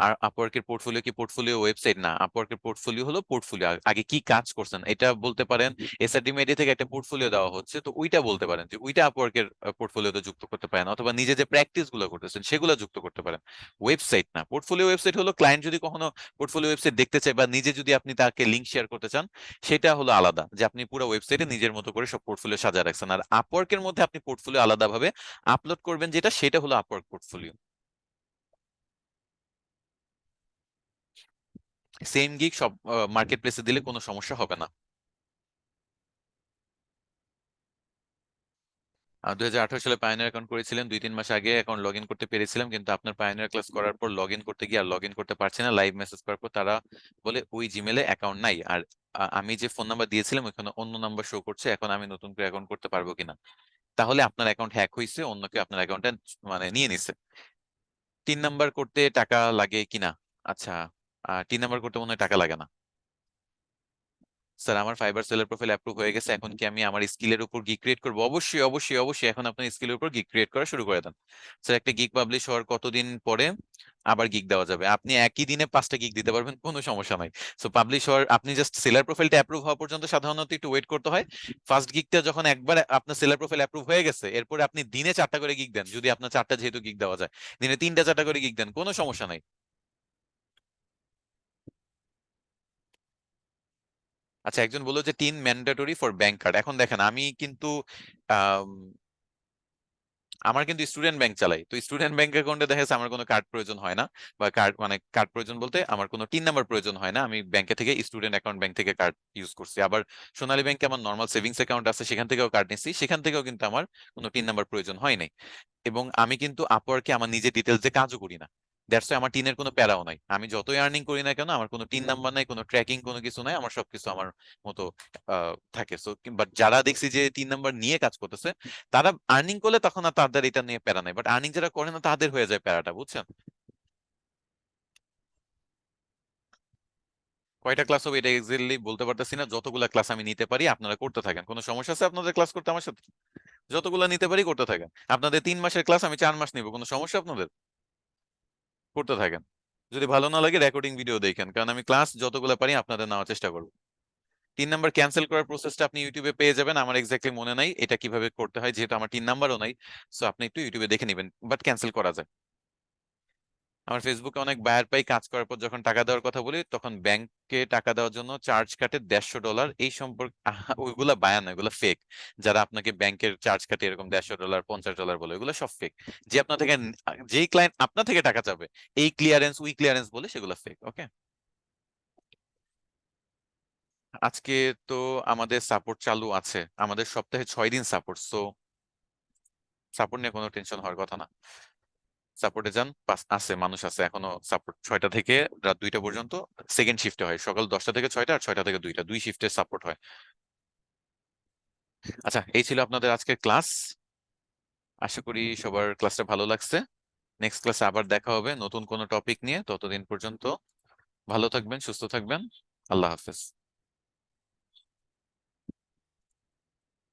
আর আপওয়ার্কের পোর্টফোলিও কি পোর্টফোলিও ওয়েবসাইট? না, আপওয়ার্কের পোর্টফোলিও হলো পোর্টফোলিও, আগে কি কাজ করছেন এটা বলতে পারেন। এসআরডি মিডিয়া থেকে একটা পোর্টফোলিও দেওয়া হচ্ছে, তো ওইটা বলতে পারেন যে ওইটা আপওয়ার্কের পোর্টফোলিওতে যুক্ত করতে পারেন, অথবা নিজে যে প্র্যাকটিস গুলো করতেছেন সেগুলো যুক্ত করতে পারেন। ওয়েবসাইট না, পোর্টফোলিও ওয়েবসাইট হলো ক্লায়েন্ট যদি কখনো পোর্টফোলিও ওয়েবসাইট দেখতে চায়, বা নিজে যদি আপনি তাকে লিংক শেয়ার করতে চান, সেটা হলো আলাদা, যে আপনি পুরো ওয়েবসাইটে নিজের মতো করে সব পোর্টফোলিও সাজা রাখছেন। আর আপওয়ার্কের মধ্যে আপনি পোর্টফোলিও আলাদাভাবে আপলোড করবেন, যেটা সেটা হলো আপওয়ার্ক পোর্টফোলিও। সেম গিগ সব মার্কেট প্লেসে দিলে কোনো সমস্যা হবে না। 2018 সালে পায়োনিয়ার অ্যাকাউন্ট করেছিলেন, 2-3 মাস আগে অ্যাকাউন্ট লগ ইন করতে পেরেছিলাম, কিন্তু আপনার পায়োনিয়ার ক্লাস করার পর লগ ইন করতে গিয়ে আর লগ ইন করতে পারছি না। লাইভ মেসেজ করার পর তারা বলে ওই জিমেলে অ্যাকাউন্ট নাই, আর আমি যে ফোন নাম্বার দিয়েছিলাম ওখানে অন্য নাম্বার শো করছে। এখন আমি নতুন করে অ্যাকাউন্ট করতে পারবো কিনা? তাহলে আপনার অ্যাকাউন্ট হ্যাক হয়েছে, অন্য কেউ আপনার অ্যাকাউন্টটা মানে নিয়ে নিছে। 3 নাম্বার করতে টাকা লাগে কিনা? আচ্ছা, 3 নাম্বার করতে মনে হয় টাকা লাগে না। স্যার আমার ফাইবার সেলার প্রোফাইল অ্যাপ্রুভ হয়ে গেছে, এখন কি আমি আমার স্কিলের উপর গিগ ক্রিয়েট করবো? অবশ্যই অবশ্যই অবশ্যই, এখন আপনার স্কিলের উপর গিগ ক্রিয়েট করা শুরু করে দেন। স্যার একটা গিগ পাবলিশ হওয়ার কতদিন পরে আবার গিগ দেওয়া যাবে? আপনি একই দিনে 5টা গিগ দিতে পারবেন, কোনো সমস্যা নাই। সো পাবলিশ হওয়ার, আপনি জাস্ট সেলার প্রোফাইলটা অ্যাপ্রুভ হওয়া পর্যন্ত সাধারণত একটু ওয়েট করতে হয়। ফার্স্ট গিগটা যখন একবার আপনার সেলার প্রোফাইল অ্যাপ্রুভ হয়ে গেছে, এরপরে আপনি দিনে 4টা করে গিগ দেন, যদি আপনার 4টা যেহেতু গিগ দেওয়া যায়, দিনে 3টা 4টা করে গিগ দেন, কোনো সমস্যা নাই। আচ্ছা, একজন বললো যে 3 ম্যান্ডেটরি ফর ব্যাংক কার্ড। এখন দেখেন, আমি কিন্তু আম, আমার কিন্তু স্টুডেন্ট ব্যাংক চালাই, তো স্টুডেন্ট ব্যাংক অ্যাকাউন্টে দেখা যাচ্ছে আমার কোনো কার্ড প্রয়োজন হয় না, বা কার্ড মানে কার্ড প্রয়োজন বলতে আমার কোনো 3 নাম্বার প্রয়োজন হয় না। আমি ব্যাংকে থেকে স্টুডেন্ট অ্যাকাউন্ট ব্যাংক থেকে কার্ড ইউজ করছি। আবার সোনালী ব্যাংকে আমার নর্মাল সেভিংস অ্যাকাউন্ট আছে, সেখান থেকেও কার্ড নিচ্ছি, সেখান থেকেও কিন্তু আমার কোনো 3 নাম্বার প্রয়োজন হয় নাই। এবং আমি কিন্তু আপওয়ার্কে আমার নিজের ডিটেলস যে কাজও করি না, দ্যাটস আমার টিনের কোনো প্যারাও নাই। আমি যতই আর্নিং করি না কেন, আমার কোনো 3 নাম্বার নাই, কোনো ট্র্যাকিং, কোনো কিছু নাই, আমার সবকিছু আমার মতো থাকে। সো বাট যারা দেখছি যে 3 নাম্বার নিয়ে কাজ করতেছে, তারা আর্নিং করলে তখন আর তাদের এটা নিয়ে প্যারা নাই, বাট আর্নিং যারা করে না তাদের হয়ে যায় প্যারাটা, বুঝছেন? কয়টা ক্লাস হবে এটা এক্স্যাক্টলি বলতে পারতেছি না, যতগুলা ক্লাস আমি নিতে পারি আপনারা করতে থাকেন। কোনো সমস্যা আছে আপনাদের ক্লাস করতে আমার সাথে? যতগুলা নিতে পারি করতে থাকেন। আপনাদের 3 মাসের ক্লাস আমি 4 মাস নিব, কোনো সমস্যা আপনাদের? করতে থাকেন। যদি ভালো না লাগে রেকর্ডিং ভিডিও দেখেন, কারণ আমি ক্লাস যতগুলো পারি আপনাদের নেওয়ার চেষ্টা করবো। 3 নাম্বার ক্যান্সেল করার প্রসেসটা আপনি ইউটিউবে পেয়ে যাবেন। আমার এক্স্যাক্টলি মনে নাই এটা কিভাবে করতে হয়, যেহেতু আমার 3 নাম্বারও নাই। সো আপনি একটু ইউটিউবে দেখে নেবেন, বাট ক্যান্সেল করা যায়। আমার ফেসবুকে অনেক বায়ার পাই, কাজ করার পর যখন টাকা দেওয়ার কথা বলি তখন ব্যাংকে টাকা দেওয়ার জন্য চার্জ কাটে $150। এই সম্পর্কে ওইগুলা বায়ান না, ওইগুলা ফেক। যারা আপনাকে ব্যাংকের চার্জ কাটে এরকম $150 $50 বলে, ওইগুলো সব ফেক। যে আপনার থেকে, যেই ক্লায়েন্ট আপনার থেকে টাকা চাবে, এই ক্লিয়ারেন্স উই ক্লিয়ারেন্স বলে, সেগুলো ফেক। ওকে। আজকে তো আমাদের সাপোর্ট চালু আছে, আমাদের সপ্তাহে 6 দিন সাপোর্ট। সো সাপোর্ট নিয়ে কোনো টেনশন হওয়ার কথা না। সাপোর্টে যান, আছে মানুষ আছে এখনো। সাপোর্ট 6টা থেকে রাত 2টা পর্যন্ত। সেকেন্ড শিফটে হয়, সকাল 10টা থেকে 6টা আর 6টা থেকে 2টা, 2 শিফটে সাপোর্ট হয়। আচ্ছা, এই ছিল আপনাদের আজকের ক্লাস। আশা করি সবার ক্লাসটা ভালো লাগছে। নেক্সট ক্লাসে আবার দেখা হবে নতুন কোনো টপিক নিয়ে। ততদিন পর্যন্ত ভালো থাকবেন, সুস্থ থাকবেন। আল্লাহ হাফেজ।